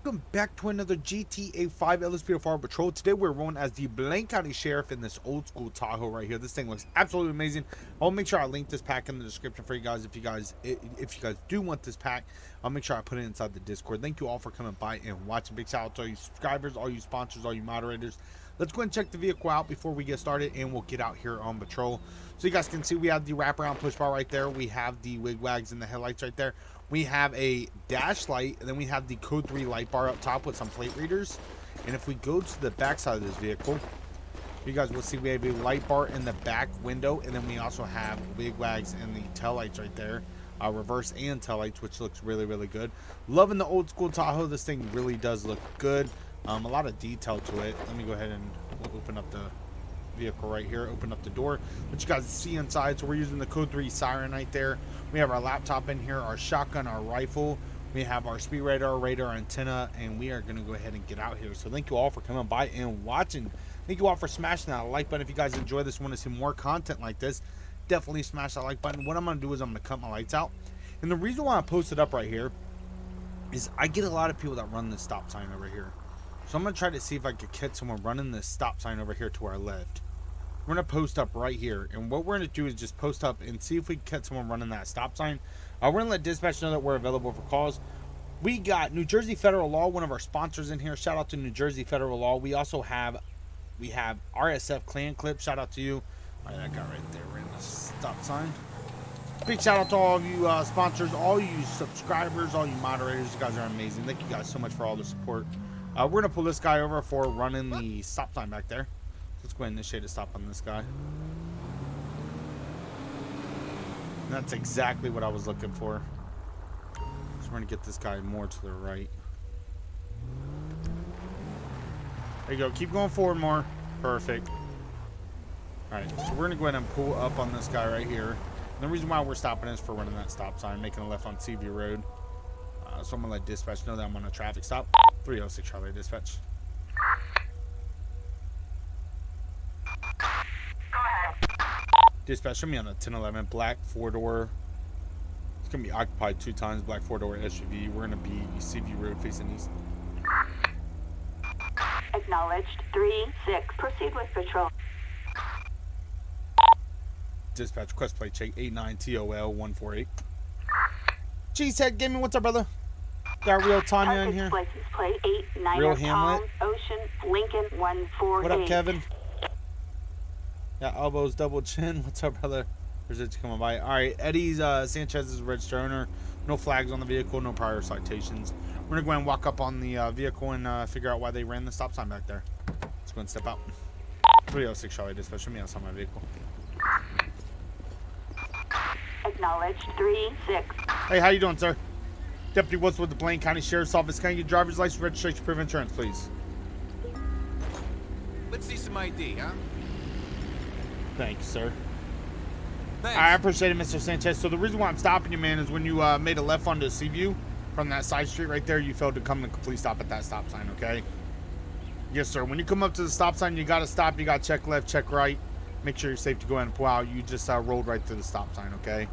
Welcome back to another GTA 5 LSPDFR patrol. Today we're rolling as the Blaine County Sheriff in this old school Tahoe right here. This thing looks absolutely amazing. I'll make sure I link this pack in the description for you guys. If you guys do want this pack, I'll make sure I put it inside the Discord. Thank you all for coming by and watching. Big shout out to all you subscribers, all you sponsors, all you moderators. Let's go and check the vehicle out before we get started, and we'll get out here on patrol. So you guys can see we have the wraparound push bar right there. We have the wig wags and the headlights right there. We have a dash light, and then we have the code 3 light bar up top with some plate readers. And if we go to the back side of this vehicle, you guys will see we have a light bar in the back window, and then we also have wig wags and the tail lights right there, reverse and tail lights, which looks really, really good. Loving the old school Tahoe. This thing really does look good. A lot of detail to it. Let me go ahead and open up the vehicle right here, open up the door, let you guys see inside. So we're using the code 3 siren right there. We have our laptop in here, our shotgun, our rifle, we have our speed radar antenna, and we are going to go ahead and get out here. So thank you all for coming by and watching. Thank you all for smashing that like button. If you guys enjoy this, want to see more content like this, definitely smash that like button. What I'm going to do is I'm going to cut my lights out, and the reason why I posted up right here is I get a lot of people that run this stop sign over here. So I'm going to try to see if I could catch someone running this stop sign over here to our left. We're going to post up right here. And what we're going to do is just post up and see if we can catch someone running that stop sign. We're going to let dispatch know that we're available for calls. We got New Jersey Federal Law, one of our sponsors in here. Shout out to New Jersey Federal Law. We also have, RSF Clan Clip. Shout out to you. All right, that guy right there ran the stop sign. Big shout out to all of you sponsors, all you subscribers, all you moderators. You guys are amazing. Thank you guys so much for all the support. We're going to pull this guy over for running the stop sign back there. Let's go ahead and initiate a stop on this guy. And that's exactly what I was looking for. So we're going to get this guy more to the right. There you go. Keep going forward more. Perfect. Alright, so we're going to go ahead and pull up on this guy right here. And the reason why we're stopping is for running that stop sign, making a left on Seaview Road. So I'm going to let dispatch know that I'm on a traffic stop. 306 Charlie dispatch. Dispatch, show me on a 1011 black 4-door. It's going to be occupied 2 times, black 4-door SUV. We're going to be Seaview Road facing east. Acknowledged. 3-6. Proceed with patrol. Dispatch, request plate check 89TOL148. Cheesehead Gaming, what's up, brother? Got real Tanya in here. License plate 89 Real Hamlet. Ocean, Lincoln 148. What up, Kevin? Got elbows, double chin. What's up, brother? There's it coming by. All right, Eddie's Sanchez is a registered owner. No flags on the vehicle, no prior citations. We're gonna go and walk up on the vehicle and figure out why they ran the stop sign back there. Let's go and step out. 306 Charlie dispatch. Show me outside my vehicle. Acknowledged. 3-6. Hey, how you doing, sir? Deputy Woods with the Blaine County Sheriff's Office. Can I get your driver's license, registration, proof of insurance, please? Let's see some ID, huh? Thank you, sir. Thanks. I appreciate it, Mr. Sanchez. So the reason why I'm stopping you, man, is when you made a left onto Seaview from that side street right there, you failed to come to complete stop at that stop sign, okay? Yes, sir. When you come up to the stop sign, you got to stop. You got to check left, check right. Make sure you're safe to go ahead and pull out. You just rolled right through the stop sign, okay?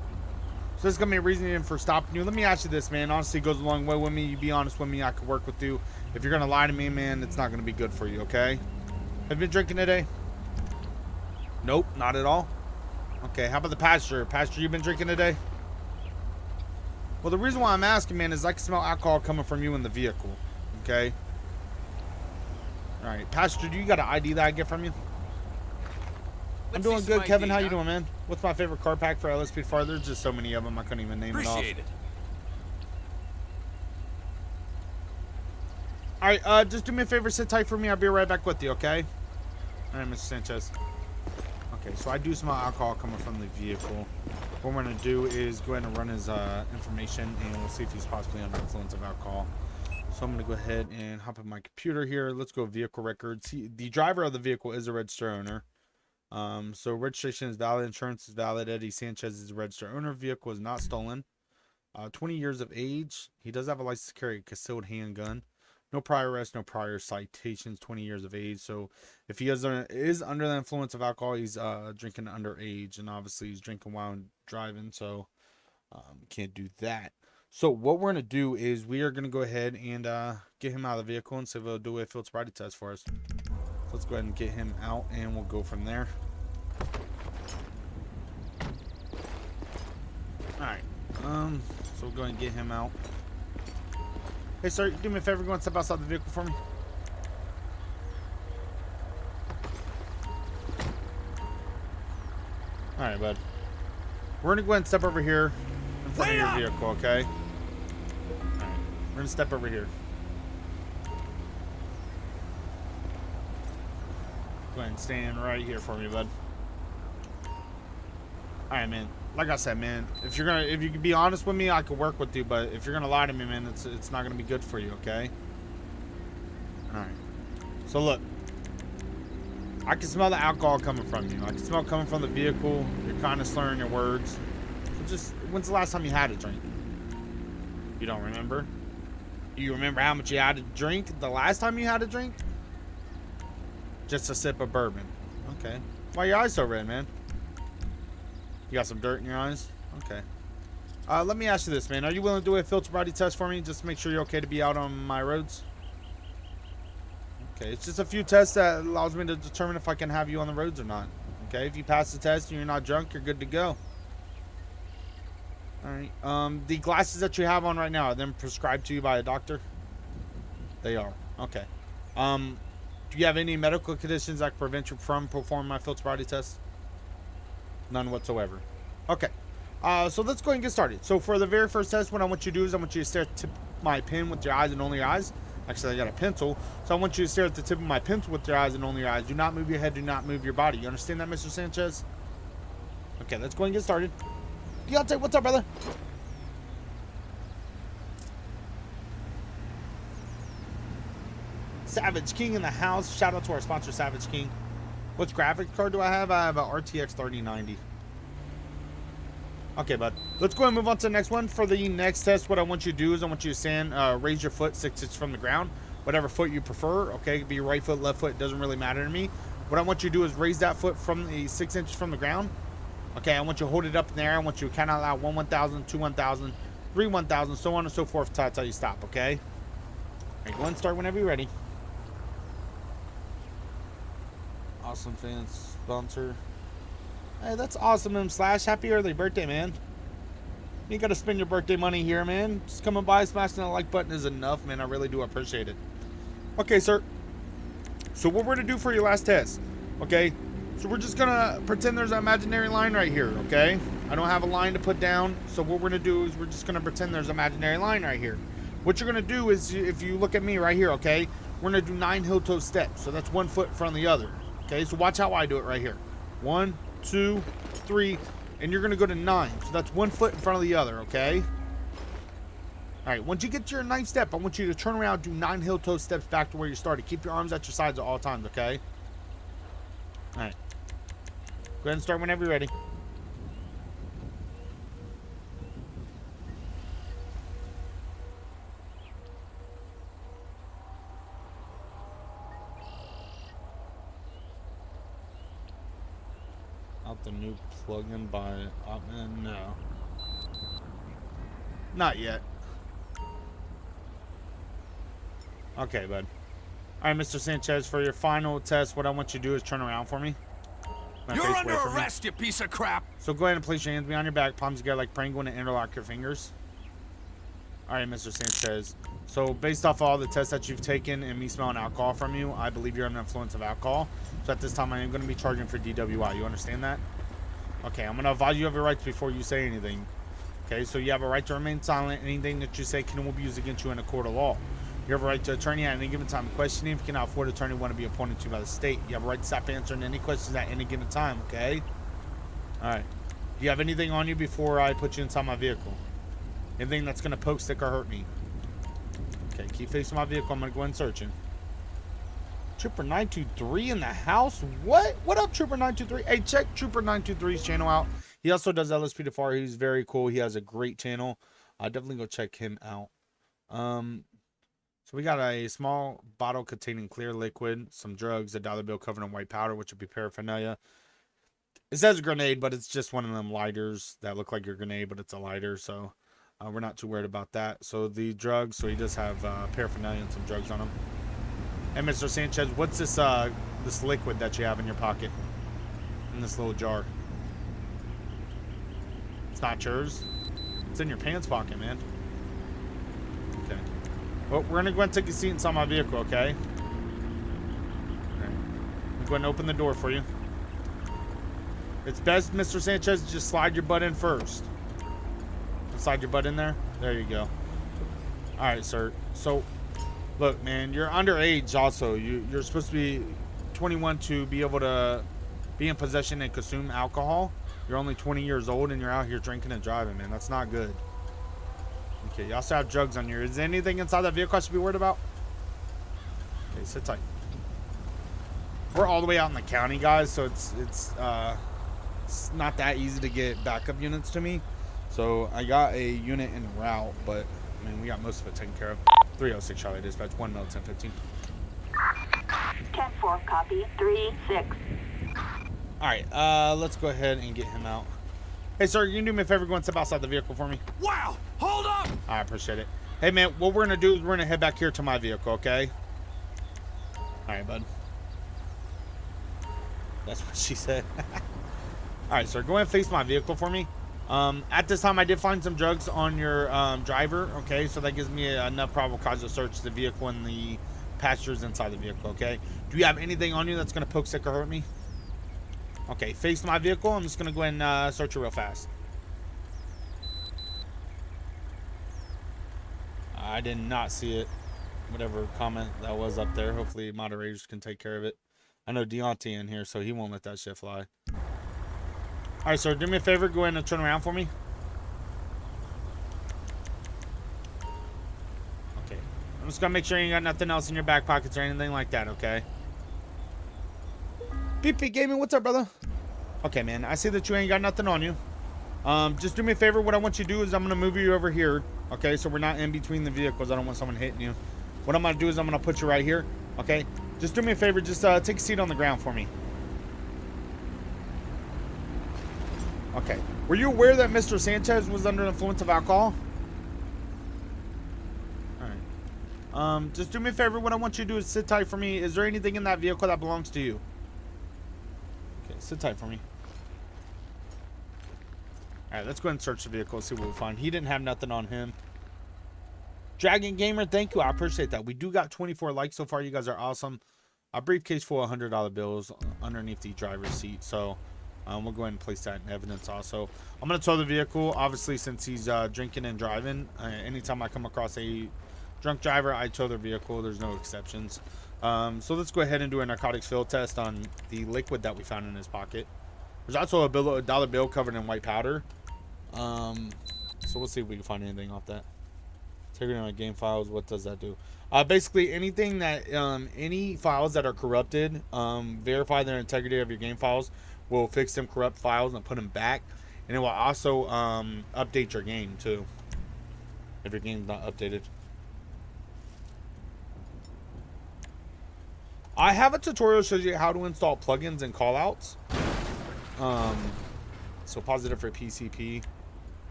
So this is going to be a reason for stopping you. Let me ask you this, man. Honestly, it goes a long way with me. You be honest with me. I could work with you. If you're going to lie to me, man, it's not going to be good for you, okay? Have you been drinking today? Nope, not at all. Okay, how about the passenger? Passenger, you been drinking today? Well, the reason why I'm asking, man, is I can smell alcohol coming from you in the vehicle. Okay? Alright, passenger, do you got an ID that I get from you? I'm doing good, Kevin. How you doing, man? What's my favorite car pack for LSPDFR? There's just so many of them, I couldn't even name it off. Appreciate it. Alright, just do me a favor, sit tight for me. I'll be right back with you, okay? Alright, Mr. Sanchez. Okay, so I do smell alcohol coming from the vehicle. What we're going to do is go ahead and run his information, and we'll see if he's possibly under influence of alcohol. So I'm going to go ahead and hop in my computer here. Let's go vehicle records. The driver of the vehicle is a registered owner. So registration is valid, insurance is valid. Eddie Sanchez is a registered owner. Vehicle is not stolen. 20 years of age. He does have a license to carry a concealed handgun. No prior arrests, no prior citations, 20 years of age. So if he is under the influence of alcohol, he's drinking underage, and obviously he's drinking while driving, so can't do that. So what we're gonna do is we are gonna go ahead and get him out of the vehicle and see if he'll do a field sobriety test for us. So let's go ahead and get him out, and we'll go from there. All right. So we'll go ahead and get him out. Hey, sir, do me a favor. Go and step outside the vehicle for me. All right, bud. We're gonna go ahead and step over here in front of your vehicle, okay? All right. We're gonna step over here. Go ahead and stand right here for me, bud. All right, man. Like I said, man, if you can be honest with me, I could work with you. But if you're gonna lie to me, man, it's not gonna be good for you, okay? All right. So look, I can smell the alcohol coming from you. I can smell it coming from the vehicle. You're kind of slurring your words. So just, when's the last time you had a drink? You don't remember? Do you remember how much you had to drink the last time you had a drink? Just a sip of bourbon. Okay. Why are your eyes so red, man? You got some dirt in your eyes? Okay. Let me ask you this, man. Are you willing to do a field sobriety test for me? Just to make sure you're okay to be out on my roads? Okay. It's just a few tests that allows me to determine if I can have you on the roads or not. Okay. If you pass the test and you're not drunk, you're good to go. Alright. The glasses that you have on right now, are them prescribed to you by a doctor? They are. Okay. Do you have any medical conditions that prevent you from performing my field sobriety test? None whatsoever. Okay. So let's go ahead and get started. So for the very first test, what I want you to do is I want you to stare at the tip of my pen with your eyes and only your eyes. Actually, I got a pencil. So I want you to stare at the tip of my pencil with your eyes and only your eyes. Do not move your head. Do not move your body. You understand that, Mr. Sanchez? Okay, let's go ahead and get started. Deontay, what's up, brother? Savage King in the house. Shout out to our sponsor, Savage King. What graphics card do I have? I have a RTX 3090. Okay, bud. Let's go ahead and move on to the next one. For the next test, what I want you to do is I want you to stand, raise your foot 6 inches from the ground. Whatever foot you prefer. Okay, it could be your right foot, left foot. It doesn't really matter to me. What I want you to do is raise that foot from the 6 inches from the ground. Okay, I want you to hold it up in the air. I want you to count out loud 1 1,000, 2 1,000, 3 1,000, so on and so forth until I tell you stop, okay? All right, go ahead and start whenever you're ready. Awesome fans sponsor. Hey, that's awesome, M Slash. Happy early birthday, man. You gotta spend your birthday money here, man. Just coming by, smashing that like button is enough, man. I really do appreciate it. Okay, sir. So what we're gonna do for your last test, okay? So we're just gonna pretend there's an imaginary line right here, okay? I don't have a line to put down, so what we're gonna do is we're just gonna pretend there's an imaginary line right here. What you're gonna do is, if you look at me right here, okay, we're gonna do 9 heel-toe steps. So that's 1 foot in front of the other. Okay, so watch how I do it right here. 1, 2, 3, and you're gonna go to 9. So that's 1 foot in front of the other, okay? All right, once you get to your 9th step, I want you to turn around, do 9 heel-toe steps back to where you started. Keep your arms at your sides at all times, okay? All right. Go ahead and start whenever you're ready. Out the new plugin by Opman? No. Not yet. Okay, bud. All right, Mr. Sanchez, for your final test, what I want you to do is turn around for me. You're under arrest, you piece of crap! So go ahead and place your hands behind your back, palms together like praying, going to interlock your fingers. All right, Mr. Sanchez. So based off all the tests that you've taken and me smelling alcohol from you, I believe you're under the influence of alcohol. So at this time, I am going to be charging for DWI. You understand that? Okay, I'm going to advise you of your rights before you say anything. Okay, so you have a right to remain silent. Anything that you say can be used against you in a court of law. You have a right to attorney at any given time. Questioning, if you cannot afford an attorney, want to be appointed to by the state. You have a right to stop answering any questions at any given time, okay? All right. Do you have anything on you before I put you inside my vehicle? Anything that's going to poke, stick, or hurt me? Okay, keep facing my vehicle. I'm going to go in searching. Trooper 923 in the house? What? What up, Trooper 923? Hey, check Trooper 923's channel out. He also does LSPDFR. He's very cool. He has a great channel. Definitely go check him out. So we got a small bottle containing clear liquid, some drugs, a dollar bill covered in white powder, which would be paraphernalia. It says a grenade, but it's just one of them lighters that look like your grenade, but it's a lighter. So We're not too worried about that. So the drugs, so he does have paraphernalia and some drugs on him. Hey, Mr. Sanchez, what's this this liquid that you have in your pocket? In this little jar? It's not yours? It's in your pants pocket, man. Okay. Well, we're gonna go ahead and take a seat inside my vehicle, okay? I'm going to open the door for you. It's best, Mr. Sanchez, just slide your butt in first. Slide your butt in there. There you go. All right, sir. So, look, man, you're underage also. You're supposed to be 21 to be able to be in possession and consume alcohol. You're only 20 years old and you're out here drinking and driving, man. That's not good. Okay, you also have drugs on you. Is there anything inside that vehicle I should be worried about? Okay, sit tight. We're all the way out in the county, guys, so it's not that easy to get backup units to me. So I got a unit en route, but I mean we got most of it taken care of. 306 Charlie Dispatch, 1 mil 1015. 10-4, copy. 3-6. All right, let's go ahead and get him out. Hey, sir, you can do me a favor, go and step outside the vehicle for me. Wow! Hold up! I appreciate it. Hey, man, what we're gonna do is we're gonna head back here to my vehicle, okay? All right, bud. That's what she said. All right, sir, go ahead and face my vehicle for me. At this time, I did find some drugs on your driver, okay? So that gives me enough probable cause to search the vehicle and the passengers inside the vehicle, okay? Do you have anything on you that's going to poke, stick, or hurt me? Okay, face my vehicle. I'm just going to go ahead and search it real fast. I did not see it. Whatever comment that was up there. Hopefully, moderators can take care of it. I know Deontay in here, so he won't let that shit fly. All right, sir, do me a favor. Go ahead and turn around for me. Okay. I'm just going to make sure you ain't got nothing else in your back pockets or anything like that, okay? PP Gaming, what's up, brother? Okay, man, I see that you ain't got nothing on you. Just do me a favor. What I want you to do is I'm going to move you over here, okay? So we're not in between the vehicles. I don't want someone hitting you. What I'm going to do is I'm going to put you right here, okay? Just do me a favor. Just take a seat on the ground for me. Okay. Were you aware that Mr. Sanchez was under the influence of alcohol? Alright. Just do me a favor. What I want you to do is sit tight for me. Is there anything in that vehicle that belongs to you? Okay, sit tight for me. Alright, let's go ahead and search the vehicle and see what we find. He didn't have nothing on him. Dragon Gamer, thank you. I appreciate that. We do got 24 likes so far. You guys are awesome. A briefcase full of $100 bills underneath the driver's seat. So, we'll go ahead and place that in evidence also. I'm going to tow the vehicle, obviously, since he's drinking and driving. Anytime I come across a drunk driver, I tow their vehicle. There's no exceptions. So let's go ahead and do a narcotics field test on the liquid that we found in his pocket. There's also a dollar bill covered in white powder. So we'll see if we can find anything off that. Integrity on game files, what does that do? Basically, anything that, any files that are corrupted, verify their integrity of your game files. Will fix them corrupt files and put them back, and it will also update your game too if your game's not updated. I have a tutorial that shows you how to install plugins and callouts. So positive for PCP.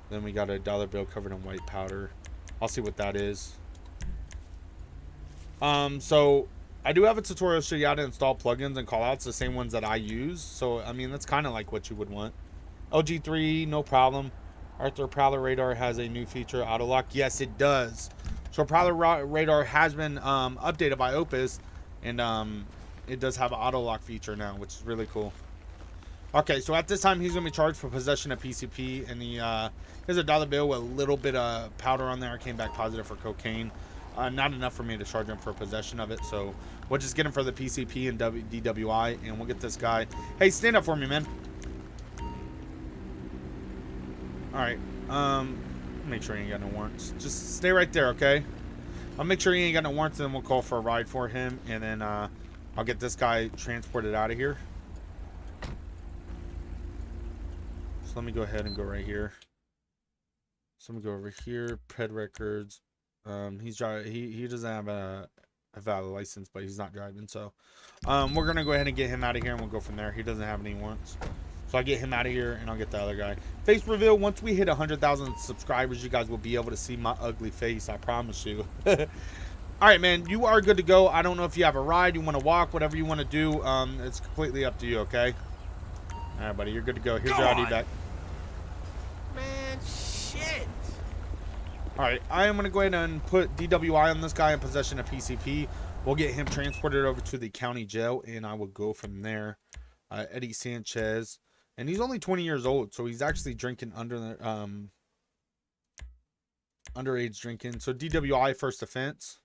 Then we got a dollar bill covered in white powder. I'll see what that is. So I do have a tutorial to show you how to install plugins and callouts, the same ones that I use. So, I mean, that's kind of like what you would want. LG3, no problem. Arthur Prowler Radar has a new feature, auto lock. Yes, it does. So Prowler Radar has been updated by Opus, and it does have an auto lock feature now, which is really cool. Okay, so at this time, he's going to be charged for possession of PCP, and here's a dollar bill with a little bit of powder on there. Came back positive for cocaine. Not enough for me to charge him for possession of it, so we'll just get him for the PCP and DWI, and we'll get this guy. Hey, stand up for me, man. All right. Make sure he ain't got no warrants. Just stay right there, okay? I'll make sure he ain't got no warrants, and then we'll call for a ride for him, and then I'll get this guy transported out of here. So let me go ahead and go right here. So let me go over here. Ped records. He's driving. He doesn't have a valid license, but he's not driving. So, we're gonna go ahead and get him out of here, and we'll go from there. He doesn't have any warrants. So I get him out of here, and I'll get the other guy. Face reveal. Once we hit 100,000 subscribers, you guys will be able to see my ugly face. I promise you. All right, man. You are good to go. I don't know if you have a ride, you want to walk, whatever you want to do. It's completely up to you, okay? All right, buddy. You're good to go. Here's your ID back. Man, shit. All right. I am going to go ahead and put DWI on this guy in possession of PCP. We'll get him transported over to the county jail, and I will go from there. Eddie Sanchez. And he's only 20 years old, so he's actually drinking under the underage drinking. So DWI, first offense.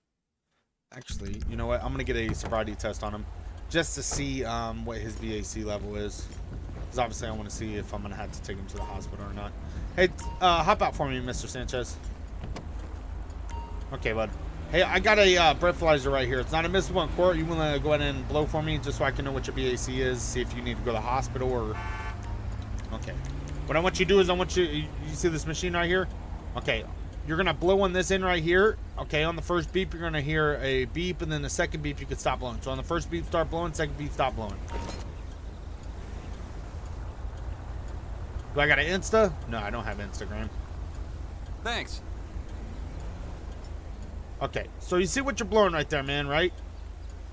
Actually, you know what? I'm gonna get a sobriety test on him just to see what his BAC level is. Because obviously, I want to see if I'm gonna have to take him to the hospital or not. Hey, hop out for me, Mr. Sanchez. Okay, bud. Hey, I got a breathalyzer right here. It's not admissible in court. You want to go ahead and blow for me just so I can know what your BAC is, see if you need to go to the hospital or... Okay. What I want you to do is I want you see this machine right here? Okay. You're going to blow on this end right here. Okay, on the first beep, you're going to hear a beep, and then the second beep, you can stop blowing. So on the first beep, start blowing. Second beep, stop blowing. Do I got an Insta? No, I don't have Instagram. Thanks. Okay, so you see what you're blowing right there, man, right?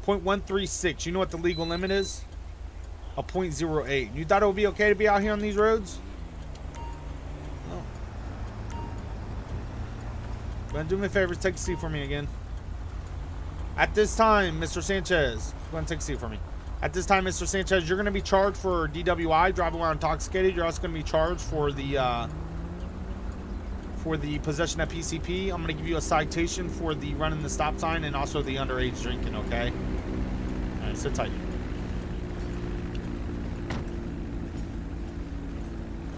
0.136. You know what the legal limit is? A 0.08. You thought it would be okay to be out here on these roads? No. Go ahead and do me a favor. Take a seat for me again. At this time, Mr. Sanchez. Go ahead and take a seat for me. At this time, Mr. Sanchez, you're going to be charged for DWI, driving while intoxicated. You're also going to be charged for the possession of PCP. I'm going to give you a citation for the running the stop sign and also the underage drinking, okay? All right, sit tight.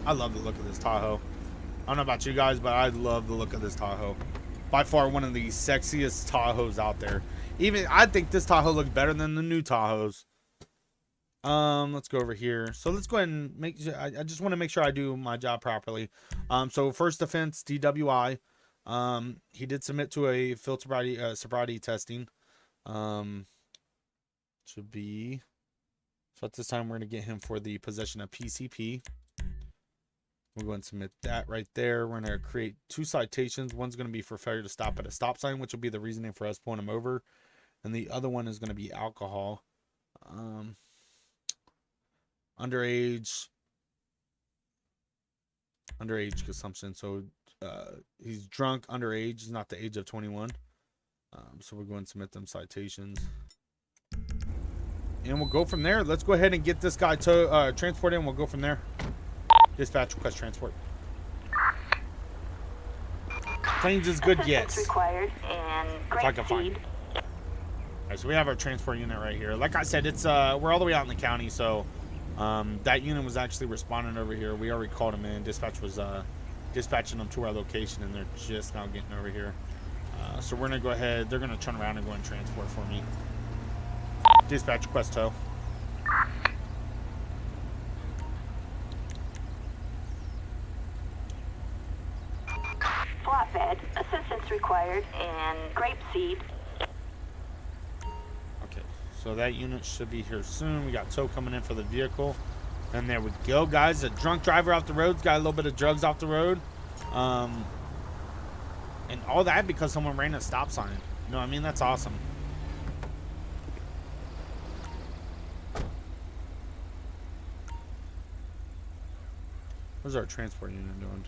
I love the look of this Tahoe. I don't know about you guys, but I love the look of this Tahoe. By far one of the sexiest Tahoes out there. Even I think this Tahoe looks better than the new Tahoes. Let's go over here. So let's go ahead and make sure. I just want to make sure I do my job properly. So first offense, DWI. He did submit to a field sobriety testing. Should be. So at this time, we're going to get him for the possession of PCP. We'll go ahead and submit that right there. We're going to create 2 citations. One's going to be for failure to stop at a stop sign, which will be the reasoning for us pulling him over. And the other one is going to be alcohol. Underage consumption. So he's drunk, underage. He's not the age of 21. So we're going to submit them citations. And we'll go from there. Let's go ahead and get this guy transported, and we'll go from there. Dispatch, request transport. Claims is good, yes. Required and If I can find it. All right, so we have our transport unit right here. Like I said, it's we're all the way out in the county, so that unit was actually responding over here. We already called them in. Dispatch was dispatching them to our location, and they're just now getting over here. So we're gonna go ahead. They're gonna turn around and go and transport for me. Dispatch, request tow. Flatbed, assistance required, and grapeseed. Okay, so that unit should be here soon. We got tow coming in for the vehicle. And there we go, guys. A drunk driver off the road. Got a little bit of drugs off the road. And all that because someone ran a stop sign. You know what I mean? That's awesome. What's our transport unit doing?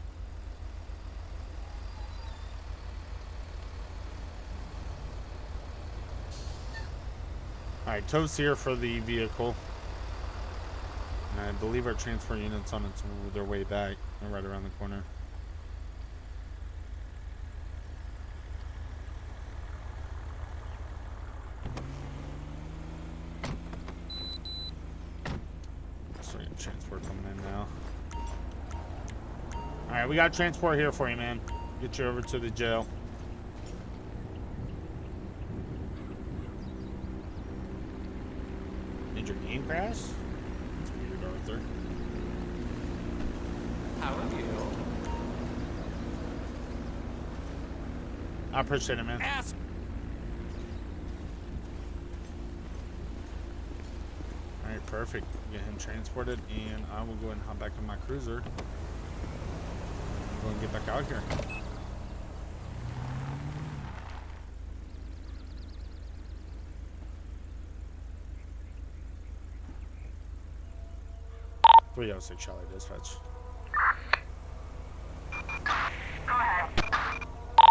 Alright, tow's here for the vehicle. And I believe our transport unit's on their way back. They're right around the corner. So transport coming in now. Alright, we got transport here for you, man. Get you over to the jail. Did your game crash? That's weird, Arthur. How are you? I appreciate it, man. Ass. Alright, perfect. Get him transported, and I will go ahead and hop back in my cruiser. Go and get back out here. Three oh six Charlie dispatch. Go ahead.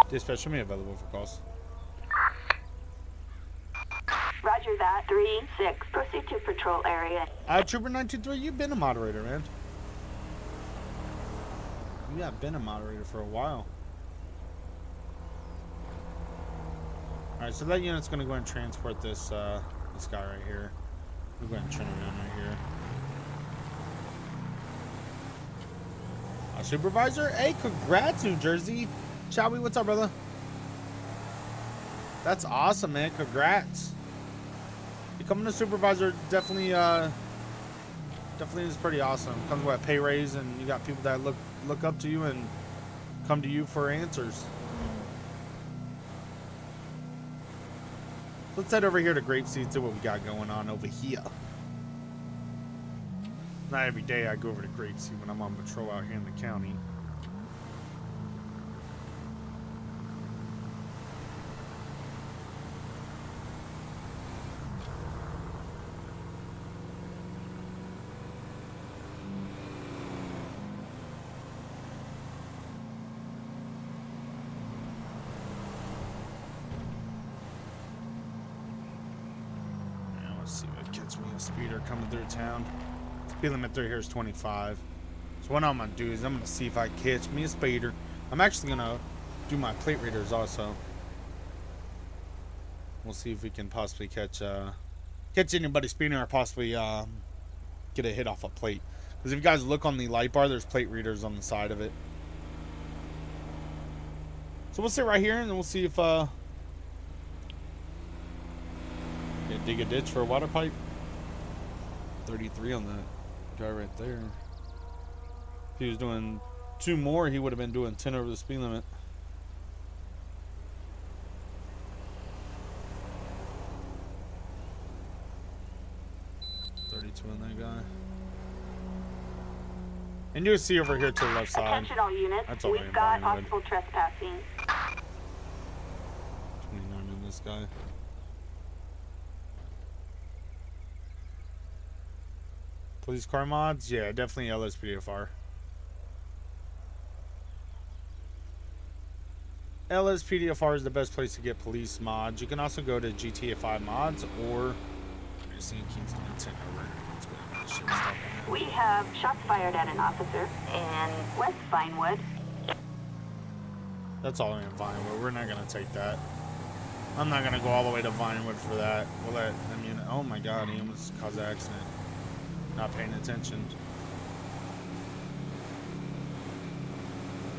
Dispatch, show me available for calls. Roger that. 3-6. Proceed to patrol area. Trooper 923, you've been a moderator, man. You have been a moderator for a while. Alright, so that unit's gonna go ahead and transport this this guy right here. We'll go ahead and turn around right here. Supervisor, hey, congrats, New Jersey. Chowie, what's up, brother? That's awesome, man. Congrats. Becoming a supervisor definitely is pretty awesome. Comes with a pay raise, and you got people that look up to you and come to you for answers. Let's head over here to Grapeseed, see what we got going on over here. Not every day I go over to Grapeseed when I'm on patrol out here in the county. Now let's see what gets me a speeder coming through town. Speed limit through here is 25. So what I'm gonna do is I'm gonna see if I catch me a speeder. I'm actually gonna do my plate readers also. We'll see if we can possibly catch anybody speeding, or possibly get a hit off a plate. Because if you guys look on the light bar, there's plate readers on the side of it. So we'll sit right here and we'll see if dig a ditch for a water pipe. 33 on the guy right there. If he was doing 2 more, he would have been doing 10 over the speed limit. On that guy. And you'll see over here to the left side. Attention all units. That's all We've got possible trespassing. 29 on this guy. Police car mods? Yeah, definitely LSPDFR. LSPDFR is the best place to get police mods. You can also go to GTA 5 mods, or you're seeing Kingston and take over. Let's go ahead and get shit stuff on We have shots fired at an officer in West Vinewood. That's all in Vinewood. We're not gonna take that. I'm not gonna go all the way to Vinewood for that. We'll let, I mean, oh my god, he almost caused an accident. Not paying attention.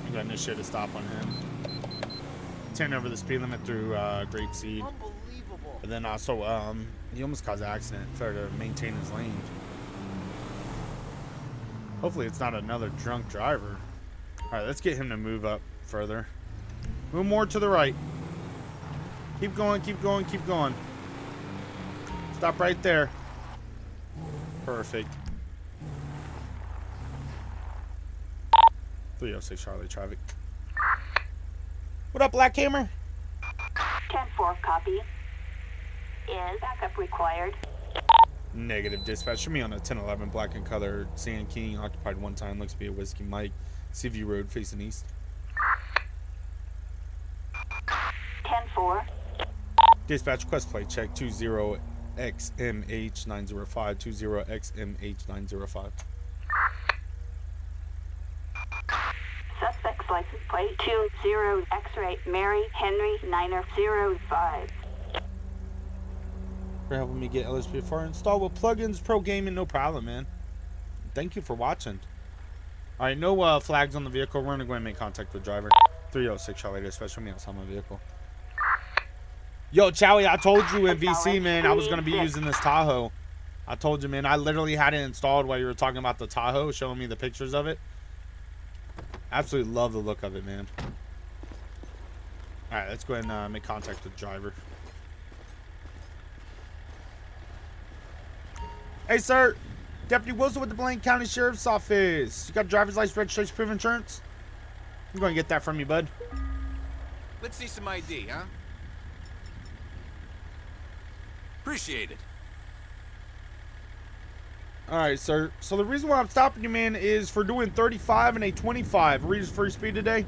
I got no shit to stop on him. 10 over the speed limit through Grapeseed. Unbelievable. But then also, he almost caused an accident. Fair to maintain his lane. Hopefully it's not another drunk driver. Alright, let's get him to move up further. Move more to the right. Keep going, keep going, keep going. Stop right there. Perfect. 306 Charlie traffic. What up, Black Hammer? 10-4 copy. Is backup required? Negative dispatch. Show me on a 1011 black and color Sand King, occupied 1 time. Looks to be a Whiskey Mike. Seaview Road facing east. 10-4. Dispatch request plate check 20XMH905. 20XMH905. Suspect's license plate 20 X-ray Mary Henry 905. For helping me get LSPDFR installed with plugins, pro gaming, no problem, man. Thank you for watching. Alright, no flags on the vehicle. We're gonna go ahead and make contact with driver. 306 Charlie dispatch. Show me outside my vehicle. Yo, Chowie, I told you in VC, man, I was gonna be using this Tahoe. I told you, man, I literally had it installed while you were talking about the Tahoe, showing me the pictures of it. Absolutely love the look of it, man. Alright, let's go ahead and make contact with the driver. Hey, sir. Deputy Wilson with the Blaine County Sheriff's Office. You got driver's license, registration, proof of insurance? I'm going to get that from you, bud. Let's see some ID, huh? Appreciate it. Alright, sir. So the reason why I'm stopping you, man, is for doing 35 and a 25. Reader's free speed today. You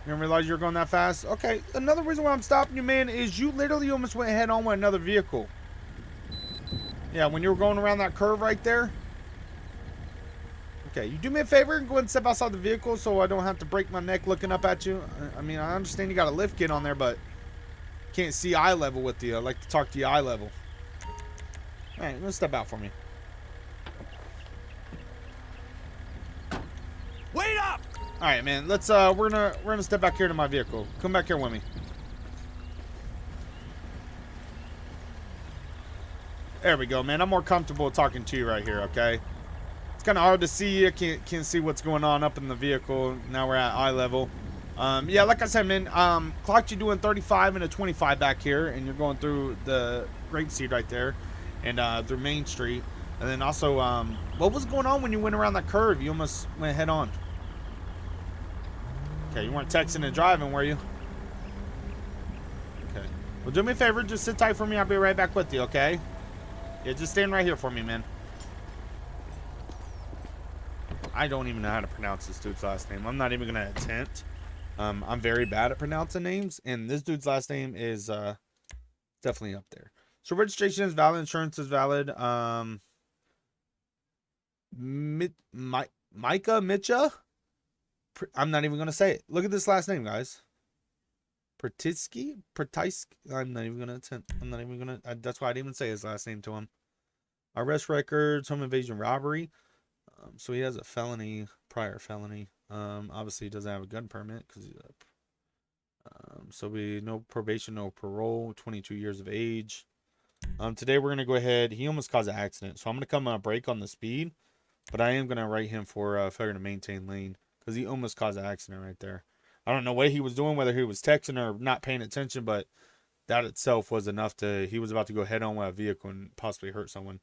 didn't realize you were going that fast? Okay. Another reason why I'm stopping you, man, is you literally almost went head on with another vehicle. Yeah, when you were going around that curve right there. Okay, you do me a favor and go ahead and step outside the vehicle so I don't have to break my neck looking up at you. I mean, I understand you got a lift kit on there, but can't see eye level with you. I like to talk to you eye level. All right, let's step out for me. Wait up! All right, man. Let's we're gonna step back here to my vehicle. Come back here with me. There we go, man. I'm more comfortable talking to you right here. Okay. It's kind of hard to see you. Can't see what's going on up in the vehicle. Now we're at eye level. Yeah, like I said, man. Clocked you doing 35 and a 25 back here, and you're going through the grape seed right there, and through Main Street. And then also, what was going on when you went around that curve? You almost went head on. Okay, you weren't texting and driving, were you? Okay. Well, do me a favor. Just sit tight for me. I'll be right back with you, okay? Yeah, just stand right here for me, man. I don't even know how to pronounce this dude's last name. I'm not even going to attempt. I'm very bad at pronouncing names, and this dude's last name is definitely up there. So registration is valid. Insurance is valid. Micah Mitcha? I'm not even going to say it. Look at this last name, guys. Pertisky? I'm not even going to attempt. I'm not even going to. That's why I didn't even say his last name to him. Arrest records, home invasion, robbery. So he has a felony, prior felony. Obviously he doesn't have a gun permit because he's up. So no probation, no parole, 22 years of age. Today we're going to go ahead. He almost caused an accident. So I'm going to come on a break on the speed. But I am going to write him for failure to maintain lane. Because he almost caused an accident right there. I don't know what he was doing, whether he was texting or not paying attention. But that itself was enough to... He was about to go head on with a vehicle and possibly hurt someone.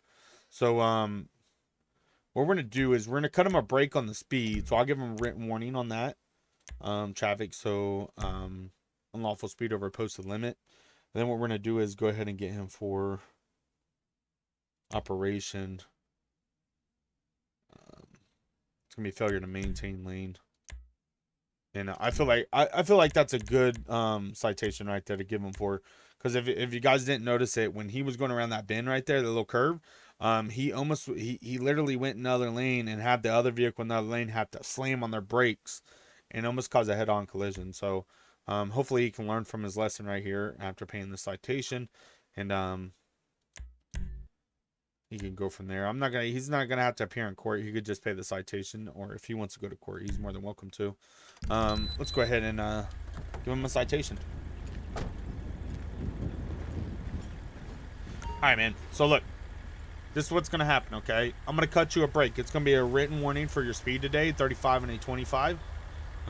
So, what we're going to do is we're going to cut him a break on the speed. So I'll give him a written warning on that. Traffic. So, unlawful speed over posted limit. And then what we're going to do is go ahead and get him for operation. It's going to be failure to maintain lane. And I feel like that's a good citation right there to give him for. Because if you guys didn't notice it, when he was going around that bend right there, the little curve, he literally went in another lane and had the other vehicle in the other lane have to slam on their brakes and almost cause a head-on collision. So hopefully he can learn from his lesson right here after paying the citation, and he can go from there. He's not gonna have to appear in court. He could just pay the citation, or if he wants to go to court, he's more than welcome to. Let's go ahead and give him a citation. All right, man. So look, this is what's going to happen, okay? I'm going to cut you a break. It's going to be a written warning for your speed today, 35 and a 25.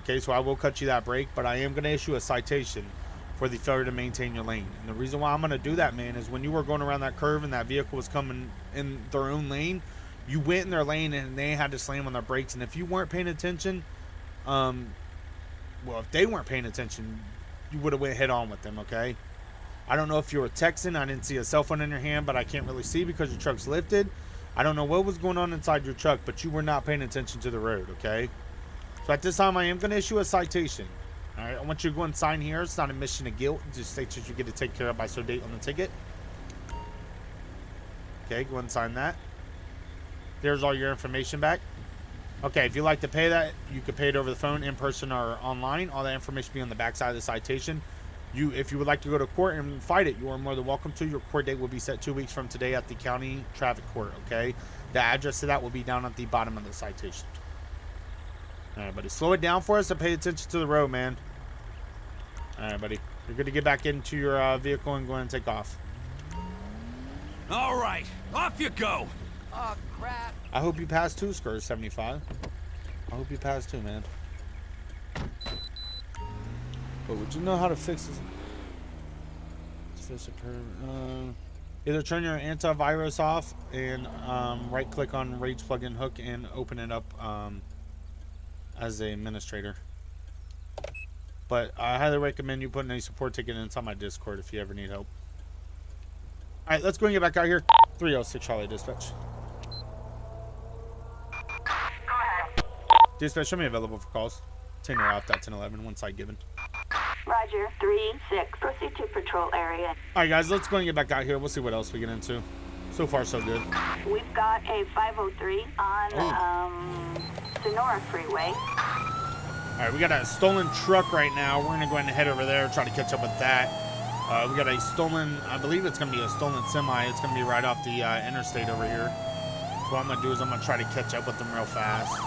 Okay, so I will cut you that break, but I am going to issue a citation for the failure to maintain your lane. And the reason why I'm going to do that, man, is when you were going around that curve and that vehicle was coming in their own lane, you went in their lane and they had to slam on their brakes. And if you weren't paying attention, well, if they weren't paying attention, you would have went head on with them, okay? I don't know if you were texting. I didn't see a cell phone in your hand, but I can't really see because your truck's lifted. I don't know what was going on inside your truck, but you were not paying attention to the road, okay? So at this time, I am going to issue a citation. All right, I want you to go and sign here. It's not a admission of guilt. It just states that you get to take care of by so date on the ticket. Okay, go and sign that. There's all your information back. Okay, if you'd like to pay that, you could pay it over the phone, in person, or online. All that information will be on the back side of the citation. If you would like to go to court and fight it, you are more than welcome to. Your court date will be set 2 weeks from today at the county traffic court, okay? The address to that will be down at the bottom of the citation. All right, buddy. Slow it down for us and pay attention to the road, man. All right, buddy. You're good to get back into your vehicle and go ahead and take off. All right, off you go. Oh, crap. I hope you pass too, Skurs 75. I hope you pass too, man. But would you know how to fix this? Fix it per, Either turn your antivirus off and right click on Rage plugin hook and open it up as an administrator. But I highly recommend you putting a support ticket inside my Discord if you ever need help. Alright, let's go and get back out here. 306 Charlie Dispatch. Dispatch, show me available for calls. 10 off that 1011, one side given. Roger, 3-6. Proceed to patrol area. Alright guys, let's go and get back out here. We'll see what else we get into. So far, so good. We've got a 503 on Sonora Freeway. Alright, we got a stolen truck right now. We're going to go ahead and head over there, try to catch up with that. We got a stolen, I believe it's going to be a stolen semi. It's going to be right off the interstate over here. So what I'm going to do is I'm going to try to catch up with them real fast.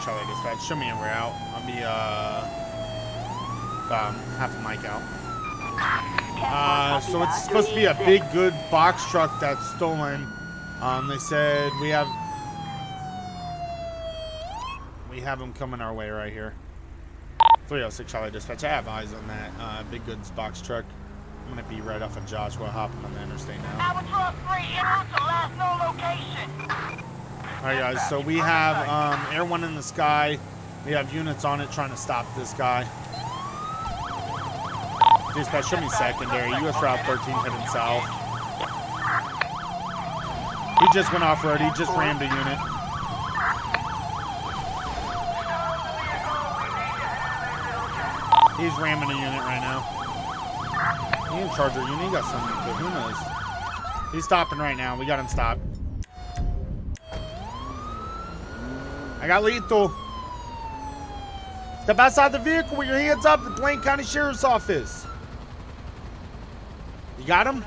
Charlie Dispatch, show me a route. I'll be half a mic out. So it's supposed to be a big good box truck that's stolen. They said we have them coming our way right here. 306 Charlie Dispatch. I have eyes on that big goods box truck. I'm gonna be right off of Joshua, hopping on the interstate now. Albatross 3 en route to last known location. Alright guys, so we have Air 1 in the sky. We have units on it trying to stop this guy. Dispatch, show me secondary. US Route 13 heading south. He just went off-road. He just rammed a unit. He's ramming a unit right now. He ain't Charger unit. He got something good. Who knows? He's stopping right now. We got him stopped. I got lethal. Step outside the vehicle with your hands up. The Blaine County Sheriff's Office. You got him?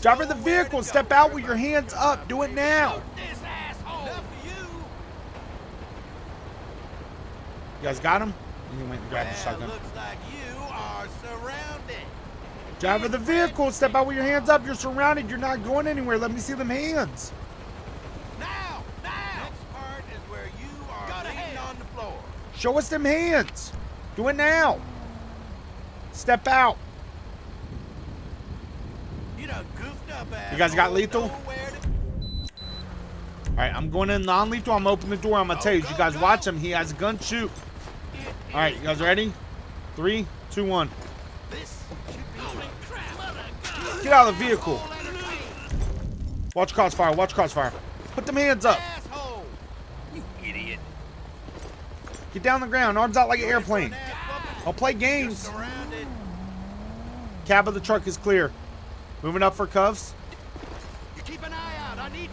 Driver of the vehicle, step out with your hands up. Do it now. You guys got him? And he went and grabbed the shotgun. Looks like you are surrounded. Driver of the vehicle, step out with your hands up. You're surrounded. You're not going anywhere. Let me see them hands. Show us them hands. Do it now. Step out. You guys got lethal? All right, I'm going in non-lethal. I'm opening the door. I'm going to tell you. You guys watch him. He has a gun. Shoot. All right, you guys ready? 3, 2, 1. Get out of the vehicle. Watch crossfire. Watch crossfire. Put them hands up. Get down the ground, arms out like an airplane. I'll play games. Cab of the truck is clear. Moving up for cuffs. You keep an eye out. I need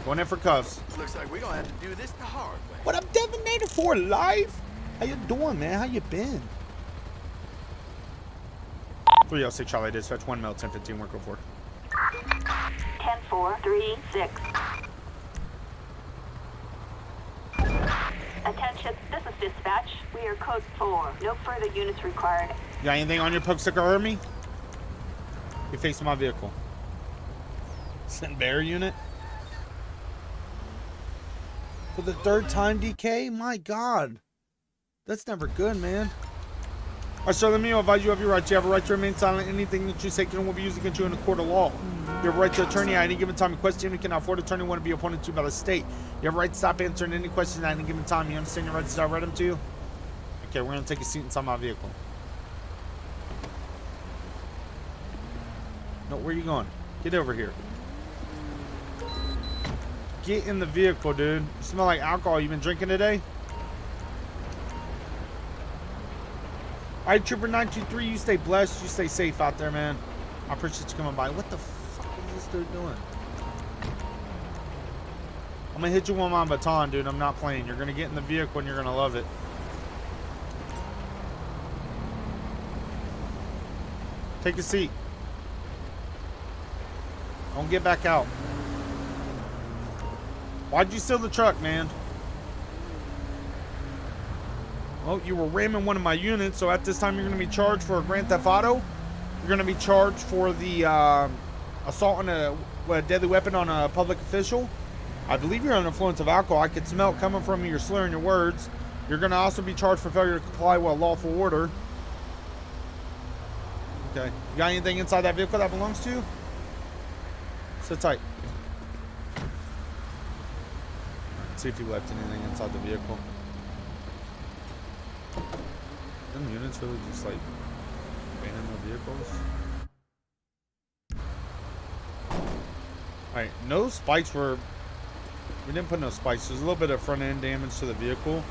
Going in for cuffs. Looks like we're gonna have to do this the hard way. What up, Devinator for life? How you doing, man? How you been? 306 Charlie Dispatch, 1 mil, 1015, work 04. 10-4-3-6. Attention, this is dispatch. We are code 4. No further units required. You got anything on your poke sticker or me? You're facing my vehicle. Send bear unit. For the 3rd time, DK? My God. That's never good, man. Alright, sir, let me advise you of your rights. You have a right to remain silent. Anything that you say will be used against you in a court of law. You have a right to attorney at any given time. A question you cannot afford attorney want to be appointed to by the state. You have a right to stop answering any questions at any given time. You understand your rights as I read them to you? Okay, we're going to take a seat inside my vehicle. No, where are you going? Get over here. Get in the vehicle, dude. You smell like alcohol. You been drinking today? Alright, Trooper 923, you stay blessed. You stay safe out there, man. I appreciate you coming by. What the fuck is this dude doing? I'm gonna hit you with my baton, dude. I'm not playing. You're gonna get in the vehicle and you're gonna love it. Take a seat. Don't get back out. Why'd you steal the truck, man? Well, you were ramming one of my units, so at this time you're going to be charged for a Grand Theft Auto. You're going to be charged for the assault on a deadly weapon on a public official. I believe you're under influence of alcohol. I could smell it coming from you. You're slurring your words. You're going to also be charged for failure to comply with a lawful order. Okay. You got anything inside that vehicle that belongs to you? Sit tight. Let's see if you left anything inside the vehicle. Them units really just like abandon the vehicles. Alright, no spikes were... We didn't put no spikes. There's a little bit of front end damage to the vehicle.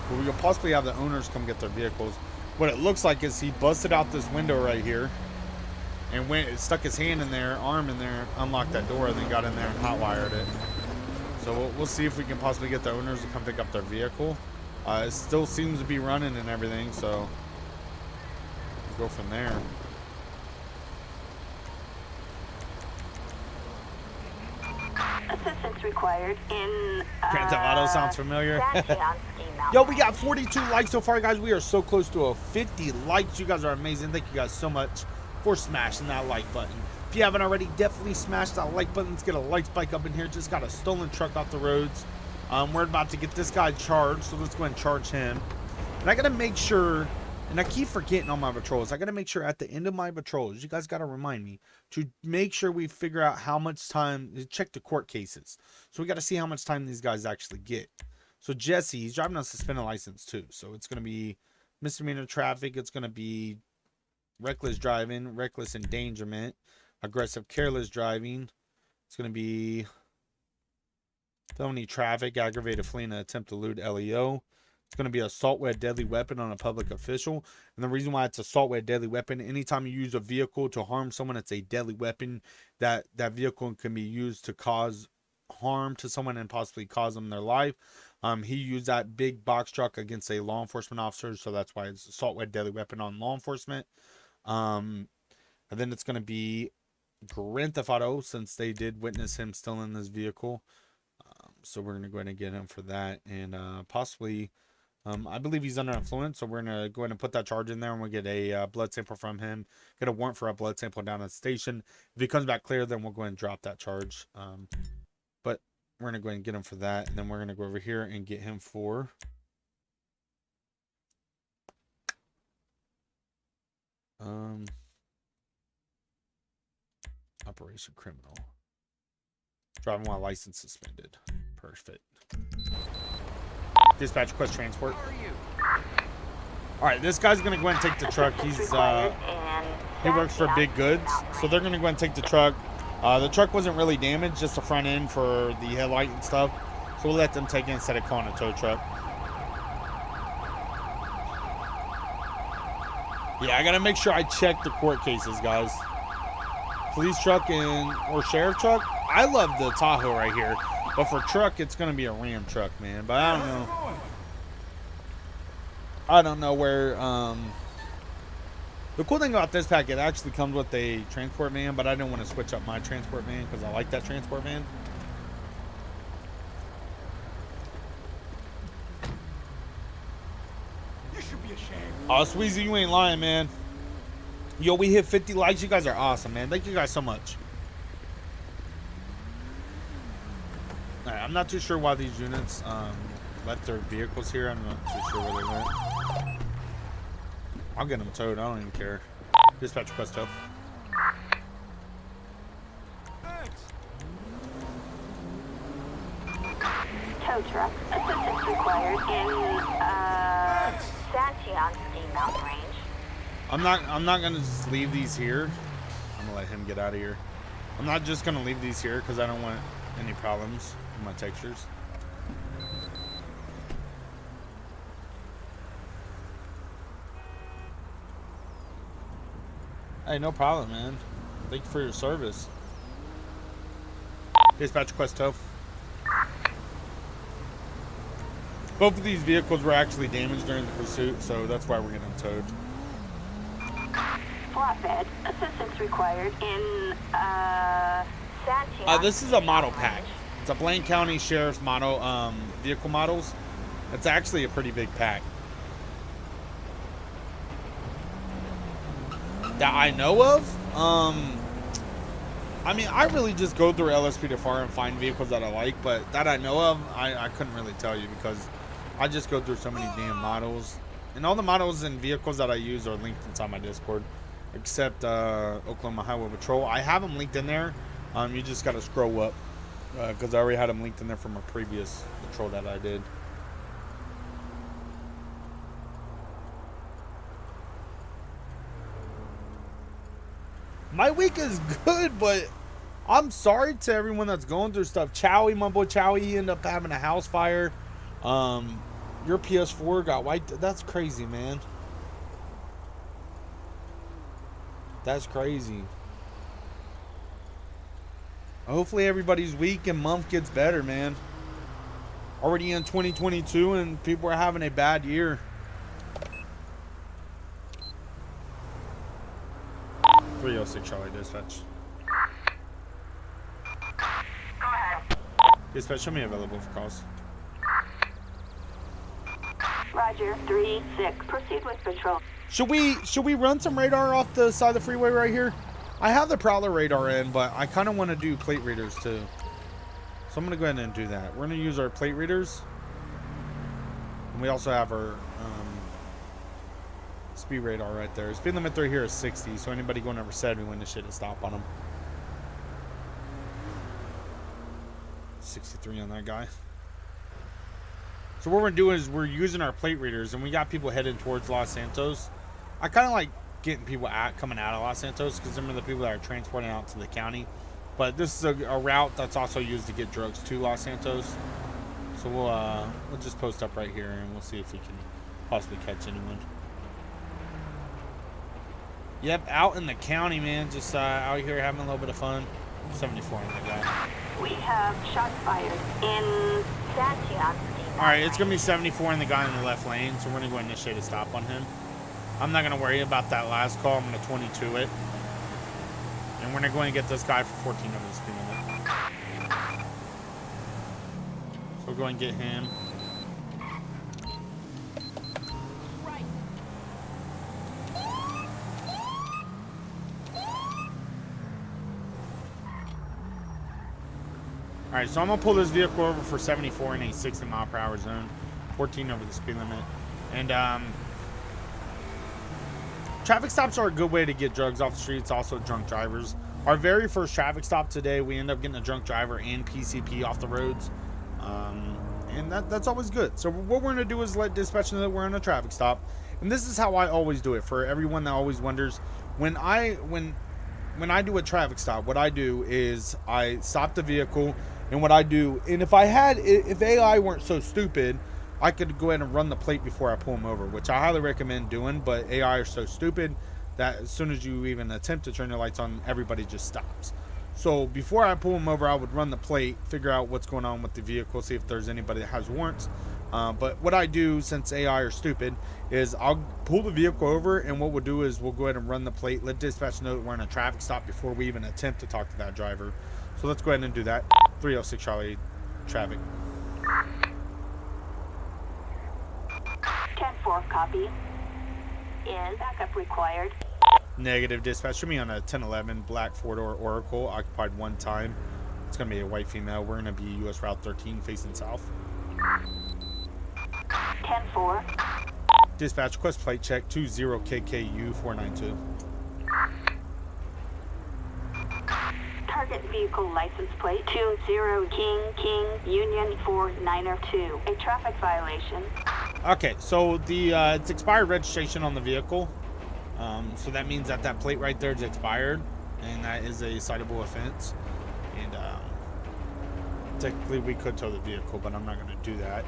But we could possibly have the owners come get their vehicles. What it looks like is he busted out this window right here. And stuck his hand in there, arm in there, unlocked that door, and then got in there and hotwired it. So we'll see if we can possibly get the owners to come pick up their vehicle. It still seems to be running and everything, so we'll go from there. Assistance required in Grand Theft Auto sounds familiar. Citation. Yo, we got 42 likes so far, guys. We are so close to a 50 likes. You guys are amazing. Thank you guys so much for smashing that like button. If you haven't already, definitely smash that like button. Let's get a light spike up in here. Just got a stolen truck off the roads. We're about to get this guy charged, so let's go ahead and charge him. And I gotta make sure, and I keep forgetting on my patrols, I gotta make sure at the end of my patrols, you guys gotta remind me to make sure we figure out how much time, check the court cases. So we gotta see how much time these guys actually get. So Jesse, he's driving a suspended license too. So it's gonna be misdemeanor traffic, it's gonna be reckless driving, reckless endangerment, aggressive careless driving. It's gonna be felony traffic, aggravated fleeing and attempt to elude LEO. It's going to be assault with a deadly weapon on a public official. And the reason why it's assault with a deadly weapon, anytime you use a vehicle to harm someone, it's a deadly weapon. That vehicle can be used to cause harm to someone and possibly cause them their life. He used that big box truck against a law enforcement officer, so that's why it's assault with a deadly weapon on law enforcement. And then it's going to be Grand Theft Auto, since they did witness him still in this vehicle. So we're going to go ahead and get him for that. And possibly, I believe he's under influence. So we're going to go ahead and put that charge in there. And we'll get a blood sample from him. Get a warrant for a blood sample down at the station. If he comes back clear, then we'll go ahead and drop that charge. But we're going to go ahead and get him for that. And then we're going to go over here and get him for... Operation Criminal. Driving while license suspended. Perfect. Dispatch request transport. Alright, this guy's gonna go ahead and take the truck. He's he works for Big Goods. So they're gonna go ahead and take the truck. The truck wasn't really damaged, just the front end for the headlight and stuff. So we'll let them take it instead of calling a tow truck. Yeah, I gotta make sure I check the court cases, guys. Police truck or sheriff truck. I love the Tahoe right here, but for truck, it's gonna be a Ram truck, man. But I don't know. I don't know where. The cool thing about this pack, it actually comes with a transport van, but I didn't want to switch up my transport van because I like that transport van. You should be ashamed. Oh, Sweezy, you ain't lying, man. Yo, we hit 50 likes. You guys are awesome, man. Thank you guys so much. Alright, I'm not too sure why these units left their vehicles here. I'm not too sure where they went. I'll get them towed. I don't even care. Dispatch request tow. Tow truck. Assistance required in Citation Mountain Range. I'm not gonna just leave these here. I'm gonna let him get out of here. I'm not just gonna leave these here because I don't want any problems with my textures. Hey, no problem, man. Thank you for your service. Dispatch request tow. Both of these vehicles were actually damaged during the pursuit, so that's why we're getting them towed. Flatbed. Assistance required in Citation. This is a model pack. It's a Blaine County Sheriff's model, vehicle models. It's actually a pretty big pack. that I know of. I mean, I really just go through LSPDFR and find vehicles that I like, but that I know of, I couldn't really tell you because I just go through so many damn models. And all the models and vehicles that I use are linked inside my Discord, except Oklahoma Highway Patrol. I have them linked in there. You just got to scroll up because I already had them linked in there from a previous patrol that I did. My week is good, but I'm sorry to everyone that's going through stuff. Chowie, my boy Chowie, he ended up having a house fire. Your PS4 got wiped. That's crazy, man. That's crazy. Hopefully everybody's week and month gets better, man. Already in 2022 and people are having a bad year. 306 Charlie dispatch. Go ahead. Dispatch, show me available for calls. Roger, 3-6. Proceed with patrol. Should we run some radar off the side of the freeway right here? I have the Prowler radar in, but I kind of want to do plate readers too. So I'm going to go ahead and do that. We're going to use our plate readers. And we also have our speed radar right there. Speed limit right here is 60, so anybody going over 70 when this shit is stop on them. 63 on that guy. So what we're doing is we're using our plate readers, and we got people heading towards Los Santos. I kind of like getting people coming out of Los Santos because them are the people that are transporting out to the county. But this is a route that's also used to get drugs to Los Santos. So we'll just post up right here, and we'll see if we can possibly catch anyone. Yep, out in the county, man. Just out here having a little bit of fun. 74 on that guy. We have shots fired in Citation. Alright, it's going to be 74 on the guy in the left lane, so we're going to go initiate a stop on him. I'm not going to worry about that last call. I'm going to 22 it. And we're going to go and get this guy for 14 over the speed limit. So we'll go and get him. Alright, so I'm going to pull this vehicle over for 74 in a 60 mile per hour zone. 14 over the speed limit. And, traffic stops are a good way to get drugs off the streets, also drunk drivers. Our very first traffic stop today, we end up getting a drunk driver and PCP off the roads. And that's always good. So what we're going to do is let dispatch know that we're on a traffic stop. And this is how I always do it for everyone that always wonders. When I do a traffic stop, what I do is I stop the vehicle. And what I do, and if AI weren't so stupid, I could go ahead and run the plate before I pull them over, which I highly recommend doing, but AI are so stupid that as soon as you even attempt to turn your lights on, everybody just stops. So before I pull them over, I would run the plate, figure out what's going on with the vehicle, see if there's anybody that has warrants. But what I do, since AI are stupid, is I'll pull the vehicle over, and what we'll do is we'll go ahead and run the plate, let dispatch know that we're in a traffic stop before we even attempt to talk to that driver. So let's go ahead and do that. 306 Charlie, traffic. 10-4, copy. Is backup required? Negative, dispatch. Show me on a 1011 black four-door Oracle, occupied one time. It's going to be a white female. We're going to be US Route 13 facing south. 10-4. Dispatch, request plate check 20KKU 492. Target vehicle license plate 20 King Union 492. A traffic violation. Okay, so the it's expired registration on the vehicle. So that means that that plate right there is expired, and that is a citable offense. And technically we could tow the vehicle, but I'm not going to do that.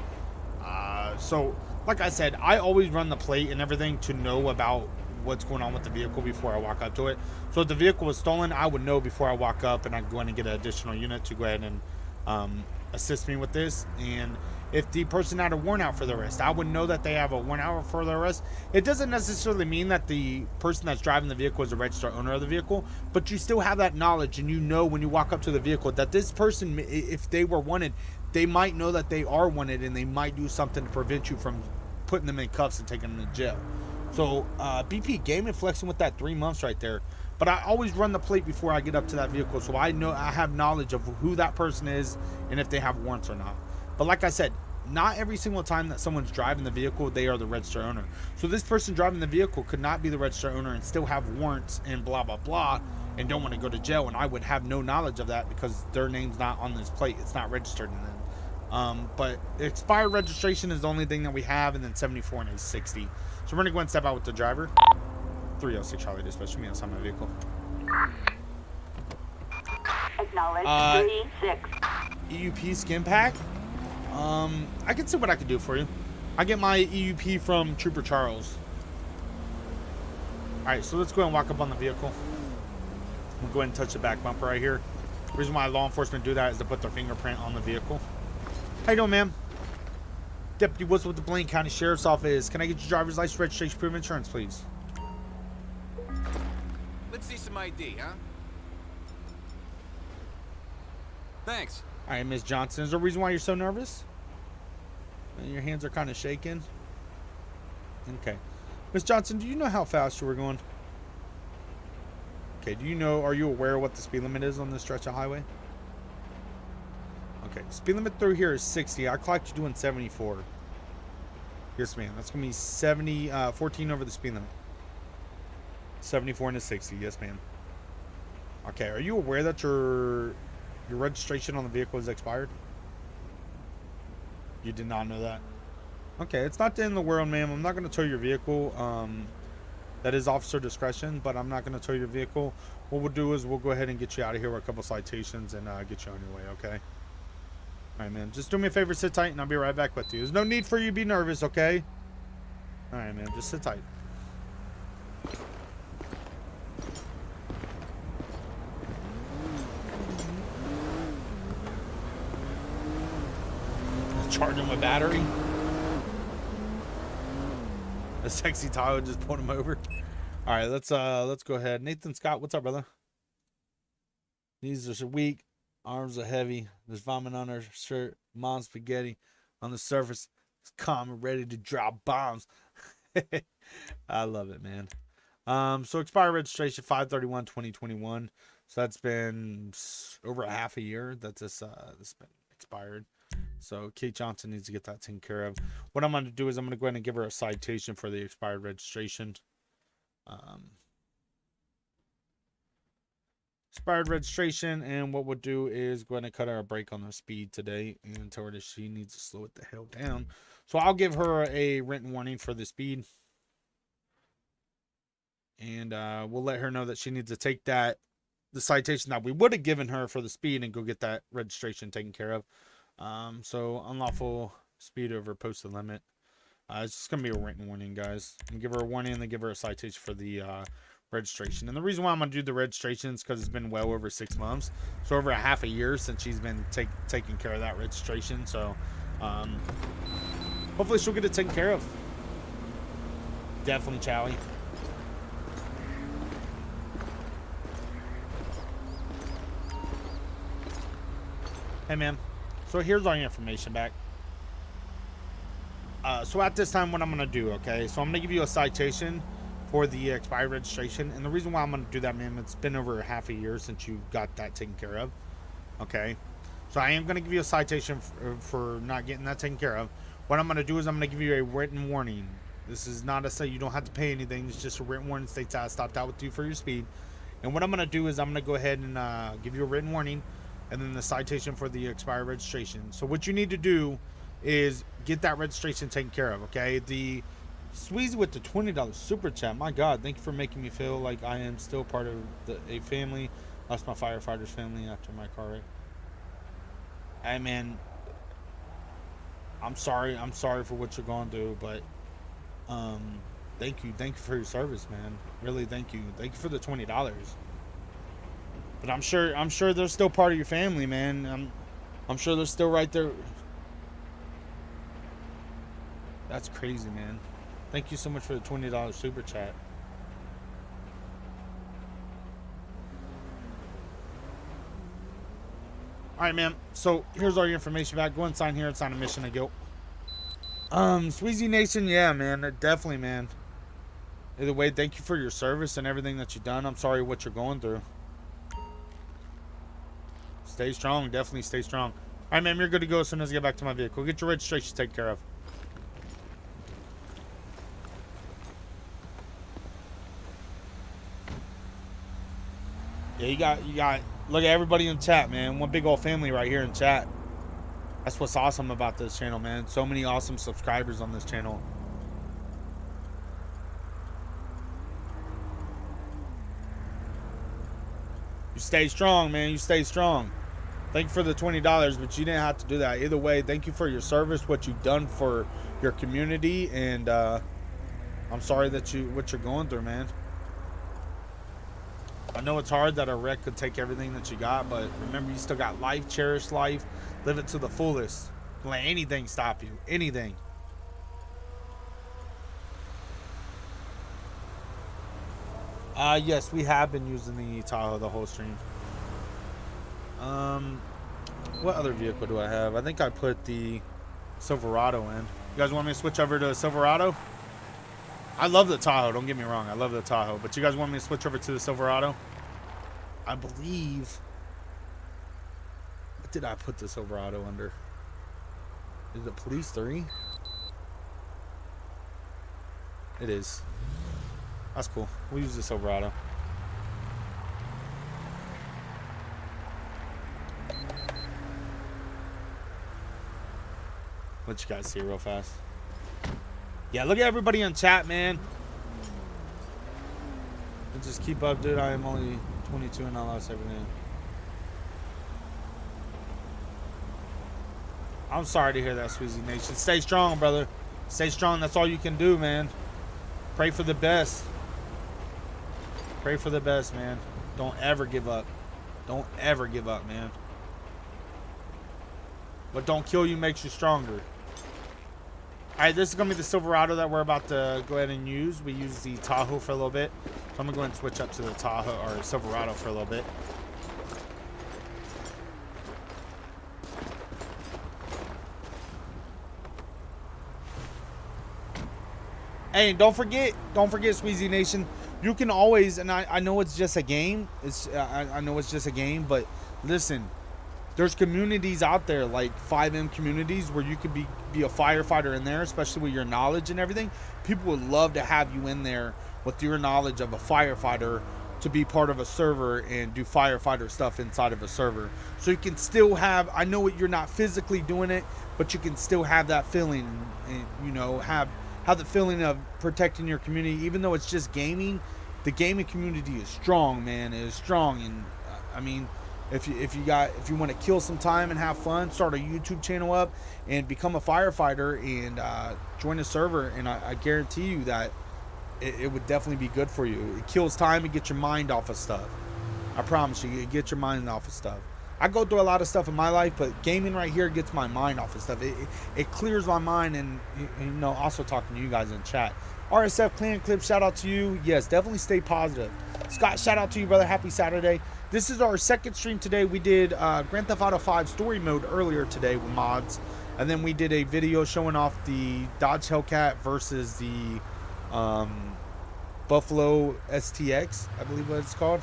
So like I said, I always run the plate and everything to know about what's going on with the vehicle before I walk up to it. So if the vehicle was stolen, I would know before I walk up, and I'd go in and get an additional unit to go ahead and assist me with this. And if the person had a warrant out for the arrest, I would know that they have a warrant out for the arrest. It doesn't necessarily mean that the person that's driving the vehicle is a registered owner of the vehicle, but you still have that knowledge, and you know when you walk up to the vehicle that this person, if they were wanted, they might know that they are wanted, and they might do something to prevent you from putting them in cuffs and taking them to jail. So BP Gaming flexing with that 3 months right there. But I always run the plate before I get up to that vehicle, so I know I have knowledge of who that person is and if they have warrants or not. But like I said, not every single time that someone's driving the vehicle, they are the registered owner. So this person driving the vehicle could not be the registered owner and still have warrants and blah, blah, blah, and don't want to go to jail. And I would have no knowledge of that because their name's not on this plate. It's not registered in them. But expired registration is the only thing that we have, and then 74 and 60. So we're going to go and step out with the driver. 306 Charlie Dispatch, me outside my vehicle. Acknowledge 36. EUP skin pack. I can see what I can do for you. I get my EUP from Trooper Charles. Alright, so let's go ahead and walk up on the vehicle. We'll go ahead and touch the back bumper right here. The reason why law enforcement do that is to put their fingerprint on the vehicle. How you doing, ma'am? Deputy Woods with the Blaine County Sheriff's Office. Can I get your driver's license, registration, proof of insurance, please? Let's see some ID, huh? Thanks. All right, Miss Johnson. Is there a reason why you're so nervous? And your hands are kind of shaking. Okay. Miss Johnson, do you know how fast you were going? Okay, are you aware of what the speed limit is on this stretch of highway? Okay, speed limit through here is 60. I clocked you doing 74. Yes, ma'am. That's going to be 14 over the speed limit. 74 into 60. Yes, ma'am. Okay, are you aware that your registration on the vehicle is expired? You did not know that? Okay, it's not the end of the world, ma'am. I'm not going to tow your vehicle. That is officer discretion, but I'm not going to tow your vehicle. What we'll do is we'll go ahead and get you out of here with a couple citations and get you on your way, okay? All right, man. Just do me a favor, sit tight, and I'll be right back with you. There's no need for you to be nervous, okay? All right, man. Just sit tight. Charging my battery. The sexy Tahoe just pulled him over. All right, let's go ahead. Nathan Scott, what's up, brother? Knees are weak, arms are heavy. There's vomit on her shirt. Mom's spaghetti on the surface. It's calm and ready to drop bombs. I love it, man. So expired registration 5/31/2021. So that's been over a half a year that this been expired. So Kate Johnson needs to get that taken care of. What I'm going to do is I'm going to go ahead and give her a citation for the expired registration. Expired registration, and what we'll do is go ahead and cut her a break on the speed today and tell her that she needs to slow it the hell down. So I'll give her a written warning for the speed. And we'll let her know that she needs to take the citation that we would have given her for the speed and go get that registration taken care of. So unlawful speed over posted limit. It's just gonna be a written warning, guys. And give her a warning and then give her a citation for the registration. And the reason why I'm gonna do the registration is because it's been well over 6 months, so over a half a year since she's been taking care of that registration. So hopefully she'll get it taken care of. Definitely, Chowie. Hey, man. So here's our information back. So at this time, what I'm going to do, okay? So I'm going to give you a citation for the expired registration. And the reason why I'm going to do that, man, it's been over half a year since you got that taken care of. Okay? So I am going to give you a citation for not getting that taken care of. What I'm going to do is I'm going to give you a written warning. This is not to say you don't have to pay anything. It's just a written warning that states I stopped out with you for your speed. And what I'm going to do is I'm going to go ahead and give you a written warning and then the citation for the expired registration. So what you need to do is get that registration taken care of, okay? The Sweezy with the $20 super chat. My God, thank you for making me feel like I am still part of a family. Lost my firefighter's family after my car wreck. Hey, man, I'm sorry for what you're going through, but thank you for your service, man. Really, thank you for the $20. But I'm sure they're still part of your family, man. I'm sure they're still right there. That's crazy, man. Thank you so much for the $20 super chat. All right, man. So here's all your information back. Go and sign here and sign a mission of guilt. Sweezy Nation, yeah, man. Definitely, man. Either way, thank you for your service and everything that you've done. I'm sorry what you're going through. Stay strong. Definitely stay strong. All right, man, you're good to go as soon as I get back to my vehicle. Get your registration taken care of. Yeah, you got, look at everybody in chat, man. One big old family right here in chat. That's what's awesome about this channel, man. So many awesome subscribers on this channel. You stay strong, man. You stay strong. Thank you for the $20, but you didn't have to do that. Either way, thank you for your service, what you've done for your community, and I'm sorry that what you're going through, man. I know it's hard that a wreck could take everything that you got, but remember, you still got life. Cherish life. Live it to the fullest. Don't let anything stop you. Anything. Yes, we have been using the Tahoe the whole stream. What other vehicle do I have? I think I put the Silverado in. You guys want me to switch over to Silverado? I love the Tahoe, don't get me wrong. I love the Tahoe. But you guys want me to switch over to the Silverado? I believe... What did I put the Silverado under? Is it Police 3? It is. That's cool. We'll use the Silverado. Let you guys see it real fast. Yeah, look at everybody in chat, man. And just keep up, dude. I am only 22 and I lost everything. I'm sorry to hear that, Sweezy Nation. Stay strong, brother. Stay strong. That's all you can do, man. Pray for the best. Pray for the best, man. Don't ever give up. Don't ever give up, man. What don't kill you makes you stronger. Alright, this is going to be the Silverado that we're about to go ahead and use. We used the Tahoe for a little bit. So I'm going to go ahead and switch up to the Tahoe or Silverado for a little bit. Hey, don't forget, Sweezy Nation. You can always, and I know it's just a game. I know it's just a game, but listen. There's communities out there like 5M communities where you could be a firefighter in there, especially with your knowledge and everything. People would love to have you in there with your knowledge of a firefighter to be part of a server and do firefighter stuff inside of a server. So you can still have, I know you're not physically doing it, but you can still have that feeling and, you know, have the feeling of protecting your community. Even though it's just gaming, the gaming community is strong, man. It is strong. And I mean, if you want to kill some time and have fun, start a YouTube channel up and become a firefighter and join a server, and I guarantee you that it would definitely be good for you. It kills time and gets your mind off of stuff. I promise you, it gets your mind off of stuff. I go through a lot of stuff in my life, but gaming right here gets my mind off of stuff. It clears my mind, and you know, also talking to you guys in chat. RSF Clan Clip, shout out to you. Yes, definitely stay positive. Scott, shout out to you, brother. Happy Saturday. This is our second stream today. We did Grand Theft Auto 5 story mode earlier today with mods. And then we did a video showing off the Dodge Hellcat versus the Buffalo STX, I believe what it's called.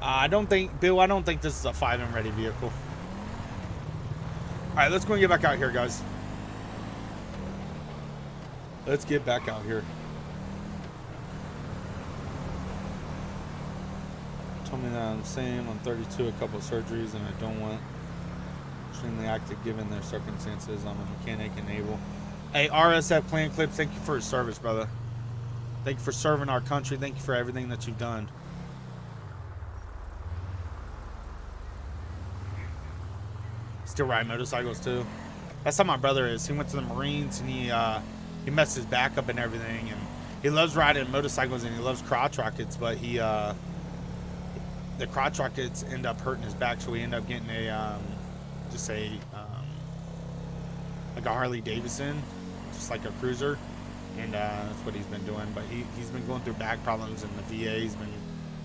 I don't think this is a 5M ready vehicle. All right, let's go and get back out here, guys. Let's get back out here. Told me that I'm saying I'm 32, a couple of surgeries, and I don't want extremely active given their circumstances. I'm a mechanic and able. Hey, RSF Clan Clips, thank you for your service, brother. Thank you for serving our country. Thank you for everything that you've done. Still ride motorcycles too. That's how my brother is. He went to the Marines and he messed his back up and everything, and he loves riding motorcycles and he loves crotch rockets, but the crotch rockets end up hurting his back, so he ended up getting like a Harley Davidson, just like a cruiser, and that's what he's been doing. But he's been going through back problems, and the VA's been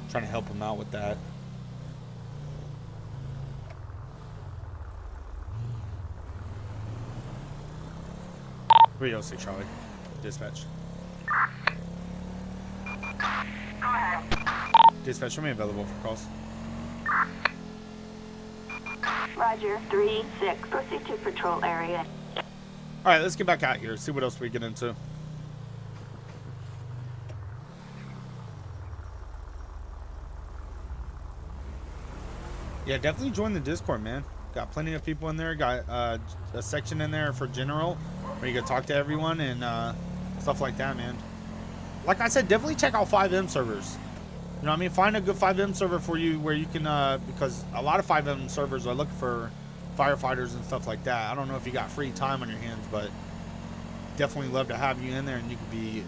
trying to help him out with that. 306 Charlie. Dispatch. Go ahead. Dispatch, remain available for calls. Roger, 3-6. Proceed to patrol area. Alright, let's get back out here. See what else we get into. Yeah, definitely join the Discord, man. Got plenty of people in there. Got a section in there for general where you can talk to everyone and stuff like that, man. Like I said, definitely check out 5M servers. You know what I mean? Find a good 5M server for you where you can, because a lot of 5M servers are looking for firefighters and stuff like that. I don't know if you got free time on your hands, but definitely love to have you in there, and you could be,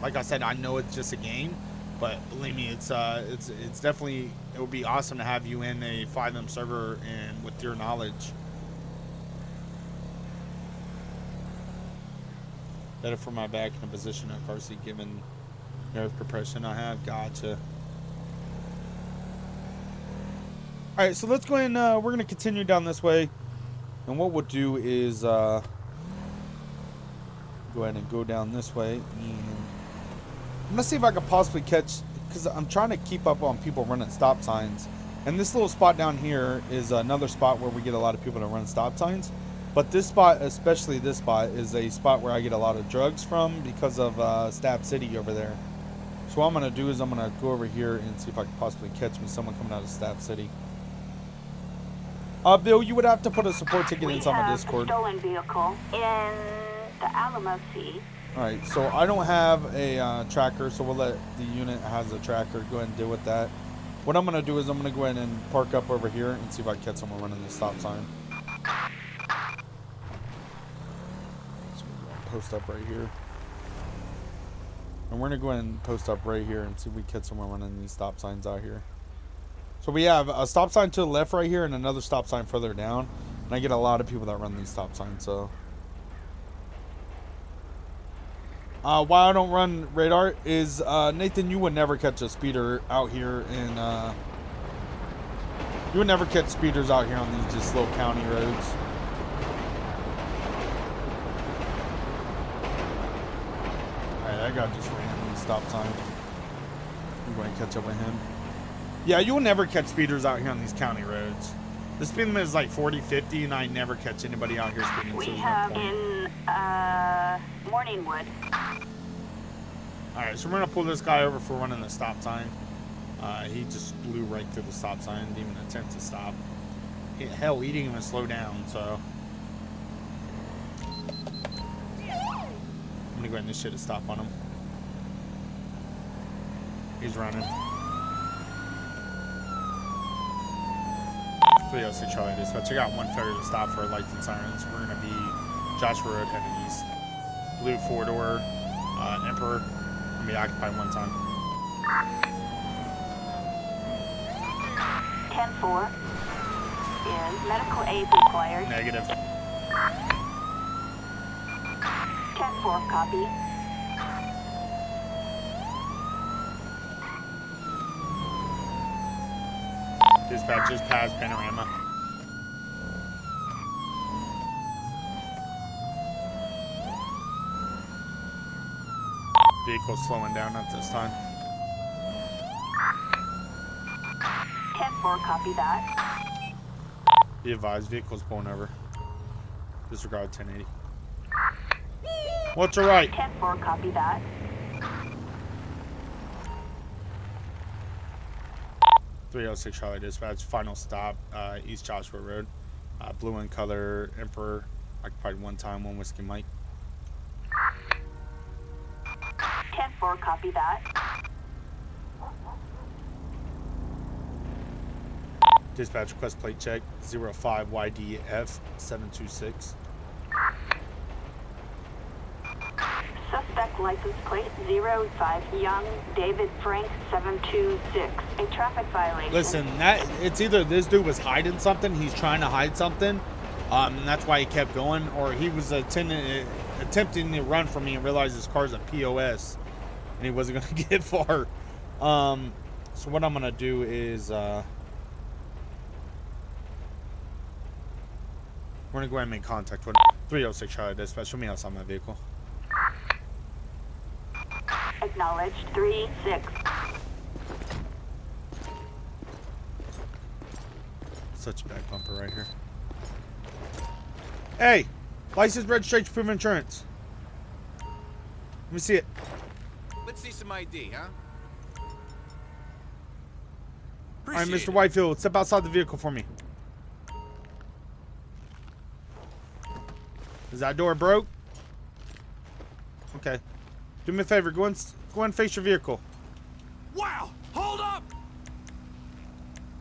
like I said, I know it's just a game, but believe me, it's definitely, it would be awesome to have you in a 5M server and with your knowledge. Better for my back in a position of car seat given nerve compression I have. Gotcha. Alright, so let's go ahead and we're going to continue down this way. And what we'll do is go ahead and go down this way. And I'm going to see if I can possibly catch, because I'm trying to keep up on people running stop signs. And this little spot down here is another spot where we get a lot of people to run stop signs. But this spot, especially this spot, is a spot where I get a lot of drugs from because of Stab City over there. So what I'm going to do is I'm going to go over here and see if I can possibly catch me someone coming out of Stab City. Bill, you would have to put a support ticket inside my Discord. We have a stolen vehicle in the Alamo Sea. Alright, so I don't have a tracker, so we'll let the unit has a tracker go ahead and deal with that. What I'm going to do is I'm going to go ahead and park up over here and see if I can catch someone running the stop sign. So we're going to post up right here. And we're going to go ahead and post up right here and see if we catch someone running these stop signs out here. So we have a stop sign to the left right here and another stop sign further down. And I get a lot of people that run these stop signs, so. Why I don't run radar is, Nathan, you would never catch a speeder out here in, you would never catch speeders out here on these just little county roads. Alright, that guy just ran the stop sign. I'm going to catch up with him. Yeah, you will never catch speeders out here on these county roads. The speed limit is like 40, 50, and I never catch anybody out here speeding. We so there's have no point. in Morningwood. Alright, so we're going to pull this guy over for running the stop sign. He just blew right through the stop sign, didn't even attempt to stop. Hell, he didn't even slow down, so. I'm going to go ahead and shit a stop on him. He's running. 306 Charlie Dispatch. I got one failure to stop for lights and sirens. We're going to be Joshua Road heading east. Blue 4-door Emperor. Going to be occupied one time. 10-4. Is medical aid required? Negative. 10-4, copy. Dispatch just past Panorama. Vehicle slowing down at this time. 10-4, copy that. Be advised, vehicle's pulling over. Disregard 1080. What's your right? 10-4, copy that. 306 Charlie Dispatch. Final stop, East Joshua Road. Blue in color, Emperor. Occupied one time, one Whiskey Mike. 10-4, copy that. Dispatch request plate check 05 YDF 726. Suspect license plate 05 Young David Frank 726. A traffic violation. Listen, it's either this dude was hiding something, he's trying to hide something, and that's why he kept going, or he was attempting to run from me and realized his car's a POS and he wasn't going to get far. So what I'm going to do is we're We're gonna go ahead and make contact with 306 Charlie Dispatch. Show me outside my vehicle. Acknowledged. 3-6. Such a back bumper right here. Hey! License, registration, proof of insurance. Let me see it. Let's see some ID, huh? Alright, Mr. Whitefield, step outside the vehicle for me. Is that door broke? Okay. Do me a favor, go and face your vehicle. Wow! Hold up!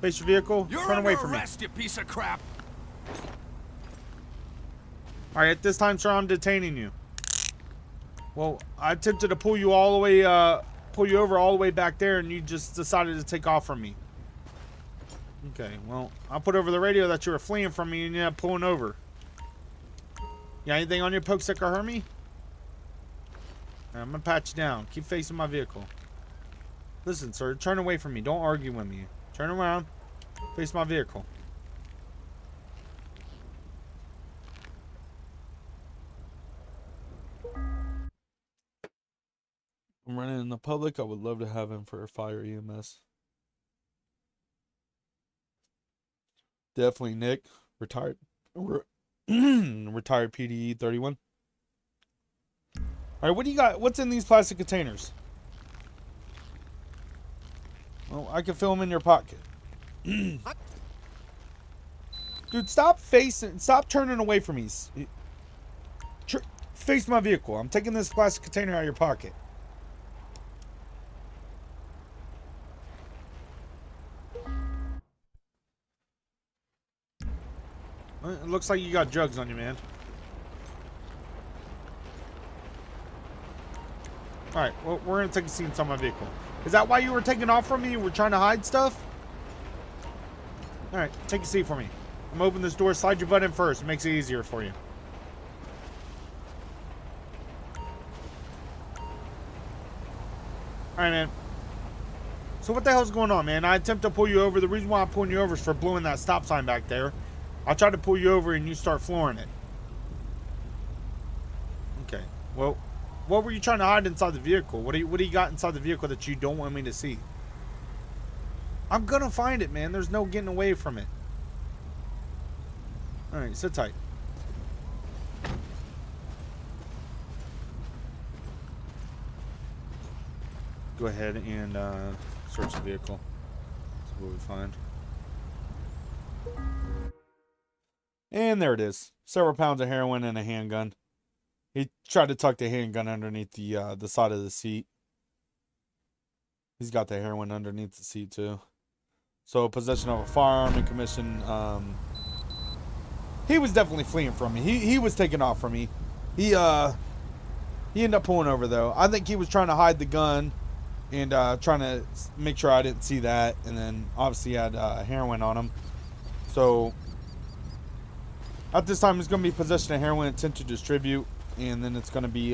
Face your vehicle, You're turn under away from me. arrest, you piece of crap! Alright, at this time, sir, I'm detaining you. Well, I attempted to pull you all the way, pull you over all the way back there, and you just decided to take off from me. Okay, well, I'll put over the radio that you were fleeing from me and you ended up pulling over. You got anything on your poke stick or hurt me? I'm gonna pat you down. Keep facing my vehicle. Listen, sir, turn away from me. Don't argue with me. Turn around. Face my vehicle. I'm running in the public. I would love to have him for a fire EMS. Definitely Nick. Retired. Retired PDE 31. Alright, what do you got? What's in these plastic containers? Well, I can fill them in your pocket. Dude, stop turning away from me. Face my vehicle. I'm taking this plastic container out of your pocket. It looks like you got drugs on you, man. Alright, well, we're gonna take a seat inside my vehicle. Is that why you were taking off from me? You were trying to hide stuff? Alright, take a seat for me. I'm gonna open this door. Slide your butt in first. It makes it easier for you. Alright, man. So what the hell's going on, man? I attempt to pull you over. The reason why I'm pulling you over is for blowing that stop sign back there. I tried to pull you over and you start flooring it. Okay. Well, what were you trying to hide inside the vehicle? What do you got inside the vehicle that you don't want me to see? I'm gonna find it, man. There's no getting away from it. Alright, sit tight. Go ahead and search the vehicle. See what we find. And there it is. Several pounds of heroin and a handgun. He tried to tuck the handgun underneath the side of the seat. He's got the heroin underneath the seat too. So possession of a firearm in commission. He was definitely fleeing from me. He was taking off from me. He ended up pulling over though. I think he was trying to hide the gun and trying to make sure I didn't see that. And then obviously he had heroin on him. So at this time, it's going to be possession of heroin, intent to distribute, and then it's going to be,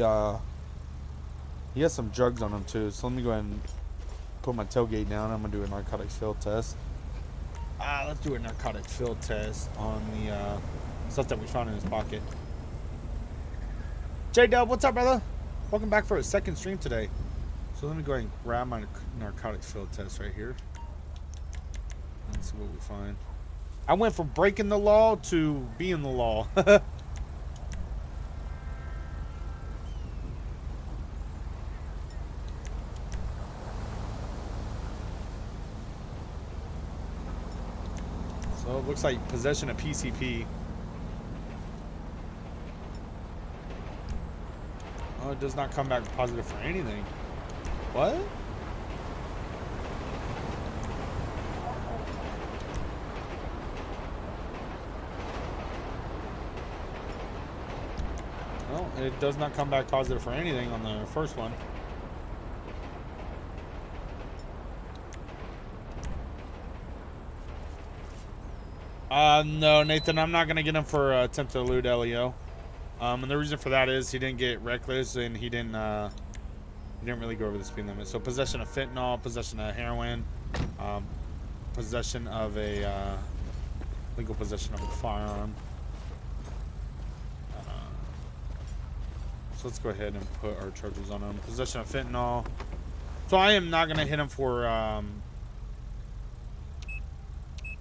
he has some drugs on him too, so let me go ahead and put my tailgate down. I'm going to do a narcotics field test. Let's do a narcotics field test on the stuff that we found in his pocket. J-Dub, what's up, brother? Welcome back for a second stream today. So let me go ahead and grab my narcotics field test right here. Let's see what we find. I went from breaking the law to being the law. So it looks like possession of PCP. Oh, it does not come back positive for anything. What? Well, it does not come back positive for anything on the first one. No, Nathan, I'm not going to get him for attempt to elude LEO. And the reason for that is he didn't get reckless and he didn't really go over the speed limit. So possession of fentanyl, possession of heroin, possession of a legal possession of a firearm. So let's go ahead and put our charges on him. Possession of fentanyl. So I am not gonna hit him for I'm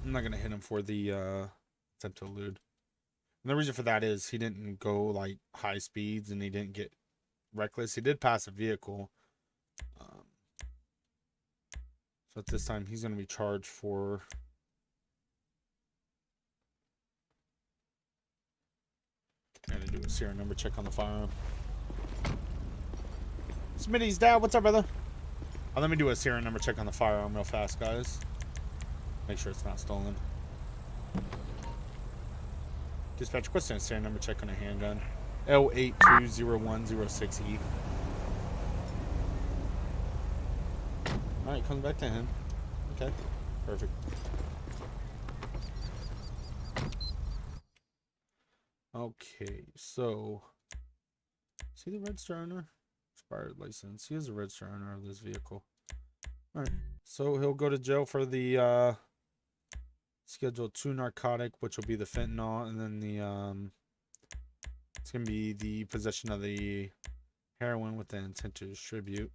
not gonna hit him for the attempt to elude. And the reason for that is he didn't go like high speeds and he didn't get reckless. He did pass a vehicle. So at this time he's gonna be charged for I'm gonna do a serial number check on the firearm. Smitty's dad, what's up, brother? Let me do a serial number check on the firearm real fast, guys. Make sure it's not stolen. Dispatch, requesting a serial number check on a handgun. L820106E. Alright, comes back to him. Okay, perfect. Okay, so is he the registered owner? Expired license. He is a registered owner of this vehicle. Alright, so he'll go to jail for the Schedule 2 narcotic, which will be the fentanyl, and then the it's gonna be the possession of the heroin with the intent to distribute.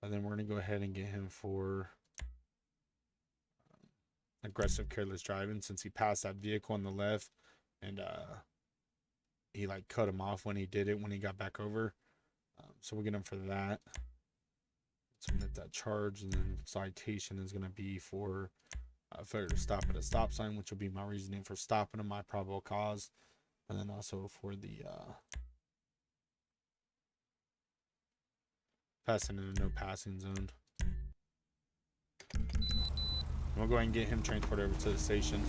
And then we're gonna go ahead and get him for aggressive careless driving, since he passed that vehicle on the left and he like cut him off when he did it when he got back over. So we'll get him for that. Submit that charge, and then citation is going to be for failure to stop at a stop sign, which will be my reasoning for stopping him, my probable cause, and then also for the passing in a no passing zone. We'll go ahead and get him transported over to the station.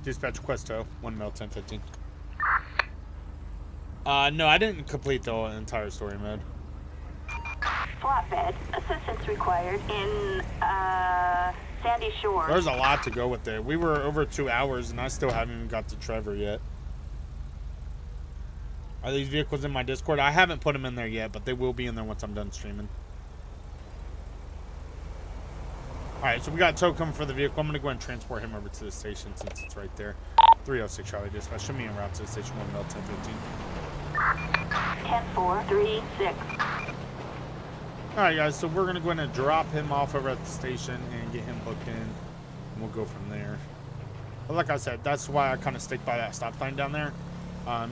Dispatch request tow, 1 mil 1015. No, I didn't complete the entire story mode. Flatbed. Assistance required in, Sandy Shores. There's a lot to go with it. We were over 2 hours, and I still haven't even got to Trevor yet. Are these vehicles in my Discord? I haven't put them in there yet, but they will be in there once I'm done streaming. Alright, so we got a tow coming for the vehicle. I'm going to go ahead and transport him over to the station since it's right there. 306 Charlie Dispatch. Show me en route to the station. 1 mil 1015. 10436. Alright, guys, so we're going to go ahead and drop him off over at the station and get him booked in. And we'll go from there. But like I said, that's why I kind of stick by that stop sign down there.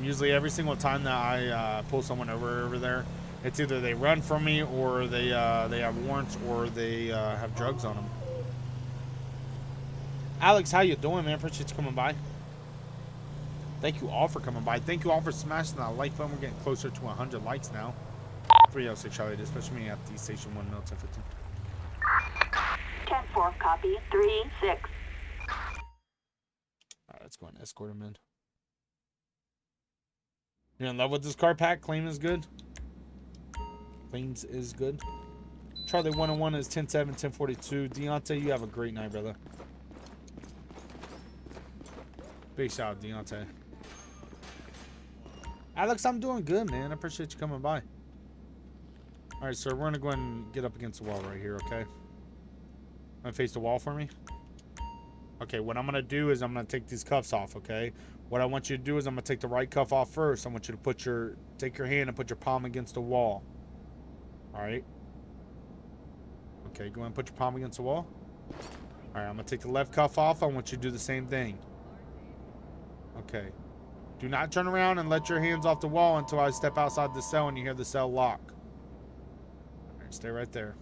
Usually every single time that I pull someone over there, it's either they run from me or they have warrants or they have drugs on them. Alex, how you doing, man? Appreciate you coming by. Thank you all for coming by. Thank you all for smashing that like button. We're getting closer to 100 likes now. 306 Charlie Dispatch, me at the station 1 mil 1015. 10-4, copy. 3-6. Alright, let's go and escort him in. You're in love with this car pack? Claim is good. Claims is good. Charlie 101 is 10-7, 1042. Deontay, you have a great night, brother. Big shout out, Deontay. Alex, I'm doing good, man. I appreciate you coming by. Alright, sir, we're going to go ahead and get up against the wall right here, okay? Want to face the wall for me? Okay, what I'm going to do is I'm going to take these cuffs off, okay? What I want you to do is I'm going to take the right cuff off first. I want you to take your hand and put your palm against the wall. Alright? Okay, go ahead and put your palm against the wall. Alright, I'm going to take the left cuff off. I want you to do the same thing. Okay. Do not turn around and let your hands off the wall until I step outside the cell and you hear the cell lock. Alright, stay right there.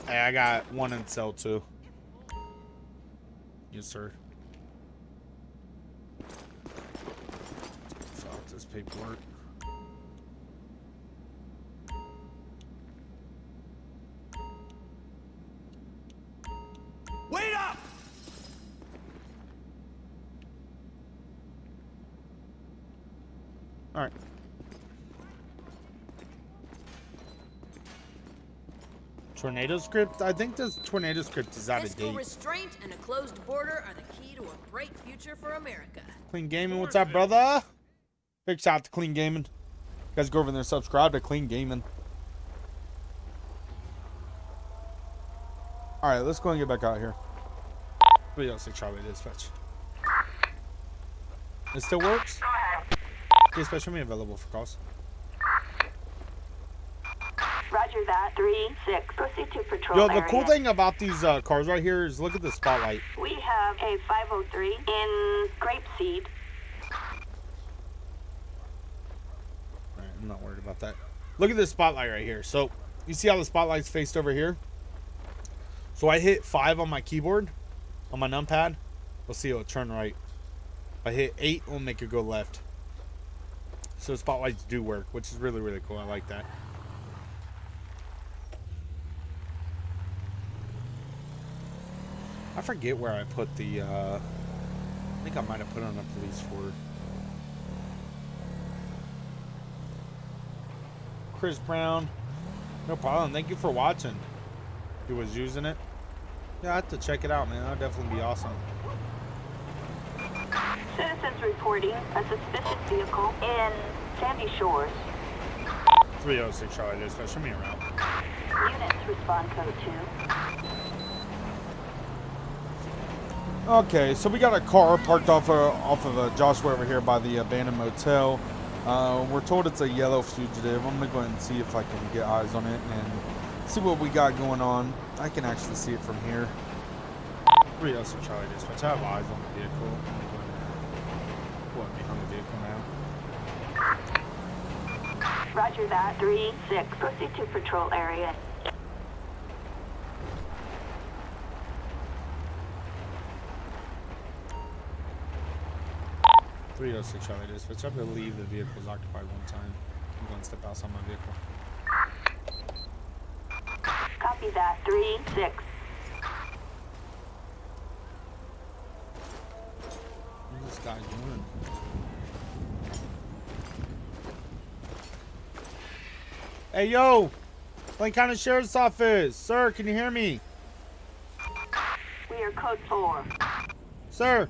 Hey, I got one in cell 2. Yes, sir. Fill out this paperwork. Wait up! All right. Tornado script? I think this tornado script is out of Fiscal date. restraint and a closed border are the key to a bright future for America. Clean Gaming, what's up, brother? Big shout out to Clean Gaming. You guys go over there and subscribe to Clean Gaming. Alright, let's go and get back out here. 306 Charlie Dispatch. It still works? Dispatch, show me available for calls. Roger that. 3-6. Proceed to patrol Yo, the area. cool thing about these cars right here is look at the spotlight. We have a 503 in Grapeseed. Alright, I'm not worried about that. Look at this spotlight right here. So, you see how the spotlight's faced over here? So I hit 5 on my keyboard, on my numpad. We'll see it'll turn right. If I hit 8, it'll make it go left. So spotlights do work, which is really, really cool. I like that. I forget where I put the, I think I might have put on a police for Chris Brown. No problem. Thank you for watching. He was using it. Yeah, I have to check it out, man. That'd definitely be awesome. Citizens reporting a suspicious vehicle in Sandy Shores. 306 Charlie Dispatch. Show me around. Units respond code 2. Okay, so we got a car parked off of Joshua over here by the abandoned motel. We're told it's a yellow fugitive. I'm gonna go ahead and see if I can get eyes on it and see what we got going on. I can actually see it from here. 306 Charlie Dispatch. I have eyes on the vehicle. Pull it behind the vehicle now. Roger that. 3-6. Proceed to patrol area. .306 Charlie Dispatch. I believe the vehicle was occupied one time. I'm going to step outside my vehicle. Copy that. 3-6. What's this guy doing? Hey, yo! Blaine County Sheriff's Office! Sir, can you hear me? We are code 4. Sir!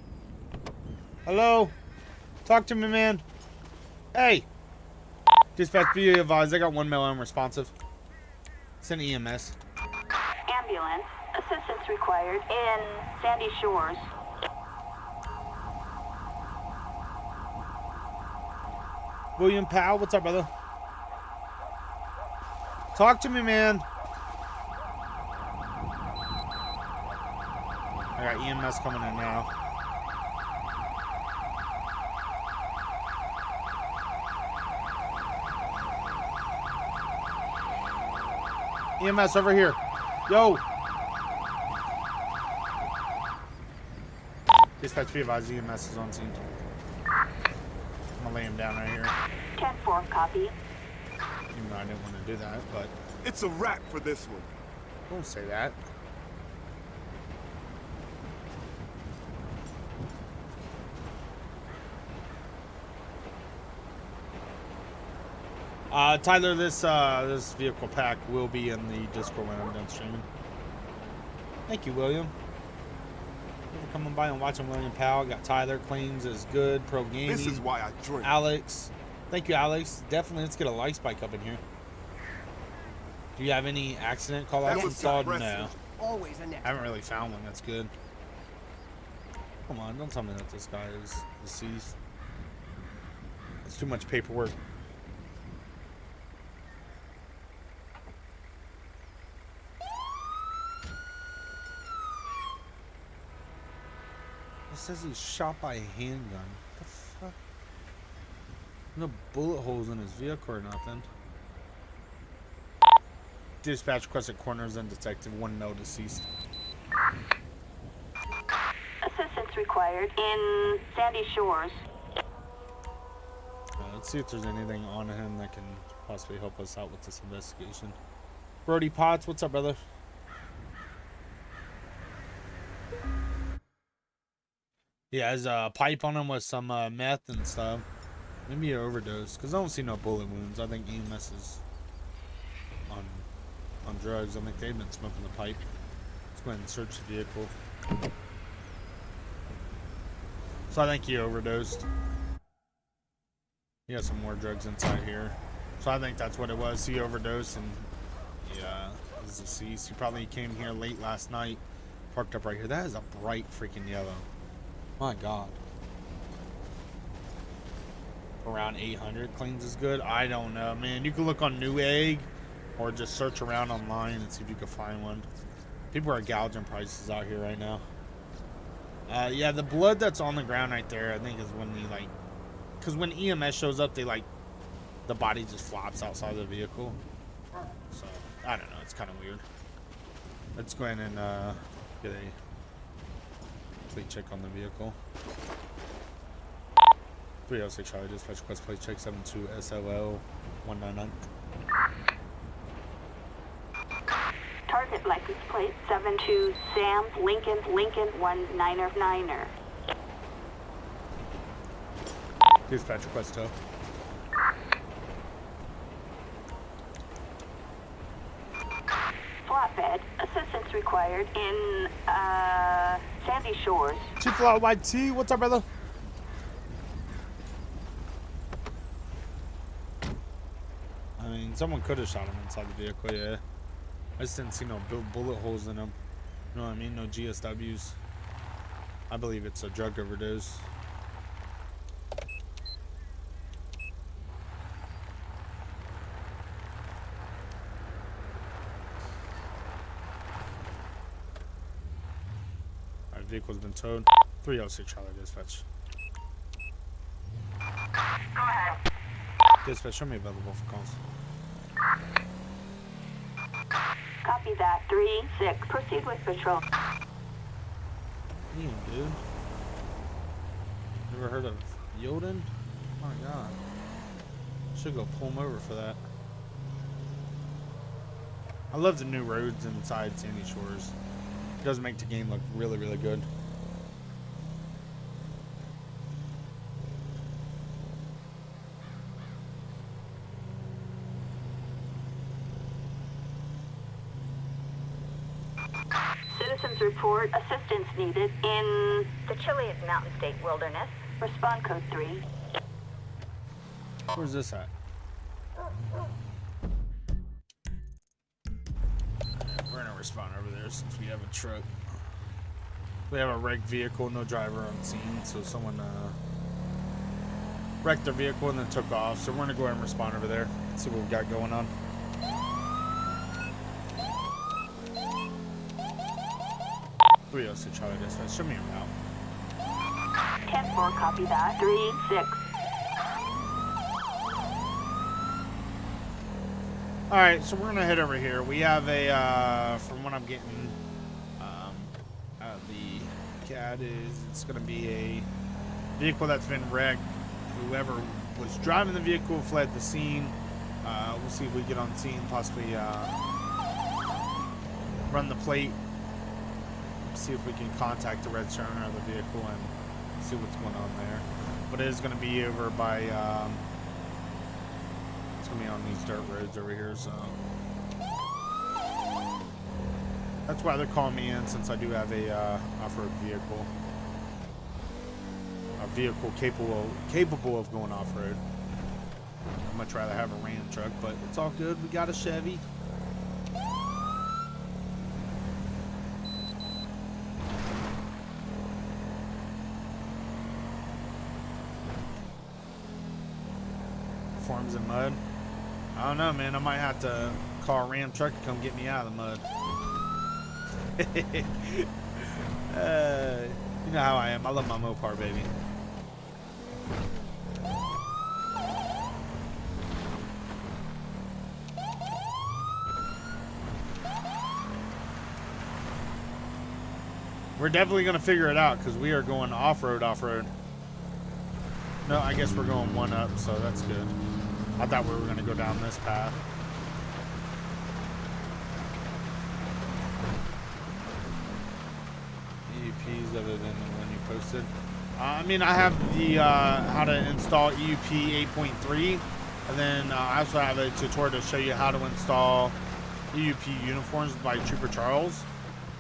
Hello? Talk to me, man. Hey! Dispatch, be advised, I got one male unresponsive. Send EMS. Ambulance. Assistance required in Sandy Shores. William Powell, what's up, brother? Talk to me, man. I got EMS coming in now. EMS over here. Yo. Dispatch, be advised, EMS is on scene. I'm gonna lay him down right here. 10-4, copy. Even though I didn't want to do that, but It's a wrap for this one. don't say that. Tyler, this vehicle pack will be in the Discord when I'm done streaming. Thank you, William. Thank you for coming by and watching William Powell. Got Tyler, Claims is good, Pro Gaming. This is why I drink. Alex. Thank you, Alex. Definitely, let's get a light spike up in here. Do you have any accident call outs That was installed? No. impressive. Always a next. I haven't really found one that's good. Come on, don't tell me that this guy is deceased. It's too much paperwork. It says he's shot by a handgun. What the fuck? No bullet holes in his vehicle or nothing. Dispatch requested coroners and detective. One no deceased. Assistance required in Sandy Shores. Let's see if there's anything on him that can possibly help us out with this investigation. Brody Potts, what's up, brother? He has a pipe on him with some meth and stuff. Maybe an overdose, because I don't see no bullet wounds. I think EMS is on drugs. I think they've been smoking the pipe. Let's go ahead and search the vehicle. So I think he overdosed. He has some more drugs inside here. So I think that's what it was. He overdosed and yeah, this is deceased. He probably came here late last night. Parked up right here. That is a bright freaking yellow. My God. Around 800 cleans is good. I don't know, man. You can look on Newegg or just search around online and see if you can find one. People are gouging prices out here right now. Yeah, the blood that's on the ground right there, I think is when we like, because when EMS shows up, they like, the body just flops outside the vehicle. So, I don't know. It's kind of weird. Let's go in and get a plate check on the vehicle. 306 Charlie, dispatch request plate check 72 SLL 199. Target license plate 72 Sam Lincoln 199er. Dispatch request tow. Flatbed, assistance required in Sandy Shores. Chief Law YT, what's up, brother? I mean, someone could have shot him inside the vehicle, yeah. I just didn't see no bullet holes in him. You know what I mean? No GSWs. I believe it's a drug overdose. Alright, vehicle's been towed. 306 Charlie, dispatch. Go ahead. Dispatch, show me available for calls. Copy that. 3-6. Proceed with patrol. Damn, dude. Never heard of Yoden? Oh my God. Should go pull him over for that. I love the new roads inside Sandy Shores. It does make the game look really, really good. Citizens report assistance needed in the Chilean Mountain State Wilderness. Respond code 3. Where's this at? We're gonna respond over there since we have a truck. We have a wrecked vehicle, no driver on scene, so someone wrecked their vehicle and then took off. So we're gonna go ahead and respond over there, see what we got going on. Charlie dispatch, show me a route. 10-4, copy that. 3-6. Alright, so we're gonna head over here. We have a, from what I'm getting, the CAD is, it's gonna be a vehicle that's been wrecked. Whoever was driving the vehicle fled the scene. We'll see if we get on scene, possibly run the plate. See if we can contact the registered owner of the vehicle and see what's going on there. But it is going to be over by, it's going to be on these dirt roads over here, so. That's why they're calling me in, since I do have a off-road vehicle. A vehicle capable of going off-road. I'd much rather have a Ram truck, but it's all good. We got a Chevy. Forms in mud. I don't know, man. I might have to call a Ram truck to come get me out of the mud. You know how I am. I love my Mopar, baby. We're definitely going to figure it out because we are going off-road. No, I guess we're going one up, so that's good. I thought we were going to go down this path. EUPs other than the one you posted. I mean, I have the how to install EUP 8.3, and then I also have a tutorial to show you how to install EUP uniforms by Trooper Charles.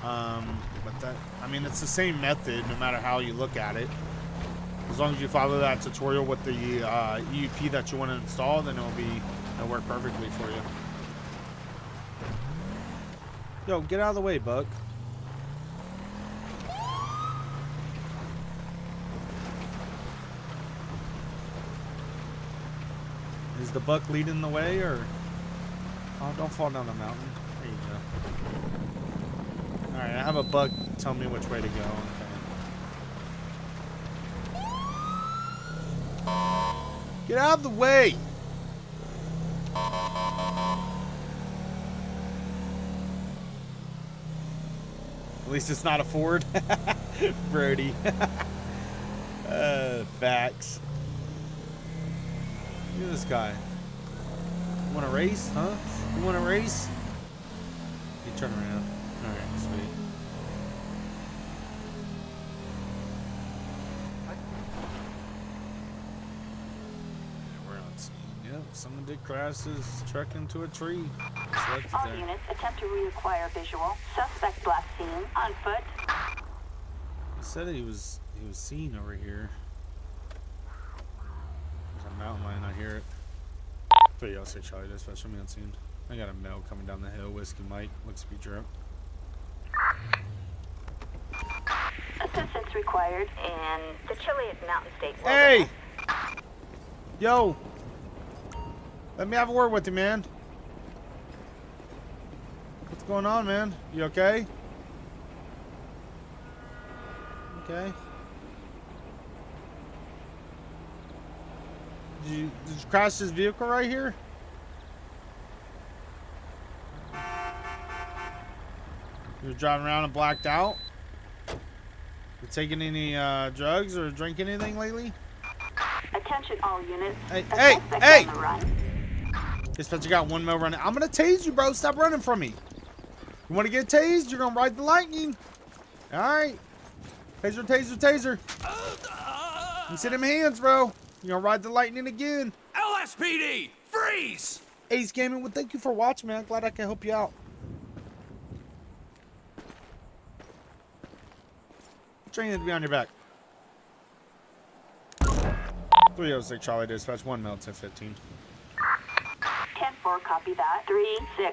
But that, I mean, it's the same method no matter how you look at it. As long as you follow that tutorial with the EUP that you want to install, then it'll work perfectly for you. Yo, get out of the way, Buck. Is the Buck leading the way, or? Oh, don't fall down the mountain. There you go. Alright, I have a Buck tell me which way to go. Okay. Get out of the way! At least it's not a Ford. Brody. Facts. Look at this guy. You want to race, huh? You want to race? You turn around. Alright, sweet. We're on scene. Yep, someone did crash his truck into a tree. All units attempt to reacquire visual. Suspect last seen on foot. He said he was seen over here. There's a mountain lion, I hear it. 306 Charlie dispatch, show me unseen. I got a male coming down the hill, Whiskey Mike, looks to be drunk. Assistance required in the Chiliad Mountain State. Hey! Yo! Let me have a word with you, man. What's going on, man? You okay? Okay. Did you crash this vehicle right here? You were driving around and blacked out? You taking any drugs or drinking anything lately? Attention all units. Hey! On the run. Dispatcher got one male running. I'm gonna tase you, bro. Stop running from me. You wanna get tased? You're gonna ride the lightning. Alright. Taser, taser, taser. You see them hands, bro. You're gonna ride the lightning again. LSPD, freeze! Ace Gaming, well, thank you for watching, man. Glad I can help you out. Training to be on your back. 306 Charlie dispatch, 1 male 1015. 10-4, copy that. 3-6.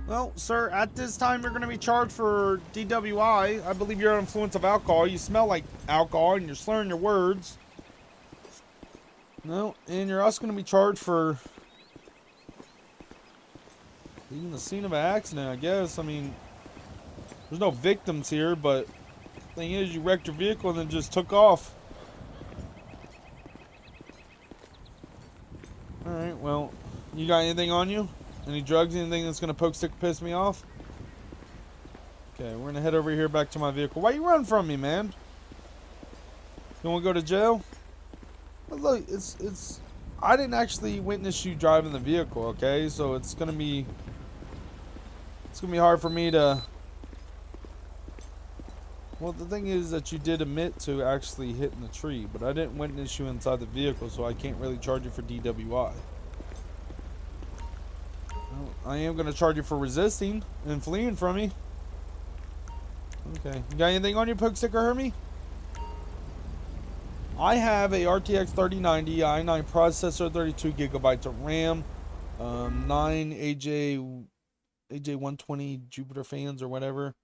Well, sir, at this time you're going to be charged for DWI. I believe you're under influence of alcohol. You smell like alcohol and you're slurring your words. No, and you're also going to be charged for leaving the scene of an accident, I guess. I mean, there's no victims here, but the thing is, you wrecked your vehicle and then just took off. Alright, well, you got anything on you? Any drugs, anything that's gonna poke, stick, piss me off? Okay, we're gonna head over here back to my vehicle. Why you running from me, man? You wanna go to jail? Well, look, it's I didn't actually witness you driving the vehicle, okay? So it's gonna be hard for me to. Well, the thing is that you did admit to actually hitting the tree, but I didn't witness you inside the vehicle, so I can't really charge you for DWI. I am going to charge you for resisting and fleeing from me. Okay. You got anything on your poke, stick, or hurt me? I have a RTX 3090 i9 processor, 32 gigabytes of RAM, 9 AJ120 Jupiter fans or whatever.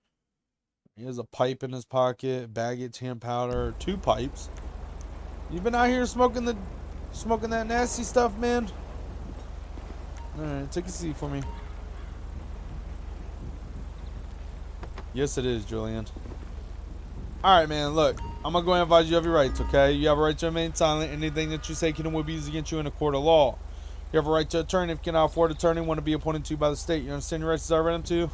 He has a pipe in his pocket, baggage, hand powder, 2 pipes. You been out here smoking that nasty stuff, man? Alright, take a seat for me. Yes, it is, Julian. Alright, man, look. I'm going to go ahead and advise you have your rights, okay? You have a right to remain silent. Anything that you say can and will be used against you in a court of law. You have a right to attorney if you cannot afford an attorney, want to be appointed to by the state. You understand your rights as I read them to you?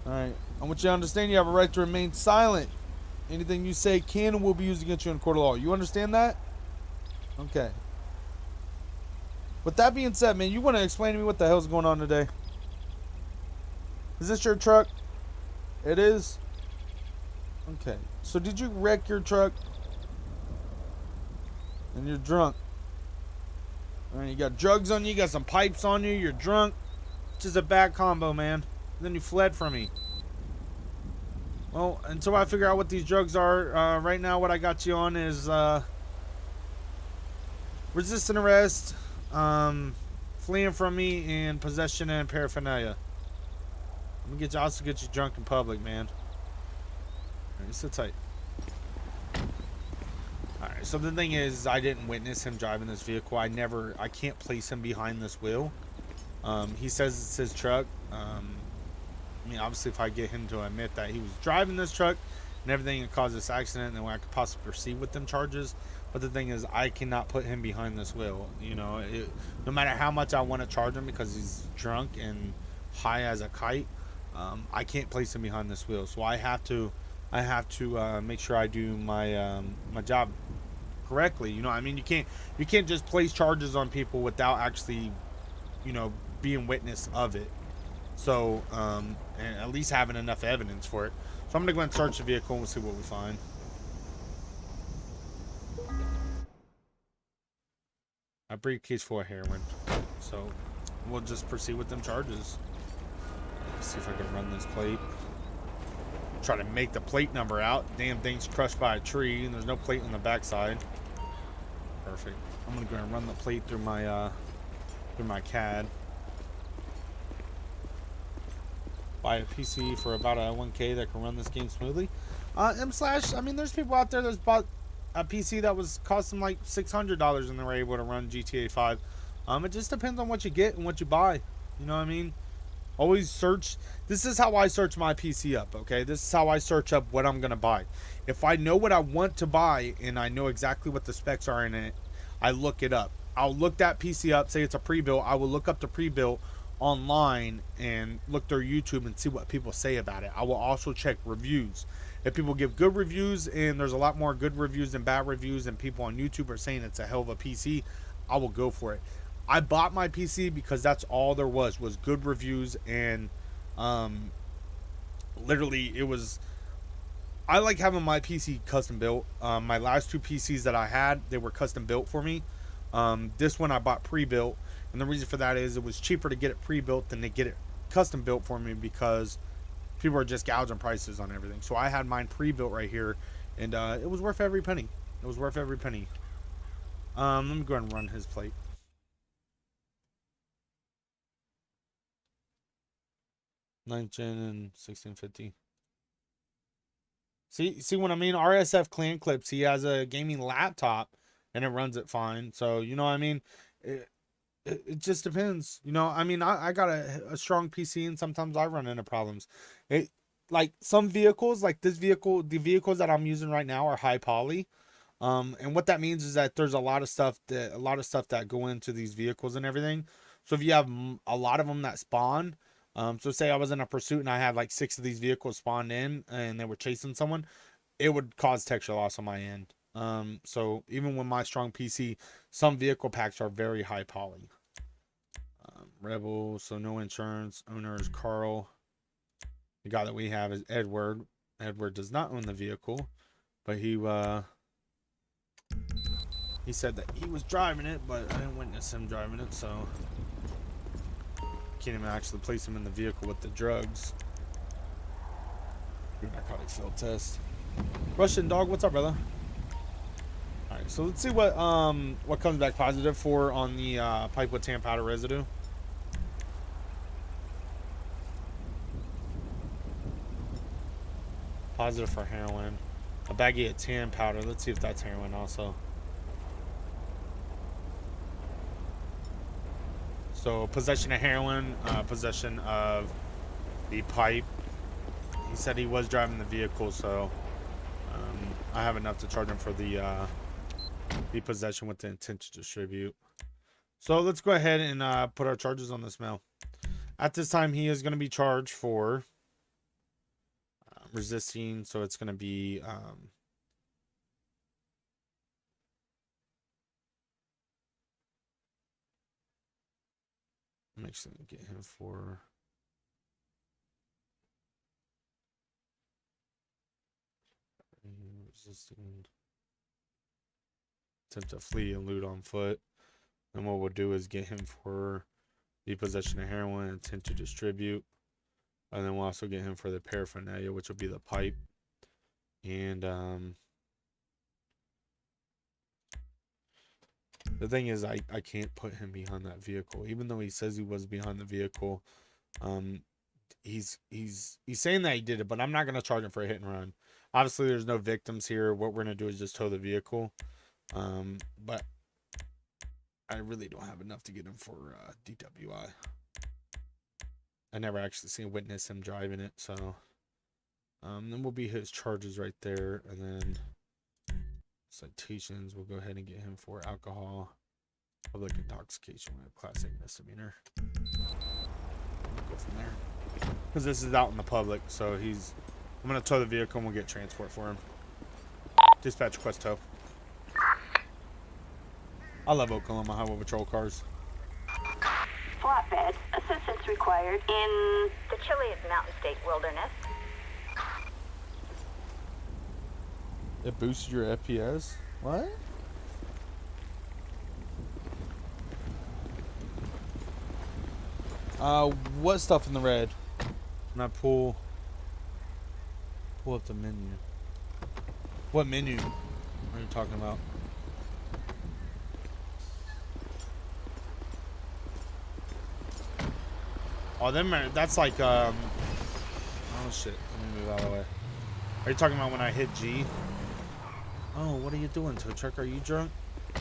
Alright. I want you to understand you have a right to remain silent. Anything you say can and will be used against you in a court of law. You understand that? Okay. With that being said, man, you want to explain to me what the hell's going on today? Is this your truck? It is? Okay. So did you wreck your truck? And you're drunk? Alright, you got drugs on you, you got some pipes on you, you're drunk. Just a bad combo, man. Then you fled from me. Well, until I figure out what these drugs are, right now what I got you on is resisting arrest, fleeing from me, and possession and paraphernalia. I'm gonna also get you drunk in public, man. Alright, sit tight. Alright, so the thing is, I didn't witness him driving this vehicle. I can't place him behind this wheel. He says it's his truck. I mean, obviously, if I get him to admit that he was driving this truck and everything that caused this accident, then I could possibly proceed with them charges. But the thing is, I cannot put him behind this wheel. You know, no matter how much I want to charge him because he's drunk and high as a kite, I can't place him behind this wheel. So I have to make sure I do my my job correctly. You know, I mean, you can't just place charges on people without actually, you know, being witness of it. So, and at least having enough evidence for it. So I'm going to go and search the vehicle and we'll see what we find. A briefcase full of heroin. So, we'll just proceed with them charges. Let's see if I can run this plate. Try to make the plate number out. Damn thing's crushed by a tree and there's no plate on the backside. Perfect. I'm going to go and run the plate through my CAD. Buy a PC for about a 1K that can run this game smoothly. I mean, there's people out there that's bought a PC that was cost them like $600 and they were able to run GTA 5. It just depends on what you get and what you buy. You know what I mean? Always search. This is how I search my PC up, okay? This is how I search up what I'm going to buy. If I know what I want to buy and I know exactly what the specs are in it, I look it up. I'll look that PC up, say it's a pre-built. I will look up the pre-built online and look through YouTube and see what people say about it. I will also check reviews. If people give good reviews, and there's a lot more good reviews than bad reviews, and people on YouTube are saying it's a hell of a PC, I will go for it. I bought my PC because that's all there was good reviews, and literally it was, I like having my PC custom built. My last two PCs that I had, they were custom built for me. This one I bought pre-built. And the reason for that is it was cheaper to get it pre-built than to get it custom built for me because people are just gouging prices on everything. So I had mine pre-built right here, and it was worth every penny. It was worth every penny. Let me go ahead and run his plate. 9th gen and 1650. See what I mean? RSF clan clips. He has a gaming laptop and it runs it fine. So you know what I mean? It just depends. You know, I mean, I got a strong PC and sometimes I run into problems. Like some vehicles, like this vehicle, the vehicles that I'm using right now are high poly. And what that means is that there's a lot of stuff that go into these vehicles and everything. So if you have a lot of them that spawn, so say I was in a pursuit and I had like 6 of these vehicles spawned in and they were chasing someone, it would cause texture loss on my end. So even with my strong PC, some vehicle packs are very high poly. Rebel, so no insurance. Owner is Carl. The guy that we have is Edward. Edward does not own the vehicle, but he said that he was driving it, but I didn't witness him driving it, so can't even actually place him in the vehicle with the drugs. Do narcotics field test. Russian dog, what's up, brother? All right, so let's see what comes back positive for on the pipe with tan powder residue. Positive for heroin. A baggie of tan powder. Let's see if that's heroin also. So possession of heroin, possession of the pipe. He said he was driving the vehicle, so I have enough to charge him for the possession with the intent to distribute. So let's go ahead and put our charges on this male. At this time, he is going to be charged for resisting, so it's going to be I'm actually going to get him for resisting, attempt to flee and loot on foot. And what we'll do is get him for the possession of heroin, intent to distribute. And then we'll also get him for the paraphernalia, which will be the pipe. And the thing is, I can't put him behind that vehicle. Even though he says he was behind the vehicle, he's saying that he did it, but I'm not going to charge him for a hit and run. Obviously, there's no victims here. What we're going to do is just tow the vehicle. But I really don't have enough to get him for DWI. I never actually seen witness him driving it, so then will be his charges right there, and then citations. We'll go ahead and get him for alcohol, public intoxication, classic misdemeanor. We'll go from there because this is out in the public, so I'm gonna tow the vehicle and we'll get transport for him. Dispatch request tow. I love Oklahoma Highway Patrol cars. Flatbed. Assistance required in the Chiliad Mountain State Wilderness. It boosts your FPS? What? What stuff in the red? Can I pull up the menu? What menu are you talking about? Oh, that's like, oh shit, let me move out of the way. Are you talking about when I hit G? Oh, what are you doing, tow truck? Are you drunk?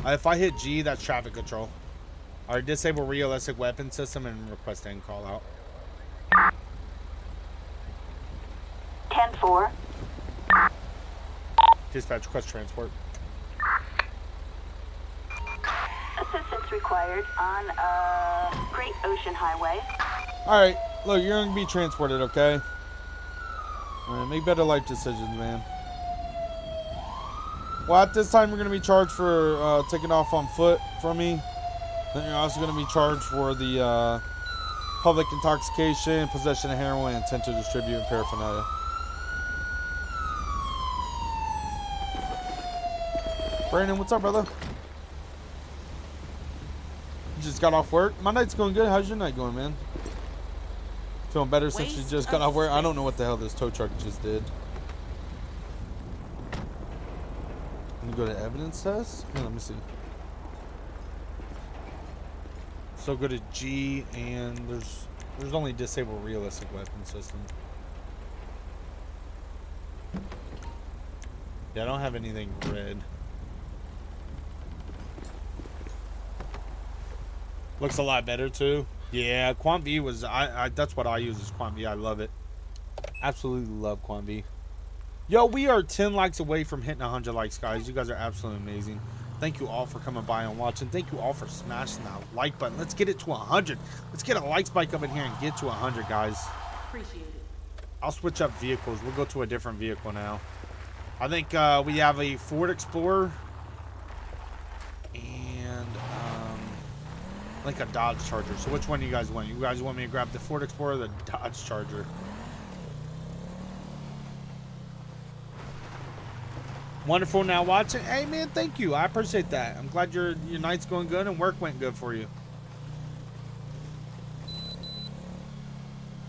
If I hit G, that's traffic control. Alright, disable realistic weapon system and request end call out. 10-4. Dispatch request transport. Assistance required on Great Ocean Highway. Alright, look, you're gonna be transported, okay? Alright, make better life decisions, man. Well, at this time, you're gonna be charged for taking off on foot from me. Then you're also gonna be charged for the public intoxication, possession of heroin, intent to distribute, and paraphernalia. Brandon, what's up, brother? You just got off work? My night's going good. How's your night going, man? Feeling better since you just got off work? I don't know what the hell this tow truck just did. Can you go to evidence test? Here, let me see. So go to G, and there's only disable realistic weapon system. Yeah, I don't have anything red. Looks a lot better too. Yeah, Quant V was that's what I use is Quant V. I love it. Absolutely love Quant V. Yo, we are 10 likes away from hitting 100 likes, guys. You guys are absolutely amazing. Thank you all for coming by and watching. Thank you all for smashing that like button. Let's get it to 100. Let's get a like spike up in here and get to 100, guys. Appreciate it. I'll switch up vehicles. We'll go to a different vehicle now. I think we have a Ford Explorer and like a Dodge Charger. So which one do you guys want? You guys want me to grab the Ford Explorer or the Dodge Charger? Wonderful now watching. Hey man, thank you. I appreciate that. I'm glad your night's going good and work went good for you.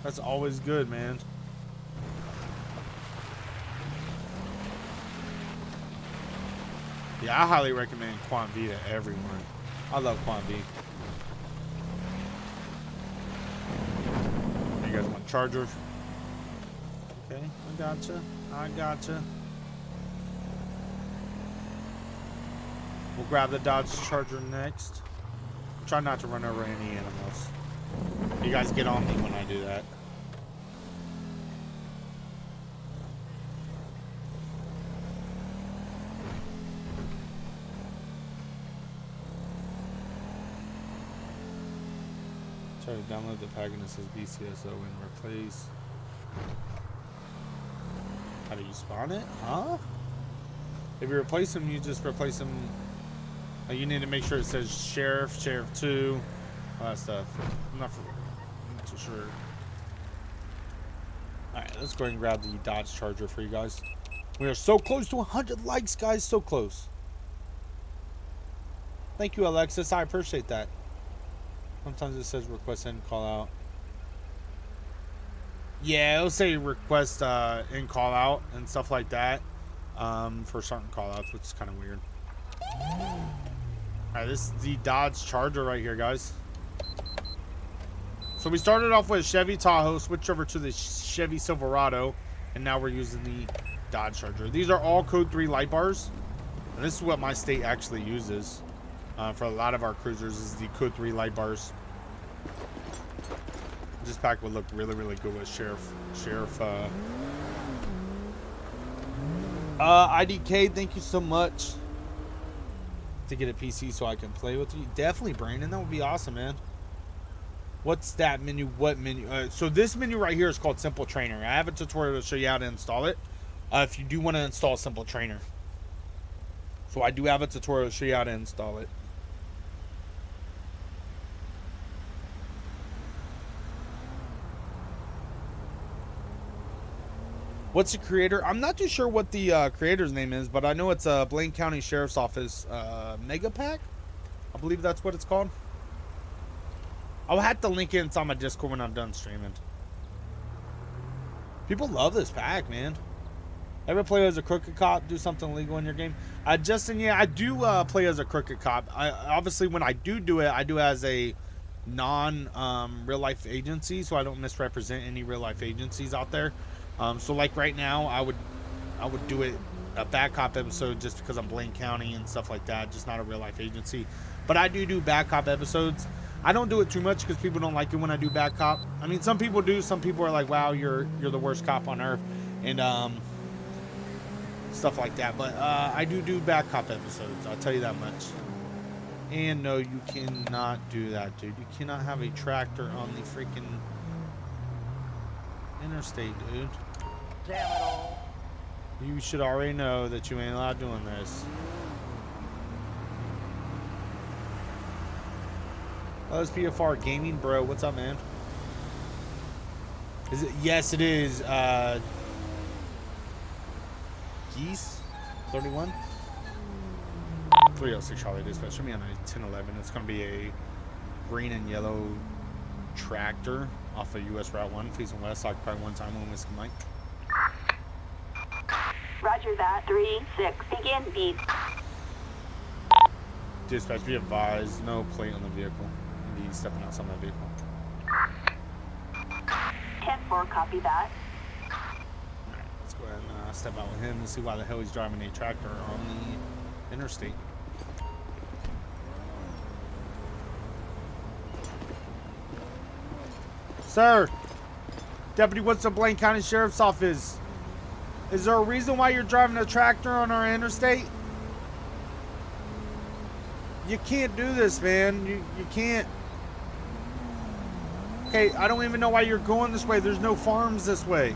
That's always good, man. Yeah, I highly recommend Quant V to everyone. I love Quant V. You guys want chargers? Okay, I gotcha. I gotcha. We'll grab the Dodge Charger next. Try not to run over any animals. You guys get on me when I do that. Try to download the package that says BCSO and replace. How do you spawn it? Huh? If you replace them, you just replace them. You need to make sure it says Sheriff, Sheriff 2, all that stuff. I'm not too sure. Alright, let's go ahead and grab the Dodge Charger for you guys. We are so close to 100 likes, guys. So close. Thank you, Alexis. I appreciate that. Sometimes it says request and call out. Yeah, it'll say request in call out and stuff like that for certain call outs, which is kind of weird. Alright, this is the Dodge Charger right here, guys. So we started off with Chevy Tahoe, switched over to the Chevy Silverado, and now we're using the Dodge Charger. These are all Code 3 light bars, and this is what my state actually uses for a lot of our cruisers, is the Code 3 light bars. This pack would look really, really good with Sheriff. IDK, thank you so much to get a PC so I can play with you. Definitely, Brandon, that would be awesome, man. What's that menu? What menu? So this menu right here is called Simple Trainer. I have a tutorial to show you how to install it. If you do want to install Simple Trainer. So I do have a tutorial to show you how to install it. What's the creator? I'm not too sure what the creator's name is, but I know it's a Blaine County Sheriff's Office Mega Pack. I believe that's what it's called. I'll have to link it inside my Discord when I'm done streaming. People love this pack, man. Ever play as a crooked cop? Do something illegal in your game? Justin, yeah, I do play as a crooked cop. Obviously, when I do it, I do as a non-real life agency, so I don't misrepresent any real life agencies out there. So like right now, I would do it a bad cop episode just because I'm Blaine County and stuff like that, just not a real life agency. But I do bad cop episodes. I don't do it too much because people don't like it when I do bad cop. I mean, some people do. Some people are like, "Wow, you're the worst cop on earth," and stuff like that. But I do bad cop episodes. I'll tell you that much. And no, you cannot do that, dude. You cannot have a tractor on the freaking interstate, dude. Damn it all. You should already know that you ain't allowed doing this. LSPDFR Gaming, bro. What's up, man? Is it? Yes, it is. Geese 31 306 Charlie Dispatch. Show me on a 1011. It's gonna be a green and yellow tractor off of US Route 1 facing west. Occupy one time on Whiskey Mike. Roger that. 3-6. Begin beat. Dispatch, be advised, no plate on the vehicle. He's stepping outside my vehicle. 10-4, copy that. Alright, let's go ahead and step out with him and see why the hell he's driving a tractor on the interstate. Sir! Deputy, what's the Blaine County Sheriff's Office? Is there a reason why you're driving a tractor on our interstate? You can't do this, man. You can't. Okay, I don't even know why you're going this way. There's no farms this way.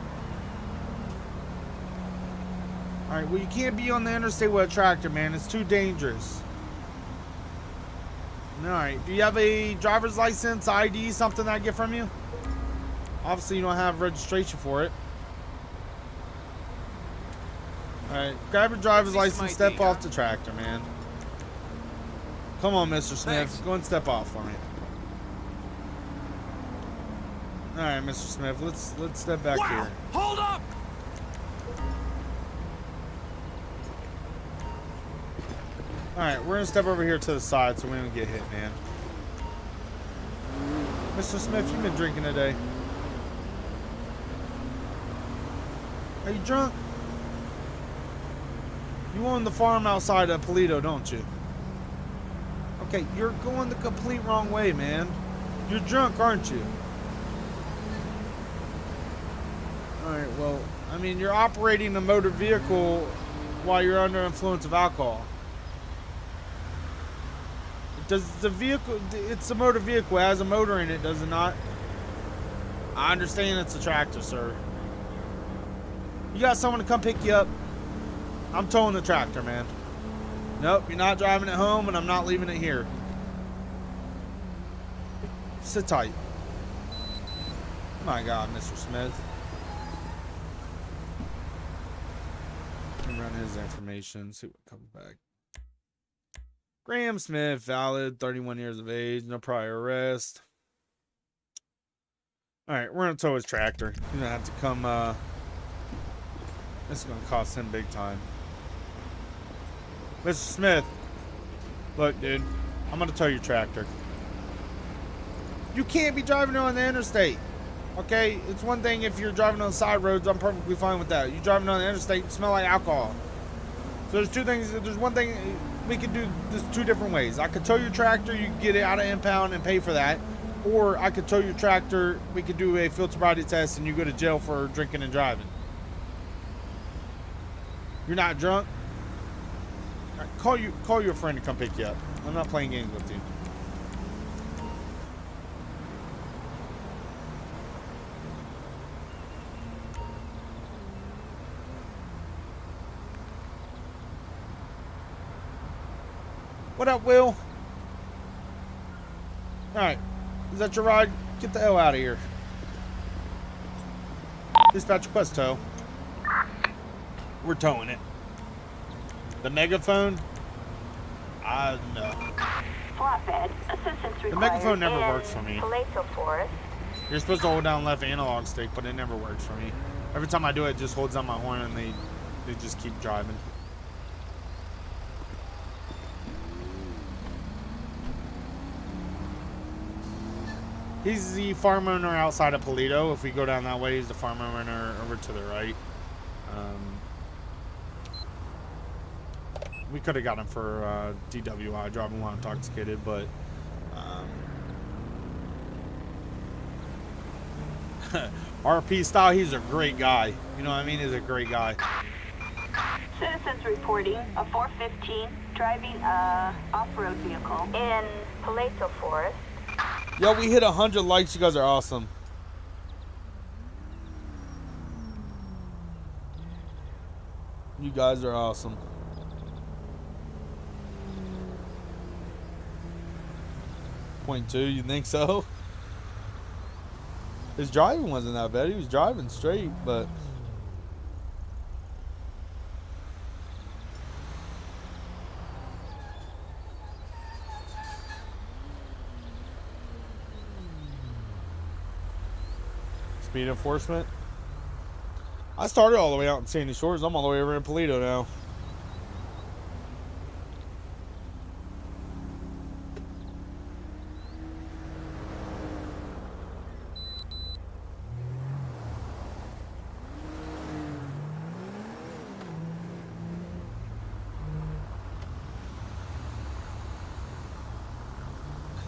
Alright, well, you can't be on the interstate with a tractor, man. It's too dangerous. Alright, do you have a driver's license, ID, something I get from you? Obviously, you don't have registration for it. Alright, grab your driver's license, step off the tractor, man. Come on, Mr. Smith. Thanks. Go and step off for me. Alright, Mr. Smith, let's step back here. Hold up! Alright, we're gonna step over here to the side so we don't get hit, man. Mr. Smith, you've been drinking today. Are you drunk? You own the farm outside of Polito, don't you? Okay, you're going the complete wrong way, man. You're drunk, aren't you? Alright, well, I mean, you're operating a motor vehicle while you're under influence of alcohol. Does the vehicle, it's a motor vehicle, it has a motor in it, does it not? I understand it's a tractor, sir. You got someone to come pick you up? I'm towing the tractor, man. Nope, you're not driving it home, and I'm not leaving it here. Sit tight. My God, Mr. Smith. Let me run his information, see what comes back. Graham Smith, valid, 31 years of age, no prior arrest. Alright, we're gonna tow his tractor. He's gonna have to come, this is gonna cost him big time. Mr. Smith, look, dude, I'm gonna tow your tractor. You can't be driving on the interstate. Okay, it's one thing if you're driving on the side roads, I'm perfectly fine with that. You're driving on the interstate, you smell like alcohol. So there's two things, there's one thing, we could do this two different ways. I could tow your tractor, you could get it out of impound and pay for that. Or I could tow your tractor, we could do a field sobriety test and you go to jail for drinking and driving. You're not drunk? All right, call your friend to come pick you up. I'm not playing games with you. What up, Will? Alright. Is that your ride? Get the hell out of here. Dispatch request tow. We're towing it. The megaphone? No. Flatbed. Assistance required. The megaphone never works for me. Palatial Forest. You're supposed to hold down left analog stick, but it never works for me. Every time I do it, it just holds down my horn and they just keep driving. He's the farm owner outside of Polito. If we go down that way, he's the farm owner over to the right. We could have got him for DWI, driving while intoxicated, but RP style, he's a great guy. You know what I mean? He's a great guy. Citizens reporting a 415 driving a off-road vehicle in Palatial Forest. Yo, we hit 100 likes. You guys are awesome. You guys are awesome. .2, you think so? His driving wasn't that bad. He was driving straight, but speed enforcement. I started all the way out in Sandy Shores. I'm all the way over in Polito now.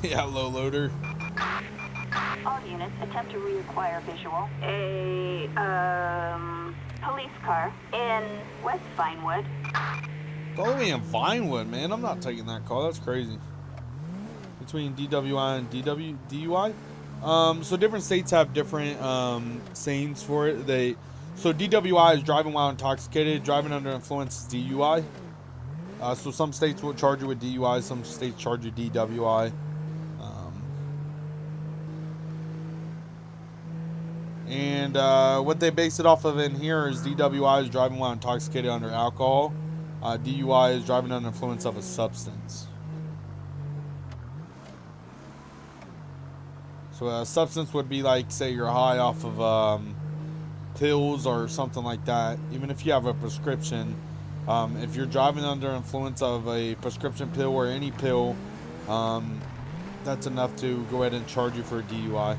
Yeah, low loader. All units attempt to reacquire visual. A police car in West Vinewood. It's all the way in Vinewood, man. I'm not taking that call. That's crazy. Between DWI and DUI. So different states have different sayings for it. So DWI is driving while intoxicated. Driving under influence is DUI. So some states will charge you with DUI. Some states charge you DWI. And what they base it off of in here is DWI is driving while intoxicated under alcohol. DUI is driving under influence of a substance. So a substance would be like, say you're high off of pills or something like that. Even if you have a prescription, if you're driving under influence of a prescription pill or any pill, that's enough to go ahead and charge you for a DUI.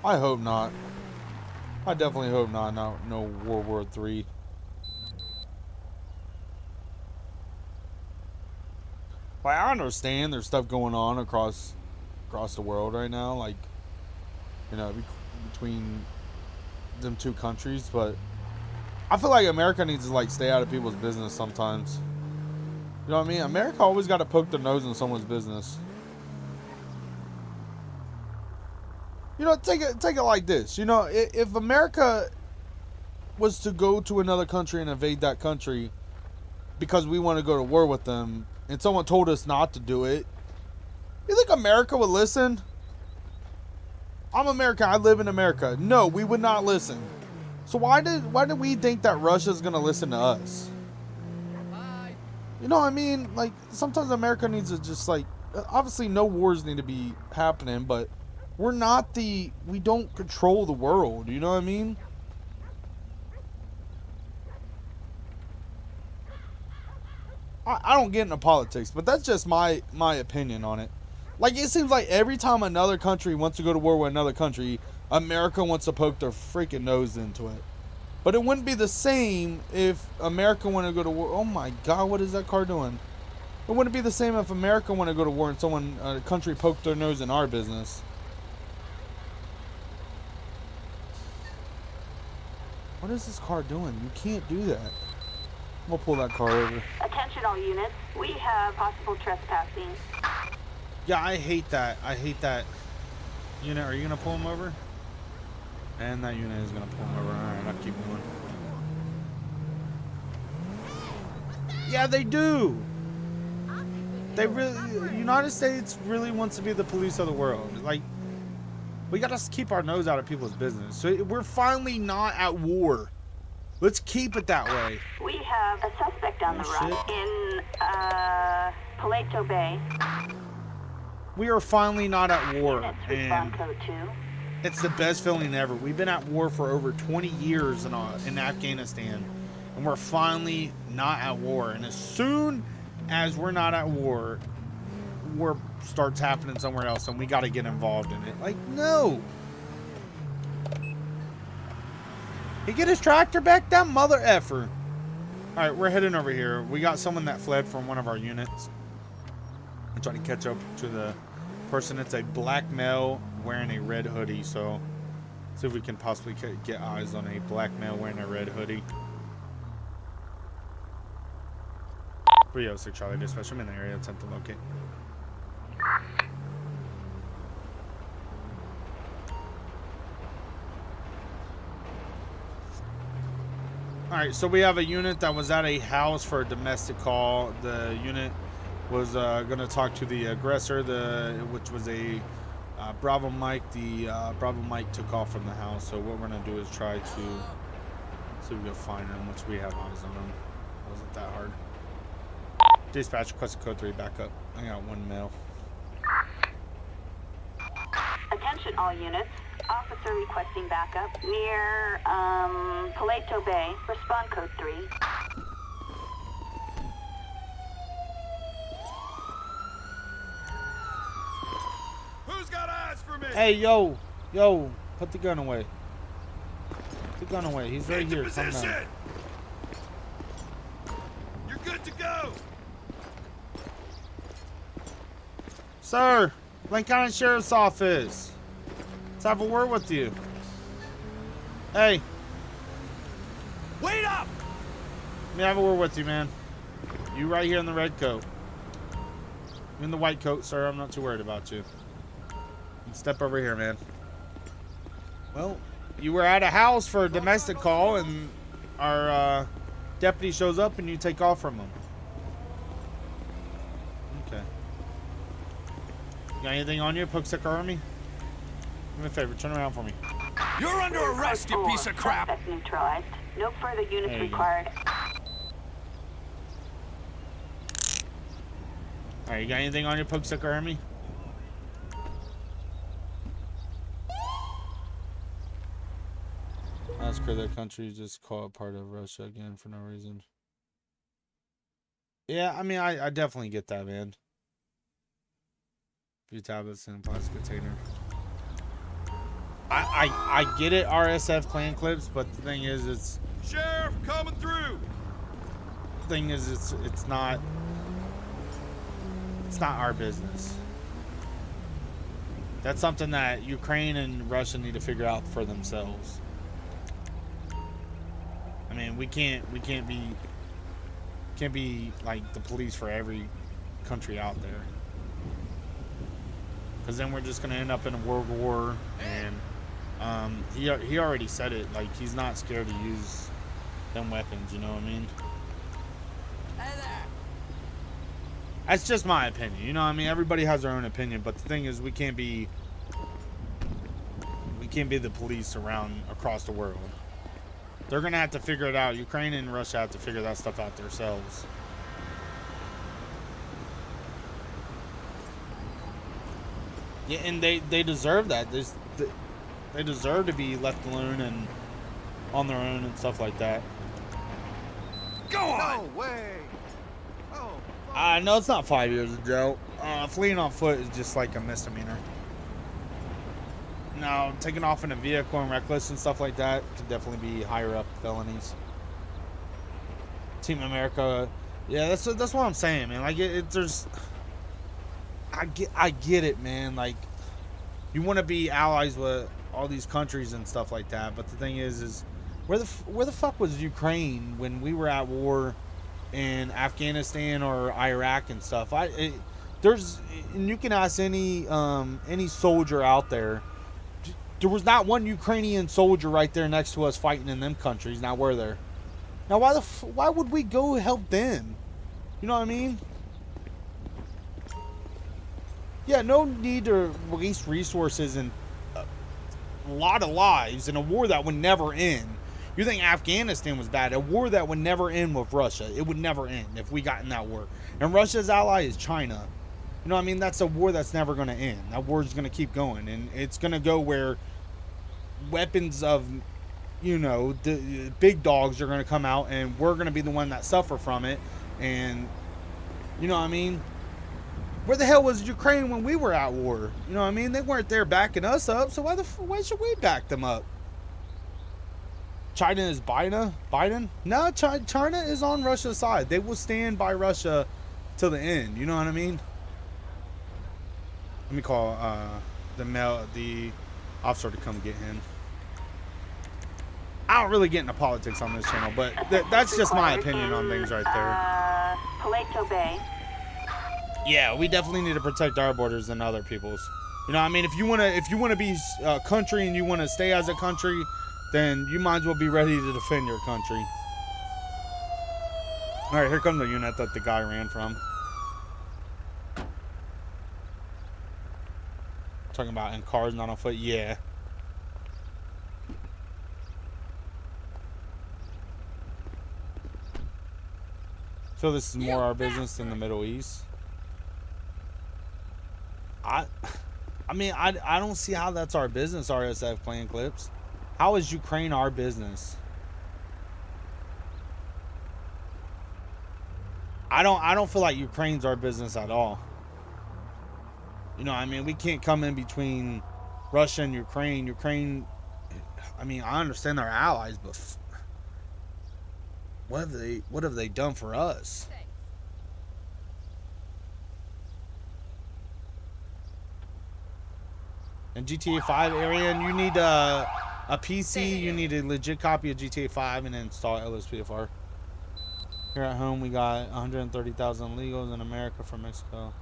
I hope not. I definitely hope not. No World War III. Well, I understand there's stuff going on across the world right now, like, you know, between them two countries, but I feel like America needs to like stay out of people's business sometimes. You know what I mean? America always got to poke their nose in someone's business. You know, take it like this. You know, if America was to go to another country and invade that country because we want to go to war with them, and someone told us not to do it, you think America would listen? I'm American. I live in America. No, we would not listen. So why did we think that Russia's gonna listen to us? You know what I mean? Like, sometimes America needs to just, like, obviously no wars need to be happening, but we don't control the world. You know what I mean? I don't get into politics, but that's just my opinion on it. Like, it seems like every time another country wants to go to war with another country, America wants to poke their freaking nose into it. But it wouldn't be the same if America wanted to go to war. Oh my God, what is that car doing? It wouldn't be the same if America wanted to go to war and a country poked their nose in our business. What is this car doing? You can't do that. I'm gonna pull that car over. Attention all units. We have possible trespassing. Yeah, I hate that. I hate that. Unit, are you gonna pull him over? And that unit is gonna pull him over. Alright, I'll keep going. Yeah, they do. They really, United States really wants to be the police of the world. Like, we gotta keep our nose out of people's business. So we're finally not at war. Let's keep it that way. We have a suspect on the run in Paleto Bay. We are finally not at war, Units and respond code 2. it's the best feeling ever. We've been at war for over 20 years in Afghanistan, and we're finally not at war. And as soon as we're not at war, war starts happening somewhere else, and we got to get involved in it. Like, no. He get his tractor back? That mother effer. All right, we're heading over here. We got someone that fled from one of our units. I'm trying to catch up to the person. It's a black male wearing a red hoodie, so see if we can possibly get eyes on a black male wearing a red hoodie. 306 Charlie Dispatch. I'm in the area. Attempt to locate. Alright, so we have a unit that was at a house for a domestic call. The unit was going to talk to the aggressor, which was a Bravo Mike. The Bravo Mike took off from the house, so what we're going to do is try to see if we can find him, which we have eyes on him. It wasn't that hard. Dispatch requested code 3, back up. I got one male. Attention all units. Officer requesting backup near Paleto Bay. Respond code 3. Who's got eyes for me? Hey, yo, put the gun away. Put the gun away. He's right here. Come Position. down. You're good to go. Sir, Blaine County Sheriff's Office. Let's have a word with you. Hey, Wait up! let me have a word with you, man. You right here in the red coat. You in the white coat, sir. I'm not too worried about you. Step over here, man. Well, you were at a house for a domestic call, and our deputy shows up, and you take off from him. Okay. You got anything on you? Poke sticker army? Do me a favor, turn around for me. You're under arrest, you piece of crap! Suspect neutralized. No further units There you go. required. Alright, you got anything on your poke sticker army? Ask her their country just call it part of Russia again for no reason. Yeah, I mean, I definitely get that, man. A few tablets in a plastic container. I get it, RSF clan clips, but the thing is, it's Sheriff coming through. it's not our business. That's something that Ukraine and Russia need to figure out for themselves. I mean, we can't be like the police for every country out there, because then we're just gonna end up in a world war. And he already said it, like, he's not scared to use them weapons, you know what I mean? Hey there! That's just my opinion, you know what I mean? Everybody has their own opinion, but the thing is, we can't be You can't be the police around across the world. They're gonna have to figure it out. Ukraine and Russia have to figure that stuff out themselves. Yeah, and they deserve that. They deserve to be left alone and on their own and stuff like that. Go on! No way! Oh, I know it's not 5 years of jail. Fleeing on foot is just like a misdemeanor. Now, taking off in a vehicle and reckless and stuff like that could definitely be higher up felonies. Team America, yeah, that's what I'm saying, man. Like there's, I get it, man. Like, you want to be allies with all these countries and stuff like that, but the thing is where the fuck was Ukraine when we were at war in Afghanistan or Iraq and stuff? And you can ask any soldier out there. There was not one Ukrainian soldier right there next to us fighting in them countries. Now, were there? Now, why would we go help them? You know what I mean? Yeah, no need to waste resources and a lot of lives in a war that would never end. You think Afghanistan was bad? A war that would never end with Russia. It would never end if we got in that war. And Russia's ally is China. You know what I mean? That's a war that's never going to end. That war is going to keep going. And it's going to go where weapons of, the big dogs are going to come out. And we're going to be the one that suffer from it. And, you know what I mean? Where the hell was Ukraine when we were at war? You know what I mean? They weren't there backing us up. So why should we back them up? China is Biden? No, China is on Russia's side. They will stand by Russia till the end. You know what I mean? Let me call the officer to come get him. I don't really get into politics on this channel, but that's just my opinion on things right there. Paleto Bay. Yeah, we definitely need to protect our borders than other people's. You know what I mean? If you wanna be a country and you wanna stay as a country, then you might as well be ready to defend your country. All right, here comes the unit that the guy ran from. Talking about in cars, not on foot. Yeah. So this is more our business than the Middle East. I mean, I don't see how that's our business, RSF Clan Clips. How is Ukraine our business? I don't feel like Ukraine's our business at all. You know, I mean, we can't come in between Russia and Ukraine. Ukraine, I mean, I understand they're allies, but what have they done for us? In GTA 5 area, and you need a PC, you need a legit copy of GTA 5 and install LSPDFR. Here at home, we got 130,000 illegals in America from Mexico.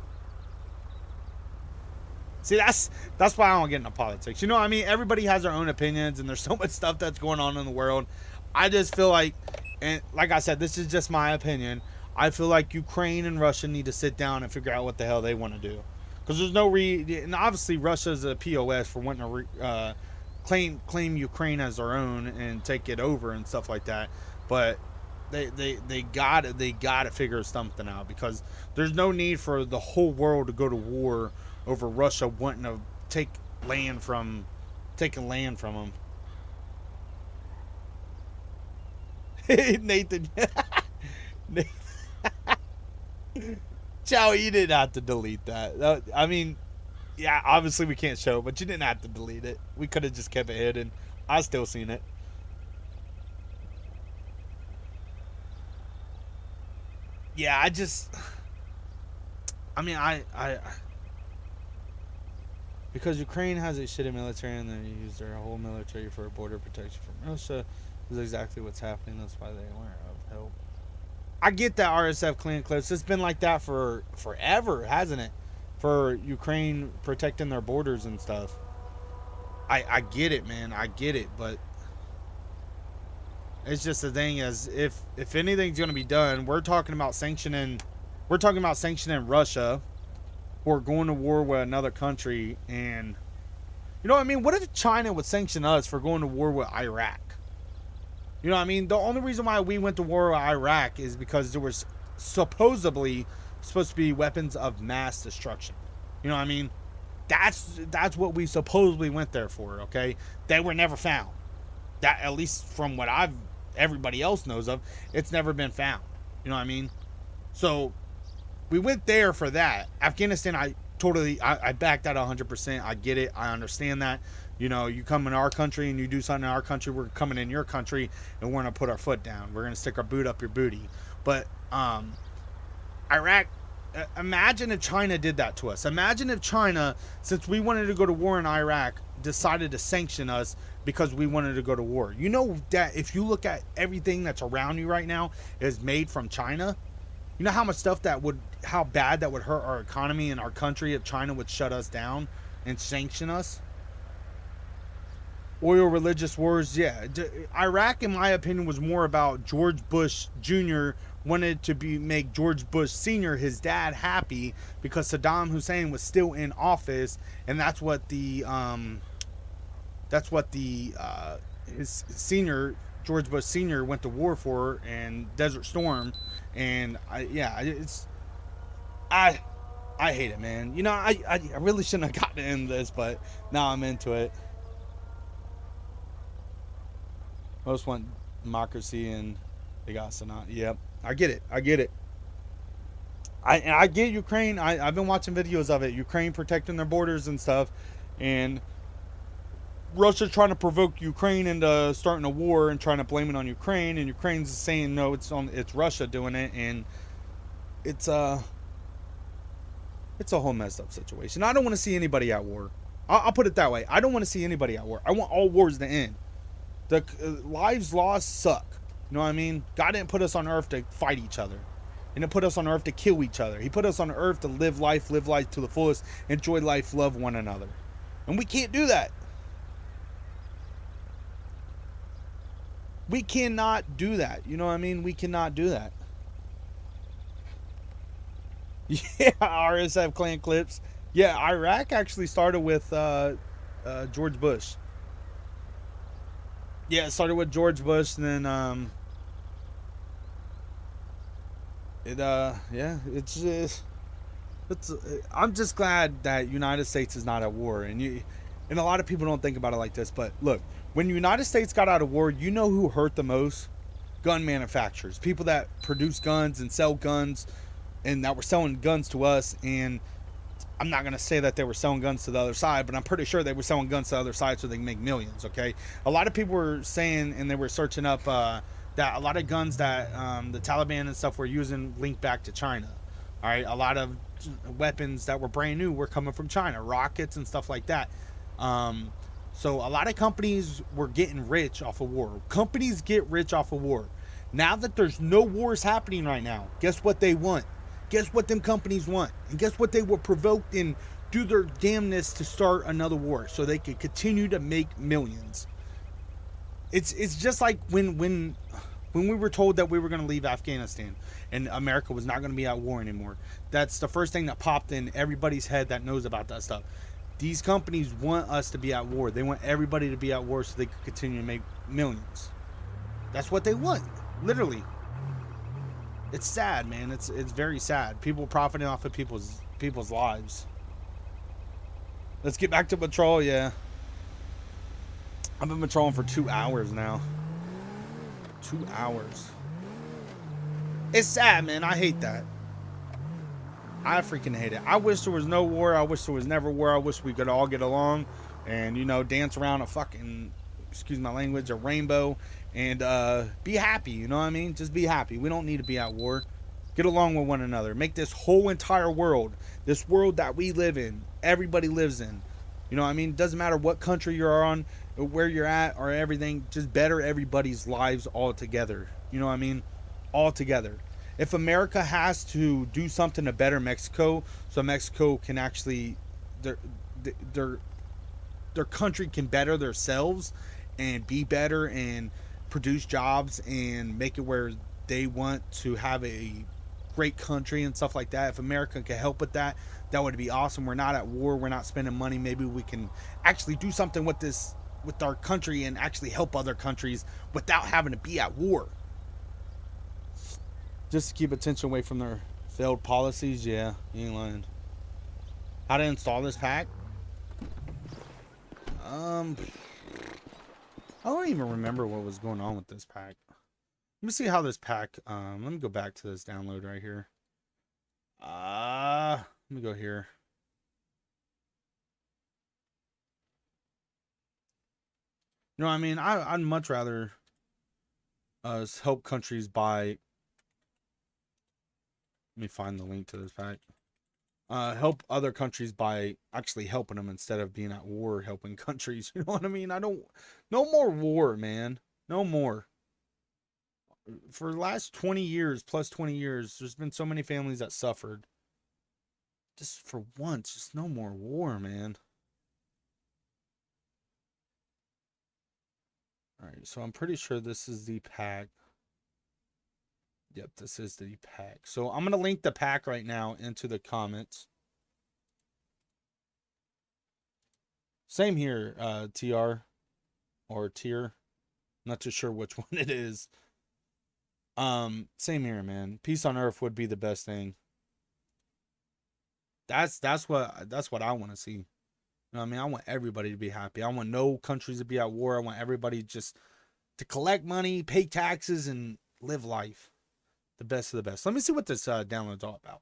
See, that's why I don't get into politics. You know what I mean? Everybody has their own opinions, and there's so much stuff that's going on in the world. I just feel like, and like I said, this is just my opinion. I feel like Ukraine and Russia need to sit down and figure out what the hell they want to do. Because there's no and obviously Russia's a POS for wanting to claim Ukraine as their own and take it over and stuff like that. But they gotta figure something out, because there's no need for the whole world to go to war over Russia wanting to take land from them. Nathan. Chow, you didn't have to delete that. I mean, yeah, obviously we can't show it, but you didn't have to delete it. We could have just kept it hidden. I still seen it. Yeah, because Ukraine has a shitty military and they use their whole military for border protection from Russia is exactly what's happening. That's why they weren't of help. I get that, RSF Clan Clips. It's been like that for forever, hasn't it? For Ukraine protecting their borders and stuff. I get it, man. I get it, but it's just the thing is, if anything's going to be done, we're talking about sanctioning Russia, who are going to war with another country, and You know what I mean? What if China would sanction us for going to war with Iraq? You know what I mean? The only reason why we went to war with Iraq is because there was supposedly supposed to be weapons of mass destruction. You know what I mean? That's what we supposedly went there for, okay? They were never found. That, at least from what everybody else knows of, it's never been found. You know what I mean? So we went there for that. Afghanistan, I back that 100%. I get it. I understand that. You know, you come in our country and you do something in our country, we're coming in your country and we're going to put our foot down. We're going to stick our boot up your booty. But Iraq, imagine if China did that to us. Imagine if China, since we wanted to go to war in Iraq, decided to sanction us because we wanted to go to war. You know that if you look at everything that's around you right now is made from China. You know how much stuff how bad that would hurt our economy and our country if China would shut us down and sanction us? Oil religious wars, yeah. Iraq, in my opinion, was more about George Bush Jr. wanted to make George Bush Sr., his dad, happy because Saddam Hussein was still in office, and that's what his senior, George Bush Sr., went to war for, and Desert Storm. And I hate it, man. You know, I really shouldn't have gotten into this, but now I'm into it. Most want democracy, and they got Senate. Yep, I get it. I get Ukraine. I've been watching videos of it. Ukraine protecting their borders and stuff, and Russia's trying to provoke Ukraine into starting a war and trying to blame it on Ukraine, and Ukraine's saying no, it's Russia doing it, and it's a whole messed up situation. I don't want to see anybody at war. I'll put it that way. I don't want to see anybody at war. I want all wars to end. The lives lost suck. You know what I mean? God didn't put us on earth to fight each other. He didn't put us on earth to kill each other. He put us on earth to live life to the fullest, enjoy life, love one another. And we can't do that. We cannot do that. You know what I mean? We cannot do that. Yeah, RSF clan clips. Yeah, Iraq actually started with George Bush. Yeah, it started with George Bush, and then I'm just glad that United States is not at war, and a lot of people don't think about it like this, but look, when the United States got out of war, you know who hurt the most? Gun manufacturers, people that produce guns and sell guns, and that were selling guns to us. And I'm not going to say that they were selling guns to the other side, but I'm pretty sure they were selling guns to the other side so they can make millions, okay? A lot of people were saying, and they were searching up, that a lot of guns that the Taliban and stuff were using linked back to China, all right? A lot of weapons that were brand new were coming from China, rockets and stuff like that. So a lot of companies were getting rich off of war. Companies get rich off of war. Now that there's no wars happening right now, guess what they want? Guess what them companies want? And guess what they were provoked and do their damnness to start another war so they could continue to make millions. It's just like when we were told that we were going to leave Afghanistan and America was not going to be at war anymore. That's the first thing that popped in everybody's head that knows about that stuff. These companies want us to be at war. They want everybody to be at war so they can continue to make millions. That's what they want, literally. It's sad, man. It's very sad. People profiting off of people's lives. Let's get back to patrol, yeah. I've been patrolling for 2 hours now. 2 hours. It's sad, man. I hate that. I freaking hate it. I wish there was no war. I wish there was never war. I wish we could all get along and, dance around a fucking, excuse my language, a rainbow and be happy. You know what I mean? Just be happy. We don't need to be at war. Get along with one another. Make this whole entire world, this world that we live in, everybody lives in. You know what I mean? Doesn't matter what country you're on, or where you're at, or everything. Just better everybody's lives all together. You know what I mean? All together. If America has to do something to better Mexico, so Mexico can actually, their country can better themselves and be better and produce jobs and make it where they want to have a great country and stuff like that. If America could help with that, that would be awesome. We're not at war. We're not spending money. Maybe we can actually do something with this, with our country, and actually help other countries without having to be at war. Just to keep attention away from their failed policies. Yeah, you ain't lying. How to install this pack? I don't even remember what was going on with this pack. Let me see how this pack, let me go back to this download right here. Let me go here. You know what I mean? I'd much rather us help countries by, let me find the link to this pack. Help other countries by actually helping them instead of being at war helping countries. You know what I mean? No more war, man. No more. For the last 20 years, plus 20 years, there's been so many families that suffered. Just for once, just no more war, man. Alright, so I'm pretty sure this is the pack. Yep, this is the pack. So I'm going to link the pack right now into the comments. Same here, TR or tier. Not too sure which one it is. Same here, man. Peace on earth would be the best thing. That's what I want to see. You know what I mean? I want everybody to be happy. I want no countries to be at war. I want everybody just to collect money, pay taxes, and live life. The best of the best. Let me see what this download's all about.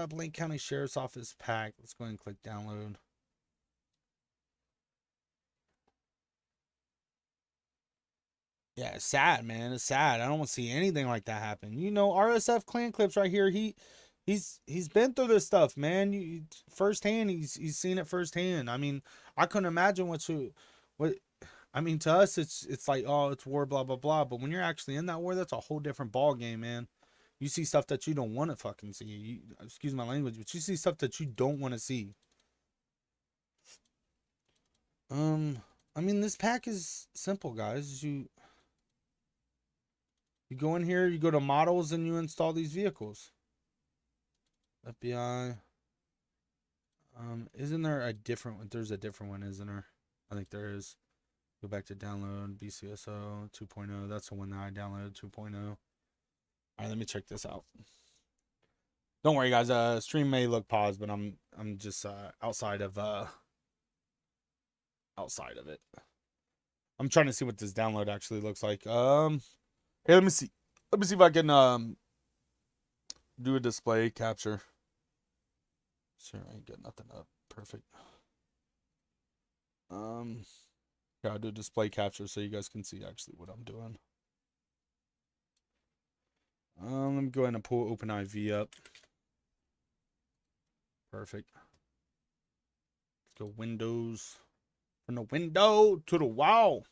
Blaine County Sheriff's Office pack. Let's go ahead and click download. Yeah, it's sad, man. It's sad. I don't want to see anything like that happen. You know, RSF Clan Clips right here. He's been through this stuff, man. Firsthand. He's seen it firsthand. I mean, I couldn't imagine what I mean, to us, it's like, oh, it's war, blah, blah, blah. But when you're actually in that war, that's a whole different ball game, man. You see stuff that you don't want to fucking see. Excuse my language, but you see stuff that you don't want to see. I mean, this pack is simple, guys. You go in here, you go to models, and you install these vehicles. FBI. Isn't there a different one? There's a different one, isn't there? I think there is. Go back to download BCSO 2.0. That's the one that I downloaded 2.0. All right, let me check this out. Don't worry, guys. Stream may look paused, but I'm just outside of it. I'm trying to see what this download actually looks like. Hey, let me see. Let me see if I can do a display capture. Sure, I ain't got nothing up. Perfect. Yeah, I'll do display capture so you guys can see actually what I'm doing. Let me go ahead and pull OpenIV up. Perfect. Let's go Windows. From the window to the wall.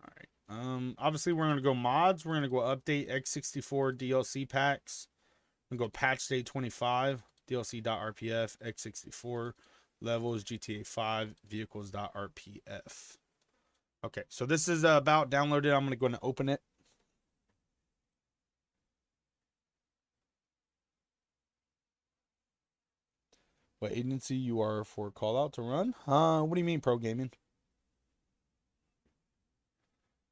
Alright. Obviously we're gonna go mods. We're gonna go update X64 DLC packs. We're gonna go patch day 25, DLC.rpf, X64, levels, GTA 5, vehicles.rpf. Okay, so this is about downloaded. I'm gonna go and open it. What agency you are for call out to run? What do you mean, pro gaming?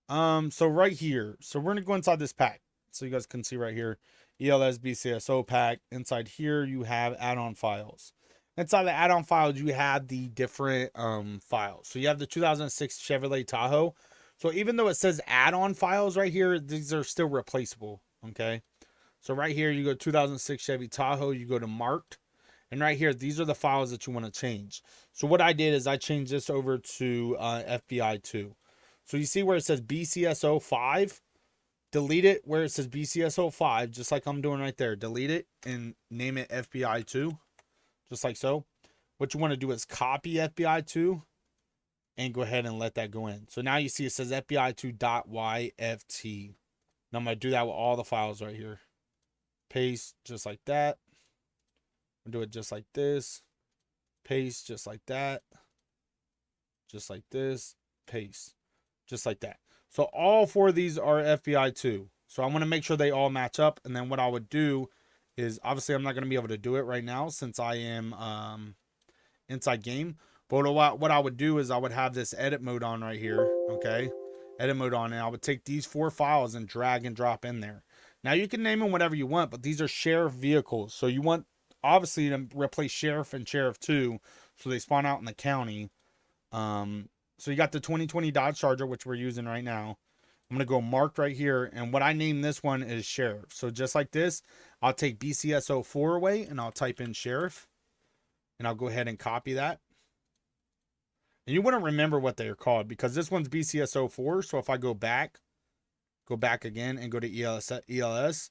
So right here, so we're gonna go inside this pack, so you guys can see right here, ELS BCSO pack. Inside here, you have add-on files. Inside the add-on files, you have the different files. So you have the 2006 Chevrolet Tahoe. So even though it says add-on files right here, these are still replaceable. Okay. So right here, you go 2006 Chevy Tahoe. You go to marked. And right here, these are the files that you want to change. So what I did is I changed this over to FBI 2. So you see where it says BCSO 5? Delete it where it says BCSO 5, just like I'm doing right there. Delete it and name it FBI 2, just like so. What you want to do is copy FBI 2 and go ahead and let that go in. So now you see it says FBI2.yft. Now I'm going to do that with all the files right here. Paste just like that. Do it just like this. Paste just like that. Just like this. Paste just like that. So all 4 of these are FBI 2. So I want to make sure they all match up. And then what I would do is, obviously I'm not going to be able to do it right now since I am inside game. But what I would do is I would have this edit mode on right here. Okay. Edit mode on, and I would take these 4 files and drag and drop in there. Now you can name them whatever you want, but these are sheriff vehicles. So you want obviously to replace sheriff and sheriff 2, so they spawn out in the county. So you got the 2020 Dodge Charger, which we're using right now. I'm going to go marked right here. And what I name this one is sheriff. So just like this, I'll take BCSO4 away and I'll type in sheriff. And I'll go ahead and copy that. And you want to remember what they are called, because this one's BCSO4. So if I go back again and go to ELS,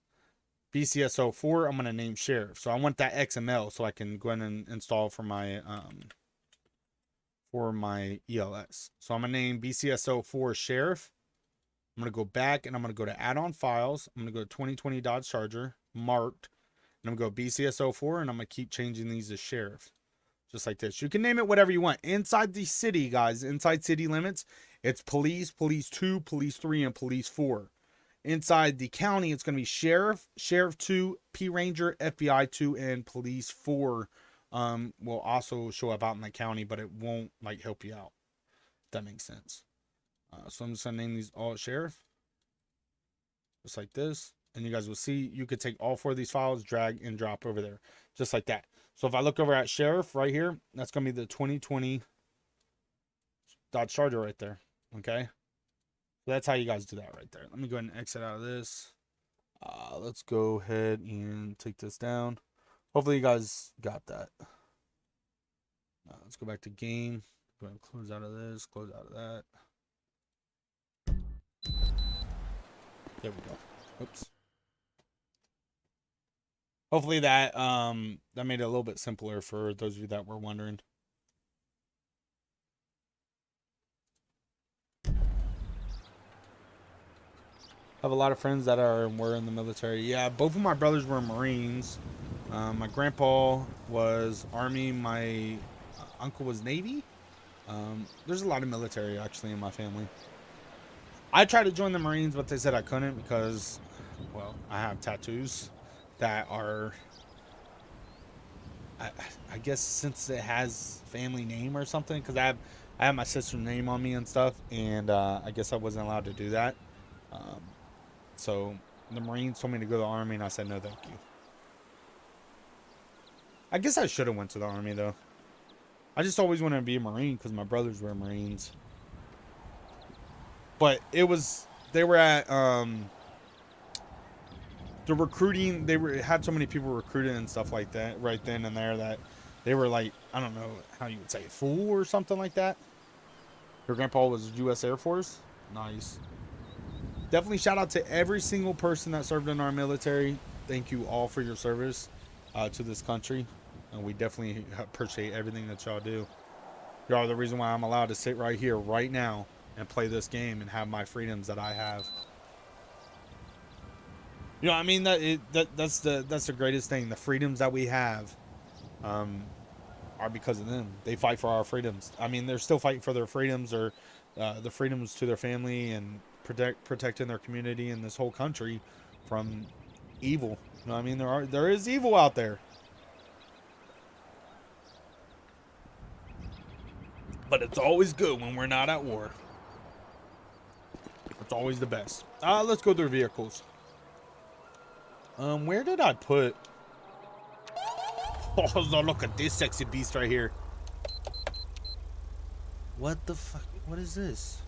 BCSO4, I'm going to name sheriff. So I want that XML so I can go ahead and install for my ELS. So I'm going to name BCSO4 sheriff. I'm going to go back and I'm going to go to add-on files. I'm going to go to 2020 Dodge Charger, marked. And I'm going to go BCSO4, and I'm going to keep changing these to sheriff. Just like this. You can name it whatever you want. Inside the city, guys, inside city limits, it's police, police 2, police 3, and police 4. Inside the county, it's going to be sheriff, sheriff 2, P Ranger, FBI 2, and police 4. Will also show up out in the county, but it won't like help you out. If that makes sense. So I'm just going to name these all sheriff. Just like this. And you guys will see, you could take all 4 of these files, drag and drop over there. Just like that. So if I look over at sheriff right here, that's going to be the 2020 Dodge Charger right there. Okay. So that's how you guys do that right there. Let me go ahead and exit out of this. Let's go ahead and take this down. Hopefully you guys got that. Let's go back to game. Go ahead and close out of this. Close out of that. There we go. Oops. Hopefully that that made it a little bit simpler for those of you that were wondering. I have a lot of friends that were in the military. Yeah, both of my brothers were Marines. My grandpa was Army. My uncle was Navy. There's a lot of military actually in my family. I tried to join the Marines, but they said I couldn't because, well, I have tattoos that are, I guess since it has family name or something, because I have my sister's name on me and stuff, and I guess I wasn't allowed to do that. So the Marines told me to go to the Army, and I said no thank you. I guess I should have went to the Army though. I just always wanted to be a Marine because my brothers were Marines. But it was, they were at the recruiting, had so many people recruited and stuff like that right then and there that they were like, I don't know how you would say, full or something like that. Your grandpa was U.S. Air Force. Nice. Definitely shout out to every single person that served in our military. Thank you all for your service to this country. And we definitely appreciate everything that y'all do. Y'all are the reason why I'm allowed to sit right here, right now, and play this game and have my freedoms that I have. You know, I mean, that's the greatest thing. The freedoms that we have are because of them. They fight for our freedoms. I mean, they're still fighting for their freedoms, or the freedoms to their family, and protecting their community and this whole country from evil. You know what I mean? There is evil out there. But it's always good when we're not at war. It's always the best. Let's go through vehicles. Where did I put? Oh, look at this sexy beast right here. What the fuck? What is this?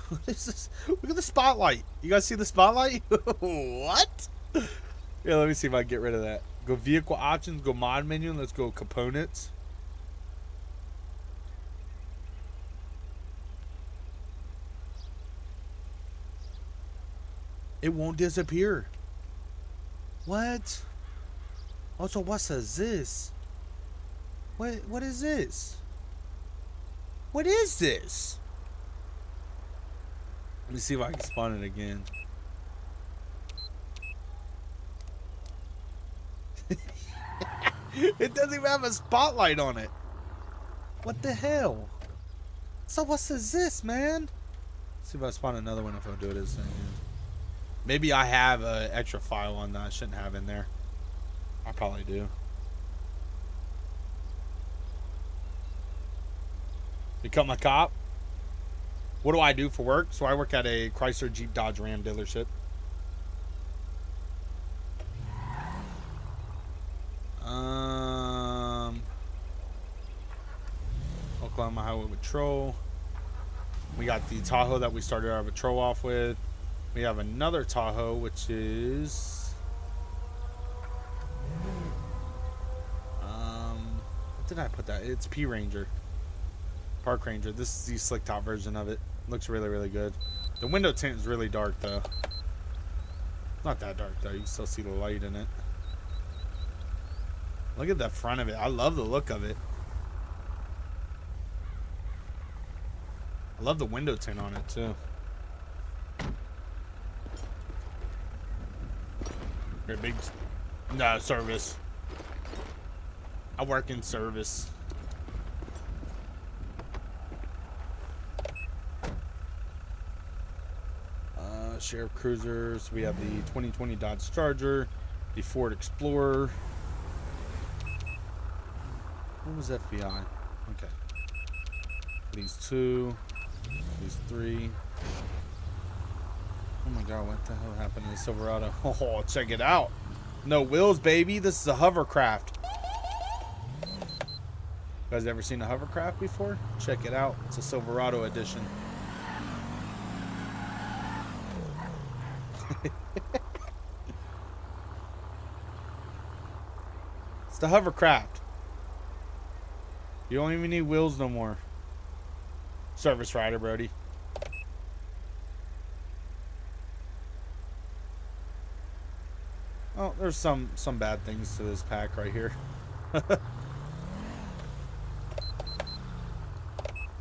What is this? Look at the spotlight. You guys see the spotlight? What? Yeah, let me see if I can get rid of that. Go vehicle options, go mod menu, and let's go components. It won't disappear. What? Also, what says this? What is this? What is this? Let me see if I can spawn it again. It doesn't even have a spotlight on it. What the hell? So what says this, man? See if I spawn another one if I do it as thing. Maybe I have an extra file on that I shouldn't have in there. I probably do. Become a cop. What do I do for work? So I work at a Chrysler Jeep Dodge Ram dealership. Oklahoma Highway Patrol. We got the Tahoe that we started our patrol off with. We have another Tahoe, which is what did I put that? It's P Ranger. Park Ranger. This is the slick top version of it. Looks really, really good. The window tint is really dark though. Not that dark though. You can still see the light in it. Look at the front of it. I love the look of it. I love the window tint on it too. Very big. No, service. I work in service. Sheriff Cruisers. We have the 2020 Dodge Charger, the Ford Explorer. What was FBI? Okay. These 2. These 3. Oh my god, what the hell happened to the Silverado? Oh, check it out. No wheels, baby. This is a hovercraft. You guys ever seen a hovercraft before? Check it out. It's a Silverado edition. It's the hovercraft. You don't even need wheels no more. Service rider, Brody. Oh, there's some bad things to this pack right here.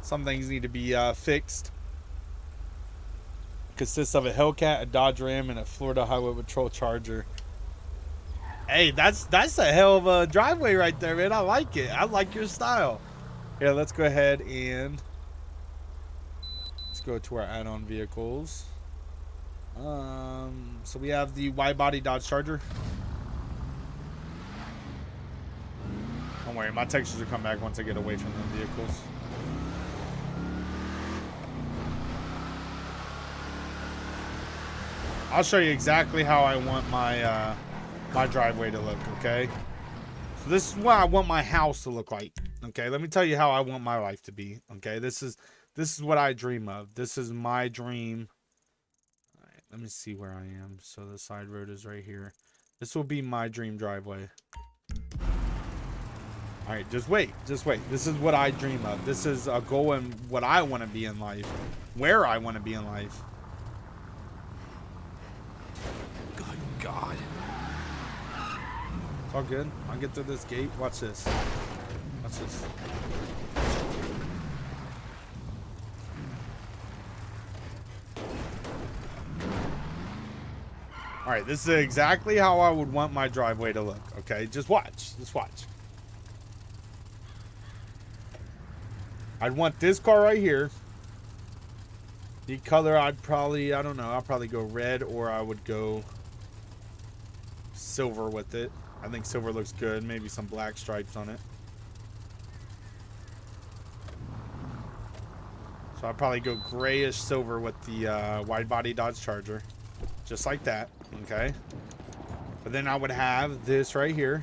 Some things need to be fixed. Consists of a Hellcat, a Dodge Ram, and a Florida Highway Patrol Charger. Hey, that's a hell of a driveway right there, man. I like it. I like your style. Yeah, let's go ahead and let's go to our add-on vehicles. So we have the wide body Dodge Charger. Don't worry, my textures will come back once I get away from the vehicles. I'll show you exactly how I want my my driveway to look, okay? So this is what I want my house to look like, okay? Let me tell you how I want my life to be, okay? This is what I dream of. This is my dream. All right, let me see where I am. So the side road is right here. This will be my dream driveway. All right, just wait. Just wait. This is what I dream of. This is a goal and what I want to be in life. Where I want to be in life. Good God. It's all good. I'll get through this gate. Watch this. Watch this. All right, this is exactly how I would want my driveway to look, okay? Just watch. Just watch. I'd want this car right here. The color, I'd probably, I don't know, I'll probably go red, or I would go silver with it. I think silver looks good. Maybe some black stripes on it. So I'd probably go grayish silver with the wide body Dodge Charger. Just like that, okay? But then I would have this right here.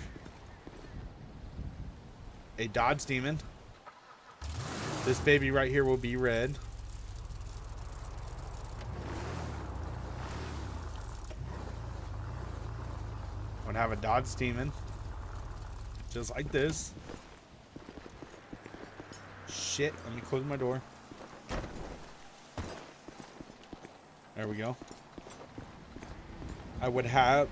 A Dodge Demon. This baby right here will be red. I would have a Dodge Demon. Just like this. Shit, let me close my door. There we go. I would have...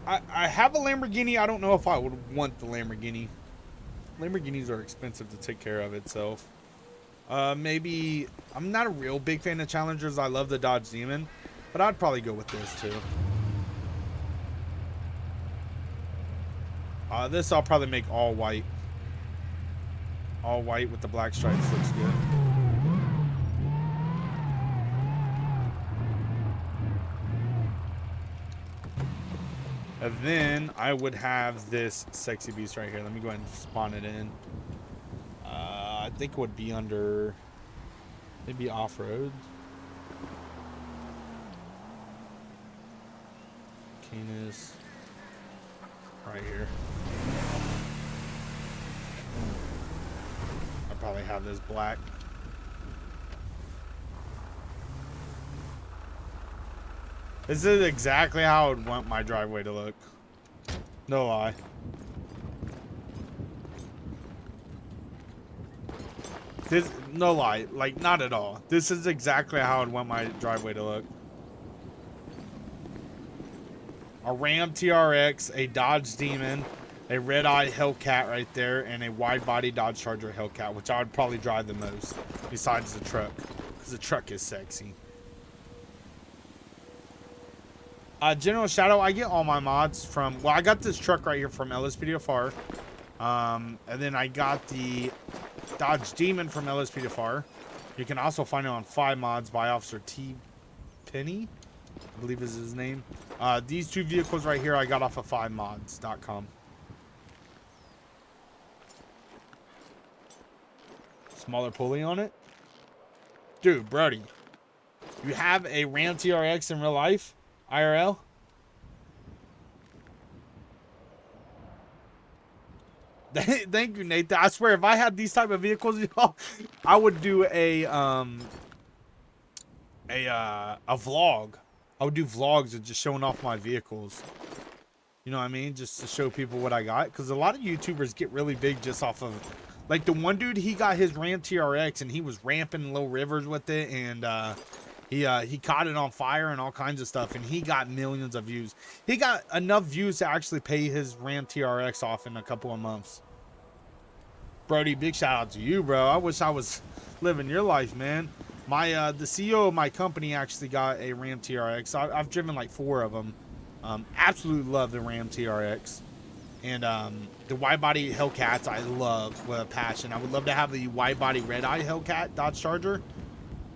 I have a Lamborghini. I don't know if I would want the Lamborghini. Lamborghinis are expensive to take care of itself. Maybe... I'm not a real big fan of Challengers. I love the Dodge Demon. But I'd probably go with this too. This I'll probably make all white. All white with the black stripes looks good. And then I would have this sexy beast right here. Let me go ahead and spawn it in. I think it would be under maybe off-road. Canis. Right here. I'll probably have this black. This is exactly how I would want my driveway to look. No lie. This, no lie, like not at all. This is exactly how I'd want my driveway to look. A Ram TRX, a Dodge Demon, a red-eye Hellcat right there, and a wide-body Dodge Charger Hellcat, which I would probably drive the most, besides the truck, because the truck is sexy. General Shadow, I get all my mods from, well, I got this truck right here from LSPDFR, and then I got the Dodge Demon from LSPDFR. You can also find it on 5 mods by Officer T. Penny, I believe is his name. These 2 vehicles right here I got off of 5mods.com. Smaller pulley on it. Dude, Brody, you have a Ram TRX in real life? IRL? Thank you, Nathan. I swear, if I had these type of vehicles, y'all, I would do a vlog. I would do vlogs of just showing off my vehicles. You know what I mean? Just to show people what I got. Because a lot of YouTubers get really big just off of, like the one dude, he got his Ram TRX and he was ramping low rivers with it, and he caught it on fire and all kinds of stuff, and he got millions of views. He got enough views to actually pay his Ram TRX off in a couple of months. Brody, big shout out to you, bro. I wish I was living your life, man. My the CEO of my company actually got a Ram TRX. I've driven like 4 of them. Absolutely love the Ram TRX. And the wide-body Hellcats I love with a passion. I would love to have the wide-body red-eye Hellcat Dodge Charger.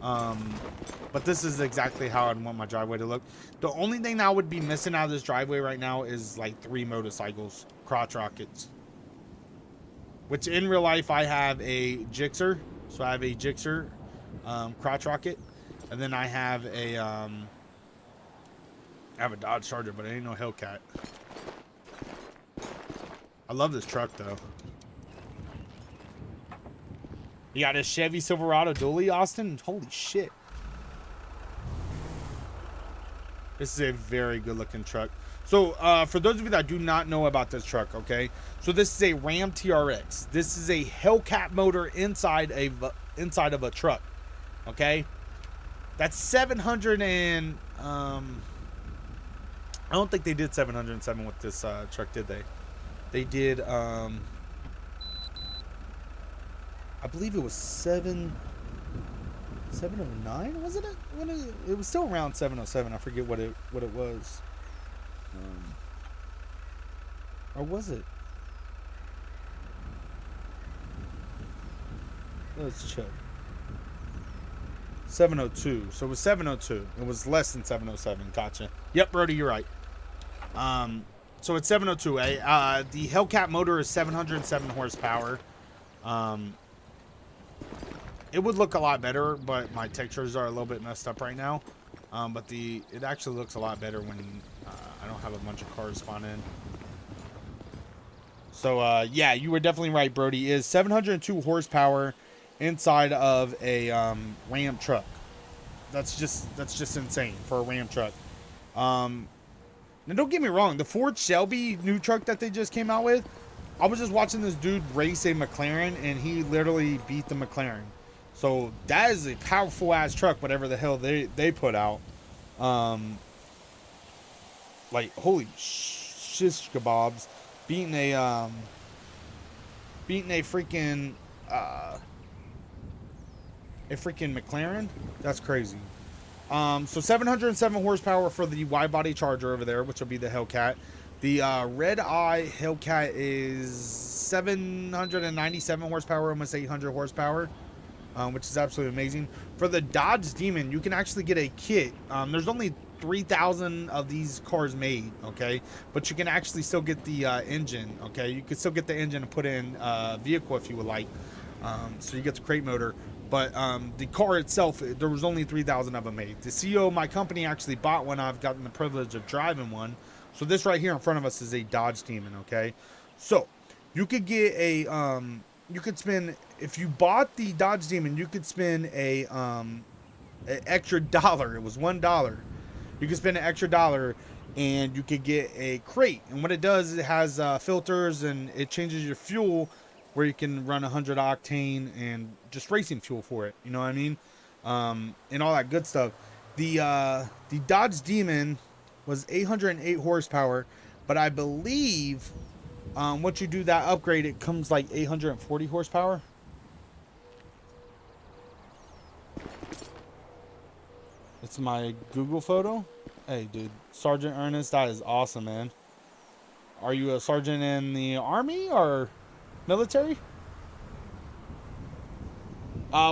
But this is exactly how I'd want my driveway to look. The only thing that I would be missing out of this driveway right now is like 3 motorcycles, crotch rockets. Which in real life I have a Gixxer. So I have a Gixxer crotch rocket. And then I have a Dodge Charger, but it ain't no Hellcat. I love this truck though. You got a Chevy Silverado dually, Austin? Holy shit. This is a very good looking truck. So for those of you that do not know about this truck, okay, so this is a Ram TRX. This is a Hellcat motor inside of a truck, okay. That's 700 and I don't think they did 707 with this truck, did they? They did I believe it was 709, wasn't it? It was still around 707. I forget what it was. Or was it? Let's check. 702. So it was 702. It was less than 707. Gotcha. Yep, Brody, you're right. So it's 702. The Hellcat motor is 707 horsepower. It would look a lot better, but my textures are a little bit messed up right now. But it actually looks a lot better when I don't have a bunch of cars spawn in. So yeah, you were definitely right, Brody. Is 702 horsepower inside of a Ram truck. That's just insane for a Ram truck. Now don't get me wrong, the Ford Shelby new truck that they just came out with, I was just watching this dude race a McLaren and he literally beat the McLaren. So that is a powerful ass truck, whatever the hell they put out. Like holy shish kebabs, beating a freaking McLaren. That's crazy. So 707 horsepower for the wide body Charger over there, which will be the Hellcat. The Red Eye Hellcat is 797 horsepower, almost 800 horsepower, which is absolutely amazing. For the Dodge Demon, you can actually get a kit. There's only 3,000 of these cars made, okay? But you can actually still get the engine, okay? You can still get the engine and put in vehicle if you would like. So you get the crate motor. But the car itself, there was only 3,000 of them made. The CEO of my company actually bought one. I've gotten the privilege of driving one. So this right here in front of us is a Dodge Demon, okay? So you could get a, you could spend, if you bought the Dodge Demon, you could spend a an extra $1. It was $1. You could spend an extra $1 and you could get a crate. And what it does, it has filters and it changes your fuel where you can run 100 octane and just racing fuel for it. You know what I mean? And all that good stuff. The Dodge Demon was 808 horsepower, but I believe once you do that upgrade, it comes like 840 horsepower. It's my Google photo. Hey, dude, Sergeant Ernest, that is awesome, man. Are you a sergeant in the Army or military?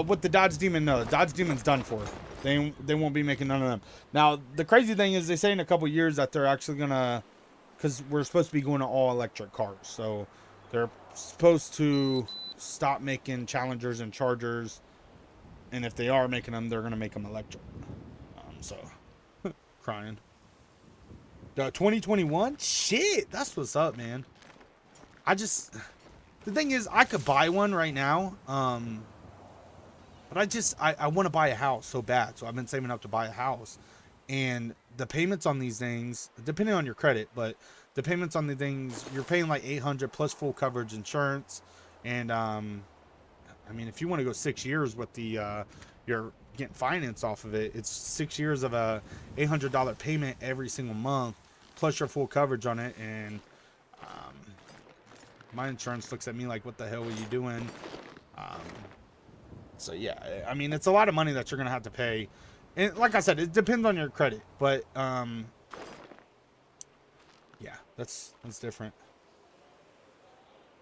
With the Dodge Demon, no. The Dodge Demon's done for. They won't be making none of them. Now, the crazy thing is they say in a couple years that they're actually going to, because we're supposed to be going to all electric cars. So they're supposed to stop making Challengers and Chargers. And if they are making them, they're going to make them electric. So, crying. 2021? Shit, that's what's up, man. The thing is, I could buy one right now. But I want to buy a house so bad. So I've been saving up to buy a house. And the payments on these things, depending on your credit, but the payments on the things, you're paying like $800 plus full coverage insurance. And, I mean, if you want to go 6 years with the, you're getting finance off of it, it's 6 years of a $800 payment every single month, plus your full coverage on it. And, my insurance looks at me like, what the hell are you doing? So yeah, I mean, it's a lot of money that you're going to have to pay. And like I said, it depends on your credit, but, yeah, that's different.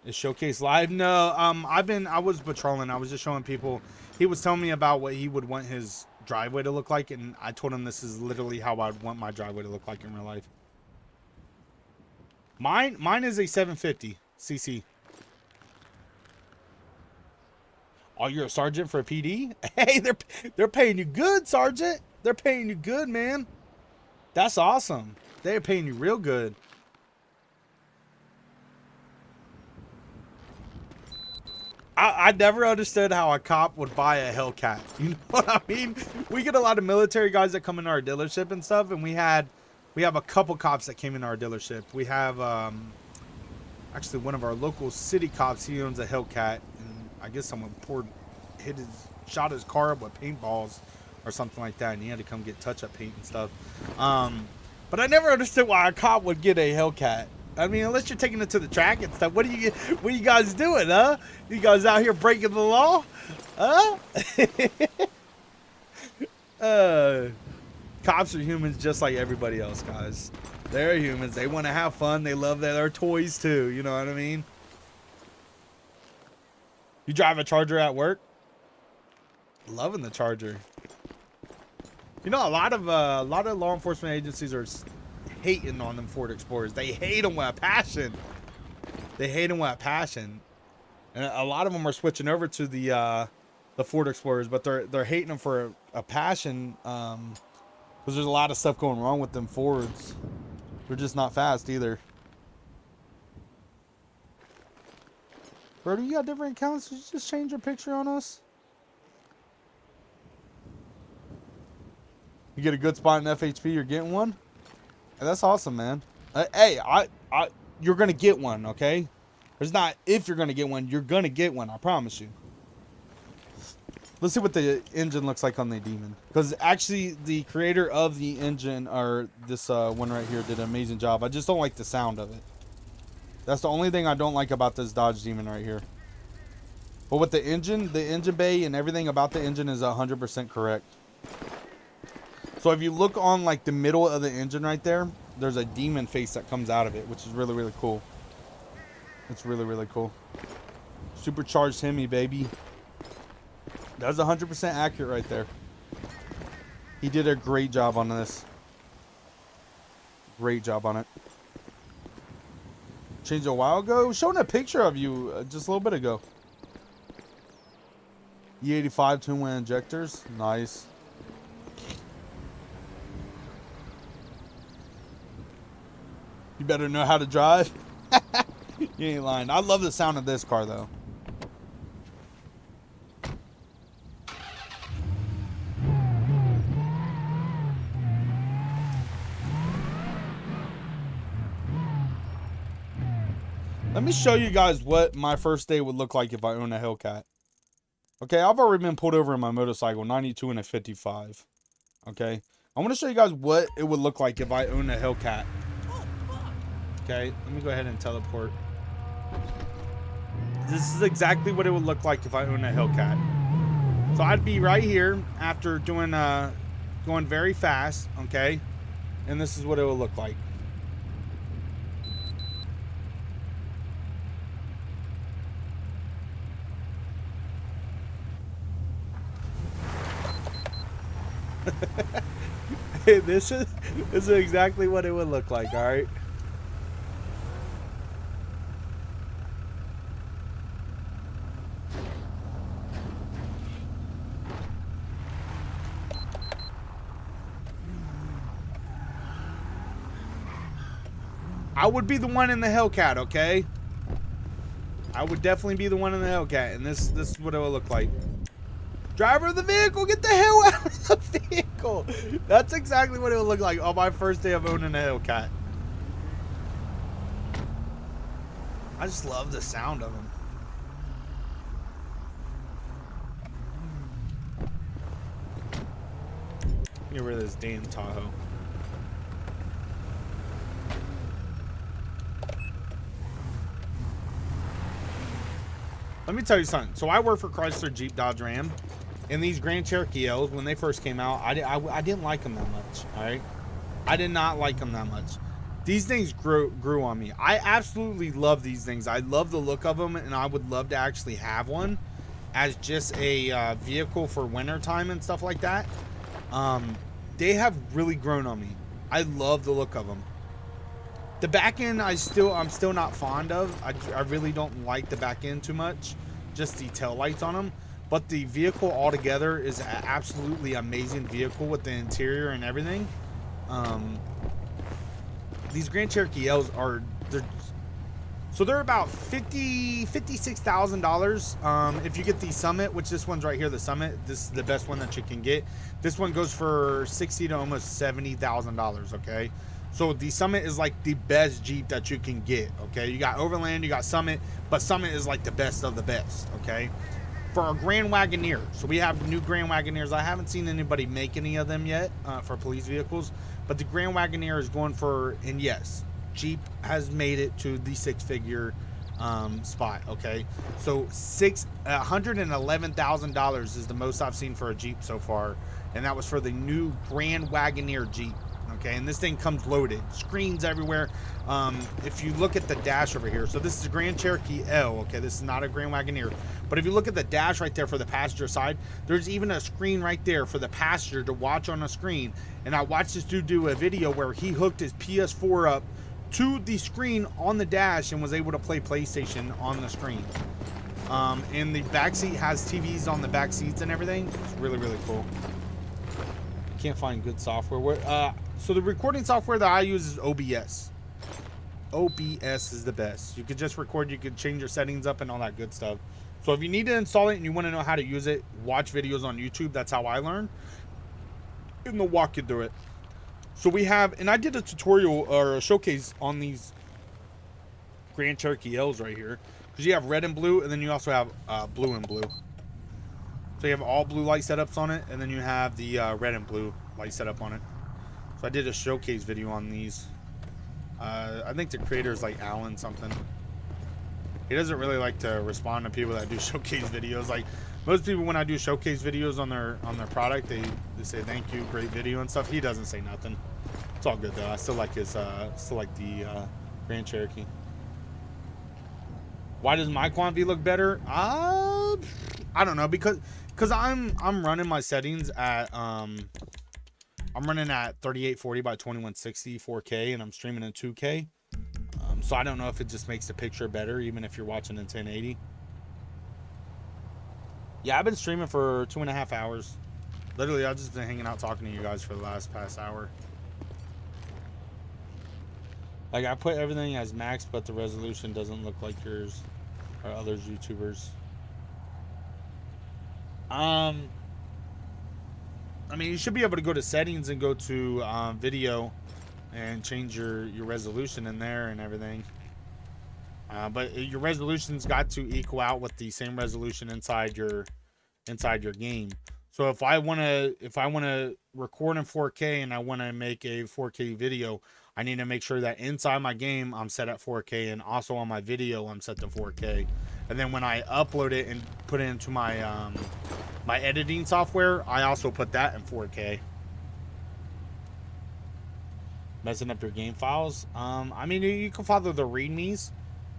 Is Showcase live? No, I was patrolling. I was just showing people. He was telling me about what he would want his driveway to look like. And I told him this is literally how I'd want my driveway to look like in real life. Mine is a 750 cc. Oh, you're a sergeant for a PD? Hey, they're paying you good, sergeant. They're paying you good, man. That's awesome. They're paying you real good. I never understood how a cop would buy a Hellcat. You know what I mean? We get a lot of military guys that come into our dealership and stuff, and we have a couple cops that came into our dealership. We have actually one of our local city cops. He owns a Hellcat. I guess someone shot his car up with paintballs or something like that, and he had to come get touch-up paint and stuff. But I never understood why a cop would get a Hellcat. I mean, unless you're taking it to the track and stuff. What are you guys doing, huh? You guys out here breaking the law, huh? Cops are humans just like everybody else, guys. They're humans. They want to have fun. They love their toys too. You know what I mean? You drive a Charger at work? Loving the Charger. You know, a lot of law enforcement agencies are hating on them Ford Explorers. They hate them with a passion. They hate them with a passion. And a lot of them are switching over to the Ford Explorers, but they're hating them for a passion because there's a lot of stuff going wrong with them Fords. They're just not fast either. Bro, do you got different accounts? Did you just change your picture on us? You get a good spot in FHP, you're getting one? Hey, that's awesome, man. Hey, you're going to get one, okay? There's not if you're going to get one, you're going to get one, I promise you. Let's see what the engine looks like on the Demon. Because actually, the creator of the engine, or this one right here, did an amazing job. I just don't like the sound of it. That's the only thing I don't like about this Dodge Demon right here. But with the engine bay and everything about the engine is 100% correct. So if you look on like the middle of the engine right there, there's a demon face that comes out of it, which is really, really cool. It's really, really cool. Supercharged Hemi, baby. That's 100% accurate right there. He did a great job on this. Great job on it. Changed a while ago. Showing a picture of you just a little bit ago. E85 two-way injectors. Nice. You better know how to drive. You ain't lying. I love the sound of this car, though. Let me show you guys what my first day would look like if I owned a Hellcat. Okay, I've already been pulled over in my motorcycle, 92 and a 55. Okay, I want to show you guys what it would look like if I owned a Hellcat. Okay, let me go ahead and teleport. This is exactly what it would look like if I owned a Hellcat. So I'd be right here after doing going very fast, okay? And this is what it would look like. This is exactly what it would look like, all right? I would be the one in the Hellcat, okay? I would definitely be the one in the Hellcat, and this is what it would look like. Driver of the vehicle, get the hell out of the vehicle. That's exactly what it would look like on my first day of owning a Hellcat. I just love the sound of them. Get rid of this damn Tahoe. Let me tell you something. So I work for Chrysler, Jeep, Dodge, Ram. And these Grand Cherokee L's, when they first came out, I didn't like them that much, all right? I did not like them that much. These things grew on me. I absolutely love these things. I love the look of them, and I would love to actually have one as just a vehicle for winter time and stuff like that. They have really grown on me. I love the look of them. The back end, I'm still not fond of. I really don't like the back end too much, just the tail lights on them. But the vehicle altogether is an absolutely amazing vehicle with the interior and everything. These Grand Cherokee L's they're about $56,000 if you get the Summit, which this one's right here, the Summit. This is the best one that you can get. This one goes for $60,000 to almost $70,000. Okay, so the Summit is like the best Jeep that you can get. Okay, you got Overland, you got Summit, but Summit is like the best of the best. Okay. For our Grand Wagoneer, so we have new Grand Wagoneers. I haven't seen anybody make any of them yet for police vehicles, but the Grand Wagoneer is going for, and yes, Jeep has made it to the six-figure spot. Okay, so $111,000 is the most I've seen for a Jeep so far, and that was for the new Grand Wagoneer Jeep. Okay, and this thing comes loaded, screens everywhere. If you look at the dash over here, so this is a Grand Cherokee L. Okay, this is not a Grand Wagoneer, but if you look at the dash right there for the passenger side, there's even a screen right there for the passenger to watch on a screen. And I watched this dude do a video where he hooked his PS4 up to the screen on the dash and was able to play PlayStation on the screen. And the back seat has TVs on the back seats and everything. It's really, really cool. Can't find good software. So the recording software that I use is OBS. OBS is the best. You could just record, you could change your settings up and all that good stuff. So if you need to install it and you want to know how to use it, watch videos on YouTube. That's how I learned. And they'll walk you through it. So we have, and I did a tutorial or a showcase on these Grand Cherokee L's right here. Because you have red and blue, and then you also have blue and blue. So you have all blue light setups on it, and then you have the red and blue light setup on it. So I did a showcase video on these. I think the creator is like Alan something. He doesn't really like to respond to people that do showcase videos. Like most people, when I do showcase videos on their product, they say thank you, great video and stuff. He doesn't say nothing. It's all good though. I still like his still like the Grand Cherokee. Why does my Quant V look better? I don't know, because I'm running my settings at I'm running at 3840 by 2160 4K, and I'm streaming in 2K. So I don't know if it just makes the picture better even if you're watching in 1080. Yeah, I've been streaming for 2.5 hours. Literally, I've just been hanging out talking to you guys for the past hour. Like, I put everything as max, but the resolution doesn't look like yours or others YouTubers. I mean, you should be able to go to settings and go to video and change your resolution in there and everything. But your resolution's got to equal out with the same resolution inside your game. So if I want to record in 4K and I want to make a 4K video, I need to make sure that inside my game I'm set at 4K, and also on my video I'm set to 4K. And then when I upload it and put it into my my editing software, I also put that in 4K. Messing up your game files. I mean, you can follow the readmes.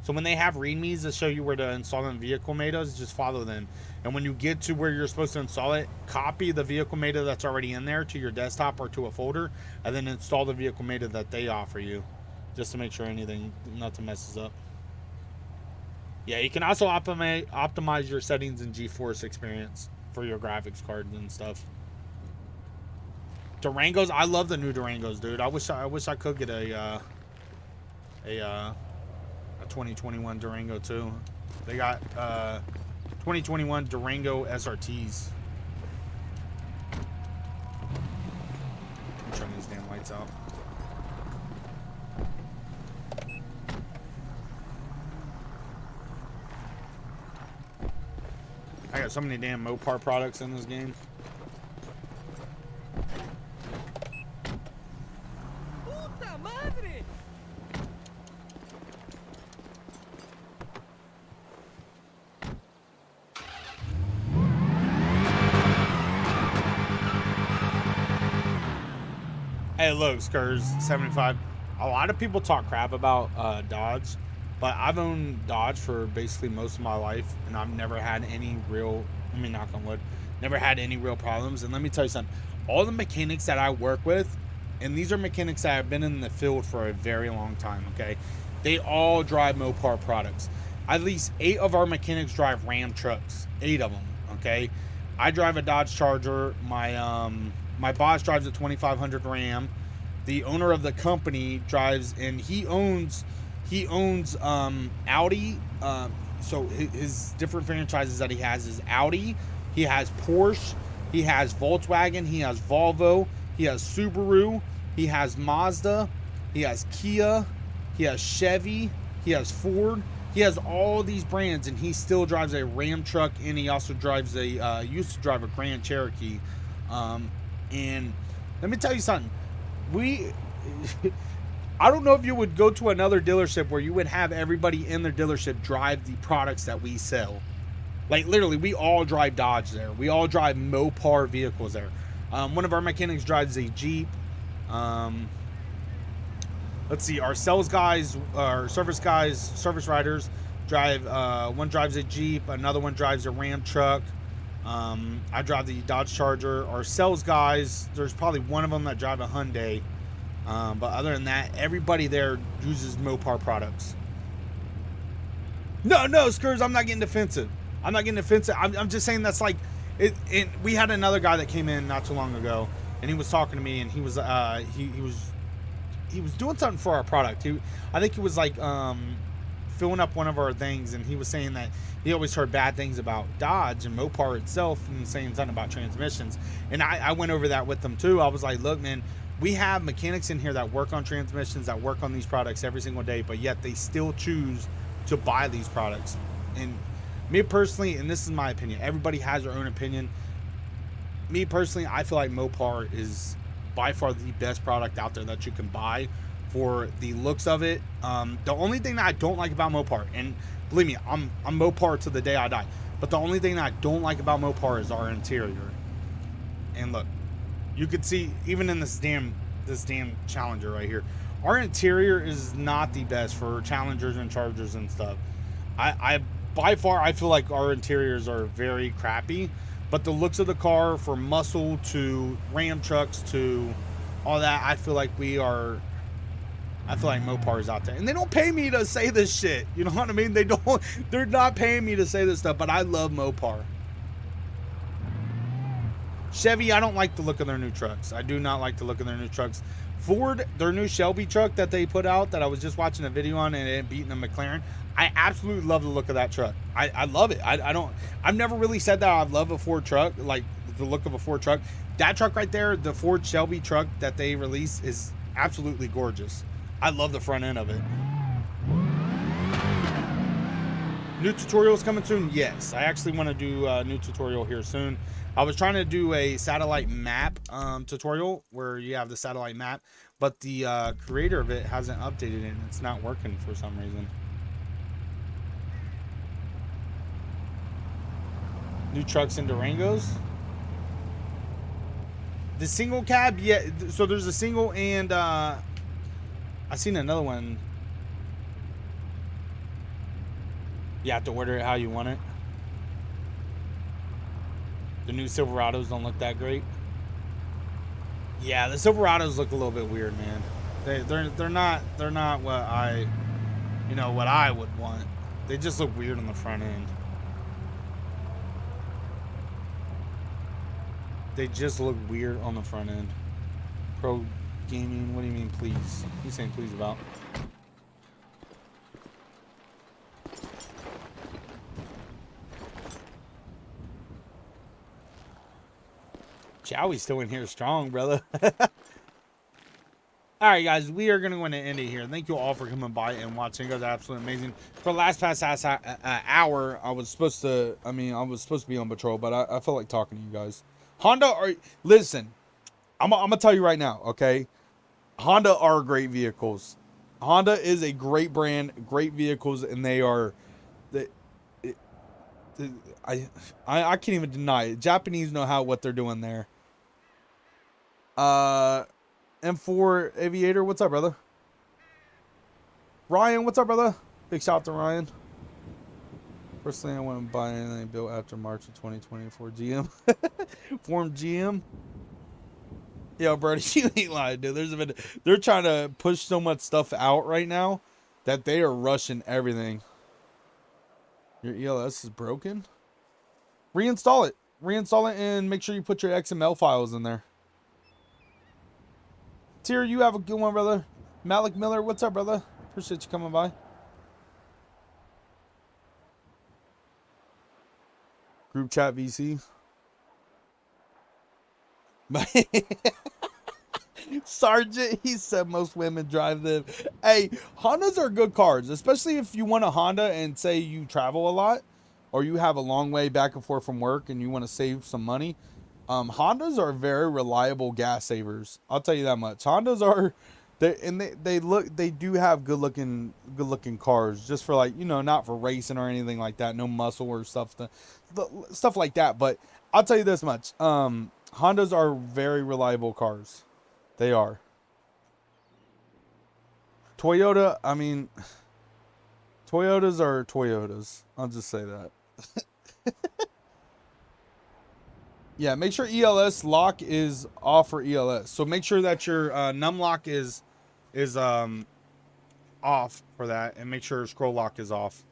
So when they have readmes that show you where to install in vehicle metas, just follow them. And when you get to where you're supposed to install it, copy the vehicle meta that's already in there to your desktop or to a folder, and then install the vehicle meta that they offer you, just to make sure nothing messes up. Yeah, you can also optimize your settings in GeForce Experience for your graphics cards and stuff. Durangos, I love the new Durangos, dude. I wish I could get a 2021 Durango too. They got 2021 Durango SRTs. I'm turning these damn lights out. I got so many damn Mopar products in this game. Puta madre! Hey, look, Skurs 75. A lot of people talk crap about Dodge, but I've owned Dodge for basically most of my life, and I've never had any real, I mean, knock on wood, never had any real problems. And let me tell you something, all the mechanics that I work with, and these are mechanics that have been in the field for a very long time, okay? They all drive Mopar products. At least 8 of our mechanics drive Ram trucks, 8 of them, okay? I drive a Dodge Charger. My boss drives a 2500 Ram. The owner of the company drives, and he owns Audi. So his different franchises that he has is Audi. He has Porsche. He has Volkswagen. He has Volvo. He has Subaru. He has Mazda. He has Kia. He has Chevy. He has Ford. He has all these brands, and he still drives a Ram truck, and he also drives used to drive a Grand Cherokee. And let me tell you something. I don't know if you would go to another dealership where you would have everybody in their dealership drive the products that we sell. Like, literally, we all drive Dodge there. We all drive Mopar vehicles there. One of our mechanics drives a Jeep. Let's see, our sales guys, our service riders drive, one drives a Jeep, another one drives a Ram truck. I drive the Dodge Charger. Our sales guys, there's probably one of them that drive a Hyundai. But other than that, everybody there uses Mopar products. No, Skurs, I'm not getting defensive. I'm just saying that's like it. And we had another guy that came in not too long ago, and he was talking to me, and he was doing something for our product. I think he was like filling up one of our things, and he was saying that he always heard bad things about Dodge and Mopar itself, and saying something about transmissions. And I went over that with them too. I was like, look, man, we have mechanics in here that work on transmissions, that work on these products every single day, but yet they still choose to buy these products. And me personally, and this is my opinion, everybody has their own opinion. Me personally, I feel like Mopar is by far the best product out there that you can buy for the looks of it. The only thing that I don't like about Mopar, and believe me, I'm Mopar to the day I die, but the only thing that I don't like about Mopar is our interior. And look, you could see, even in this damn this damn Challenger right here. Our interior is not the best for Challengers and Chargers and stuff. I by far, I feel like our interiors are very crappy, but the looks of the car, from muscle to Ram trucks to all that, I feel like Mopar is out there. And they don't pay me to say this shit. You know what I mean? They're not paying me to say this stuff, but I love Mopar. Chevy, I don't like the look of their new trucks. I do not like the look of their new trucks. Ford, their new Shelby truck that they put out, that I was just watching a video on, and it beating a McLaren, I absolutely love the look of that truck. I love it. I've never really said that I love a Ford truck, like the look of a Ford truck. That truck right there, the Ford Shelby truck that they released, is absolutely gorgeous. I love the front end of it. New tutorials coming soon? Yes, I actually want to do a new tutorial here soon. I was trying to do a satellite map tutorial where you have the satellite map, but the creator of it hasn't updated it, and it's not working for some reason. New trucks and Durangos. The single cab, yeah. So there's a single, and I seen another one. You have to order it how you want it. The new Silverados don't look that great. Yeah, the Silverados look a little bit weird, man. They're not what I would want. They just look weird on the front end. They just look weird on the front end. Pro gaming, what do you mean, please? What are you saying please about? Chowie's still in here strong, brother. Alright, guys, we are going to end it here. Thank you all for coming by and watching. You guys are absolutely amazing. For the last hour, I was supposed to be on patrol, but I felt like talking to you guys. Honda, listen, I'm going to tell you right now, okay? Honda are great vehicles. Honda is a great brand, great vehicles, and they are... I can't even deny it. Japanese know what they're doing there. M4 Aviator, what's up, brother? Ryan, what's up, brother? Big shout out to Ryan. Personally, I wouldn't buy anything built after March of 2024 GM. Form GM. Yo, Brody, you ain't lying, dude. They're trying to push so much stuff out right now that they are rushing everything. Your ELS is broken? Reinstall it. Reinstall it and make sure you put your XML files in there. Tier, you have a good one, brother. Malik Miller, what's up, brother? Appreciate you coming by. Group chat VC. Sergeant, he said most women drive them. Hey, Hondas are good cars, especially if you want a Honda and say you travel a lot or you have a long way back and forth from work and you want to save some money. Hondas are very reliable gas savers. I'll tell you that much. Hondas are, they do have good looking cars, just for, like, not for racing or anything like that. No muscle or stuff like that. But I'll tell you this much. Hondas are very reliable cars. They are. Toyota, I mean, Toyotas are Toyotas. I'll just say that. Yeah, make sure ELS lock is off for ELS. So make sure that your num lock is off for that, and make sure scroll lock is off.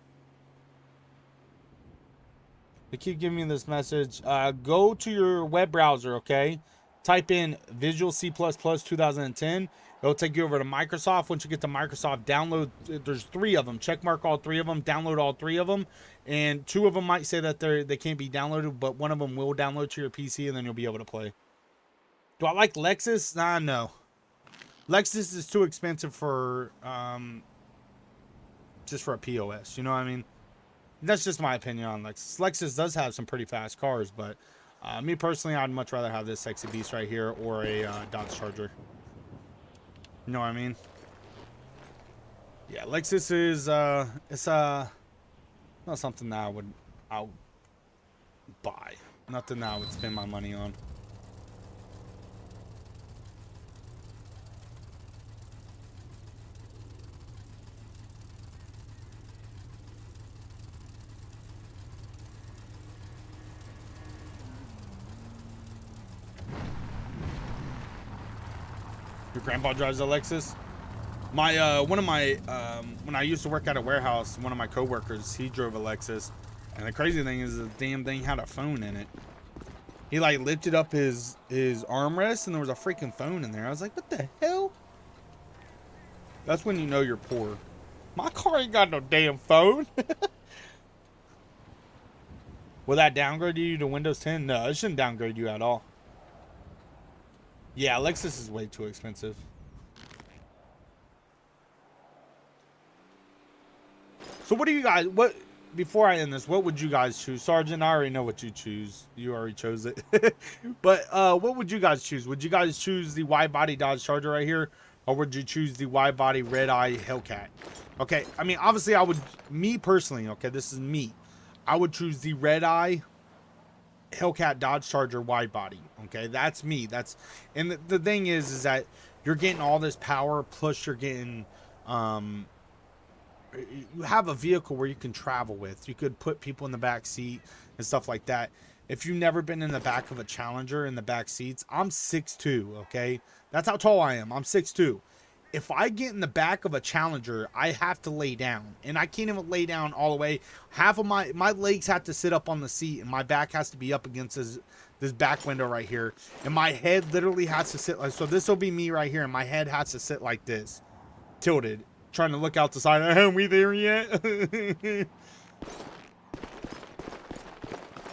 They keep giving me this message. Go to your web browser, okay? Type in Visual C++ 2010. It'll take you over to Microsoft. Once you get to Microsoft, download. There's 3 of them. Check mark all 3 of them. Download all 3 of them. And 2 of them might say that they can't be downloaded, but one of them will download to your PC, and then you'll be able to play. Do I like Lexus? Nah, no. Lexus is too expensive for just for a POS. You know what I mean? That's just my opinion on Lexus. Lexus does have some pretty fast cars, but me personally, I'd much rather have this sexy beast right here or a Dodge Charger. You know what I mean? Yeah, Lexus is it's not something that I would buy. Nothing that I would spend my money on. Your grandpa drives a Lexus? My one of my when I used to work at a warehouse, one of my coworkers, he drove a Lexus, and the crazy thing is the damn thing had a phone in it. He like lifted up his armrest and there was a freaking phone in there. I was like, what the hell? That's when you know you're poor. My car ain't got no damn phone. Will that downgrade you to Windows 10? No, it shouldn't downgrade you at all. Yeah, Lexus is way too expensive. So what do you guys, before I end this, what would you guys choose? Sergeant, I already know what you choose. You already chose it. But what would you guys choose? Would you guys choose the wide body Dodge Charger right here? Or would you choose the wide body red eye Hellcat? Okay, I mean, obviously I would, me personally, okay, this is me. I would choose the red eye Hellcat Dodge Charger wide body. Okay, that's me. That's, and the thing is that you're getting all this power, plus you're getting, you have a vehicle where you can travel with. You could put people in the back seat and stuff like that. If you've never been in the back of a Challenger in the back seats, I'm 6'2", okay? That's how tall I am. I'm 6'2". If I get in the back of a Challenger, I have to lay down. And I can't even lay down all the way. Half of my legs have to sit up on the seat, and my back has to be up against this back window right here. And my head literally has to sit like, so this will be me right here, and my head has to sit like this, tilted, trying to look out the side. Are we there yet?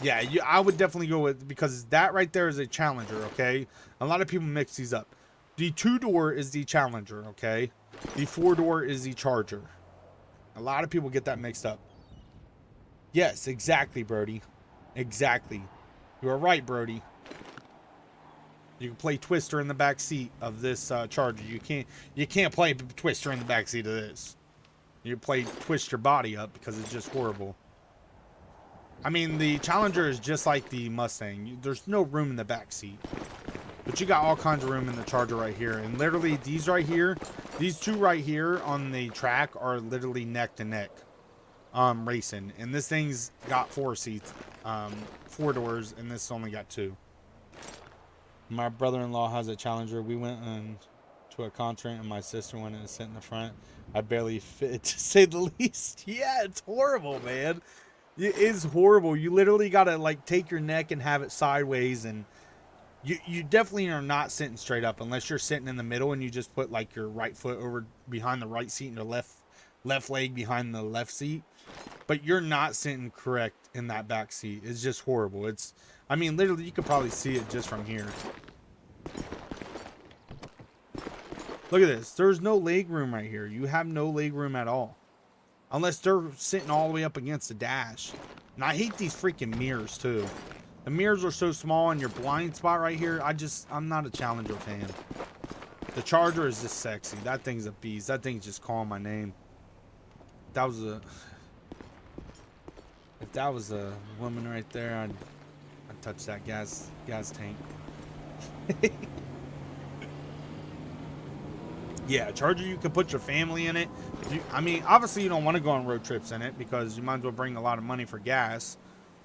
Yeah, I would definitely go with, because that right there is a Challenger, okay? A lot of people mix these up. The 2-door is the Challenger, okay? The 4-door is the Charger. A lot of people get that mixed up. Yes, exactly, Brody. Exactly. You are right, Brody. You can play Twister in the back seat of this Charger. You can't play Twister in the back seat of this. You play twist your body up because it's just horrible. I mean, the Challenger is just like the Mustang. There's no room in the back seat. But you got all kinds of room in the Charger right here. And literally, these right here, these two right here on the track are literally neck to neck racing. And this thing's got 4 seats, 4 doors, and this only got 2. My brother-in-law has a Challenger. We went to a concert, and my sister went and sit in the front. I barely fit, to say the least. Yeah, it's horrible, man. It is horrible. You literally got to, like, take your neck and have it sideways, and you definitely are not sitting straight up unless you're sitting in the middle and you just put, like, your right foot over behind the right seat and your left leg behind the left seat. But you're not sitting correct in that back seat. It's just horrible. It's, I mean, literally, you could probably see it just from here. Look at this. There's no leg room right here. You have no leg room at all. Unless they're sitting all the way up against the dash. And I hate these freaking mirrors, too. The mirrors are so small, and your blind spot right here, I'm not a Challenger fan. The Charger is just sexy. That thing's a beast. That thing's just calling my name. If that was a woman right there, I'd touch that gas tank. Yeah, Charger, you can put your family in it. I mean, obviously you don't want to go on road trips in it because you might as well bring a lot of money for gas.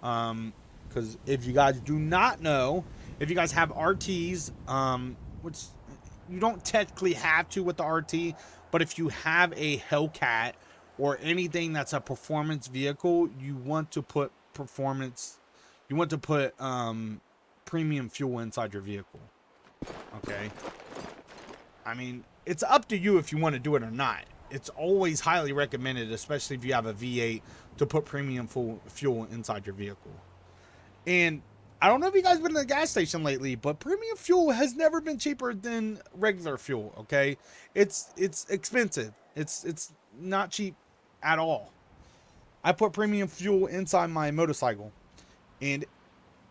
Because if you guys do not know, if you guys have RTs, which you don't technically have to with the RT, but if you have a Hellcat or anything that's a performance vehicle, you want to put premium fuel inside your vehicle. Okay. I mean, it's up to you if you want to do it or not. It's always highly recommended, especially if you have a V8, to put premium fuel inside your vehicle. And I don't know if you guys been to the gas station lately, but premium fuel has never been cheaper than regular fuel, okay? It's expensive. It's not cheap at all. I put premium fuel inside my motorcycle. And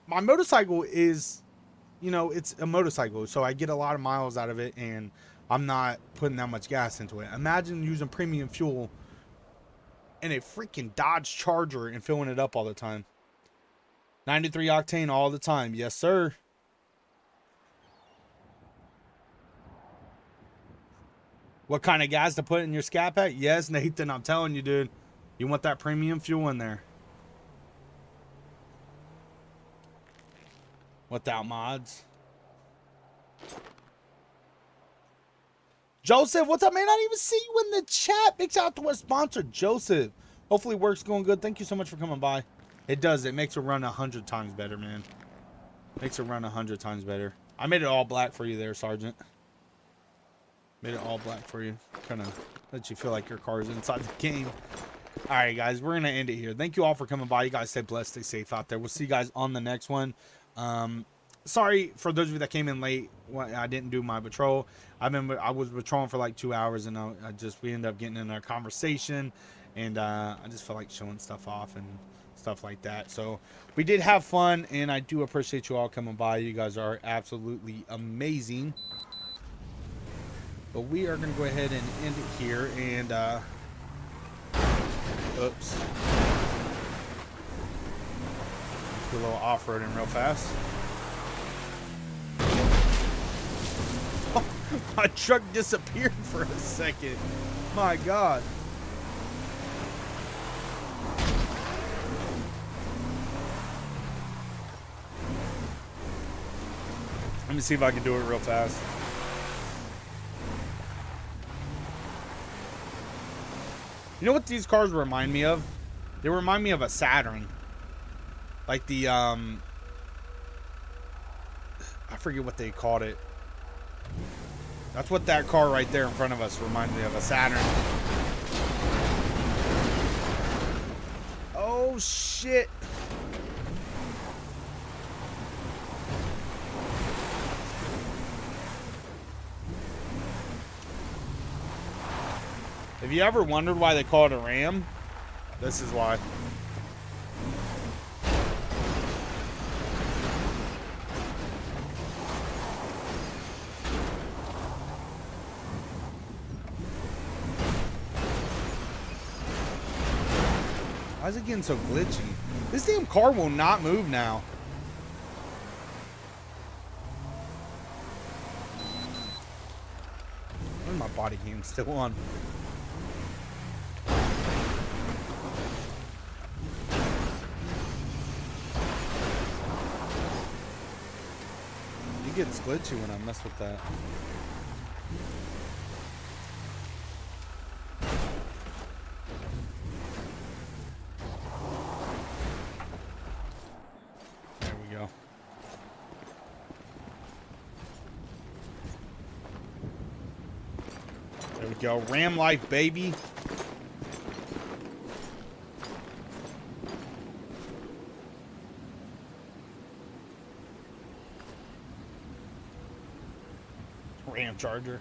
my motorcycle is, you know, it's a motorcycle, so I get a lot of miles out of it, and I'm not putting that much gas into it. Imagine using premium fuel in a freaking Dodge Charger and filling it up all the time. 93 octane all the time. Yes, sir. What kind of gas to put in your Scat Pack? Yes, Nathan, I'm telling you, dude. You want that premium fuel in there. Without mods. Joseph, what's up, man? I didn't even see you in the chat. Big shout out to our sponsor, Joseph. Hopefully work's going good. Thank you so much for coming by. It does. It makes it run 100 times better, man. Makes it run 100 times better. I made it all black for you there, Sergeant. Made it all black for you. Kind of let you feel like your car is inside the game. All right, guys, we're going to end it here. Thank you all for coming by. You guys stay blessed, stay safe out there. We'll see you guys on the next one. Sorry for those of you that came in late. I didn't do my patrol. I was patrolling for like 2 hours, and we ended up getting in a conversation, and I just felt like showing stuff off and stuff like that. So we did have fun, and I do appreciate you all coming by. You guys are absolutely amazing. But we are going to go ahead and end it here, and oops. Do a little off-roading real fast. My truck disappeared for a second. My God. Let me see if I can do it real fast. You know what these cars remind me of? They remind me of a Saturn. Like the, I forget what they called it. That's what that car right there in front of us reminded me of, a Saturn. Oh, shit. Have you ever wondered why they call it a Ram? This is why. Why is it getting so glitchy? This damn car will not move now. Where's my body cam still on? It gets glitchy when I mess with that. There we go. There we go. Ram life, baby. Ram Charger.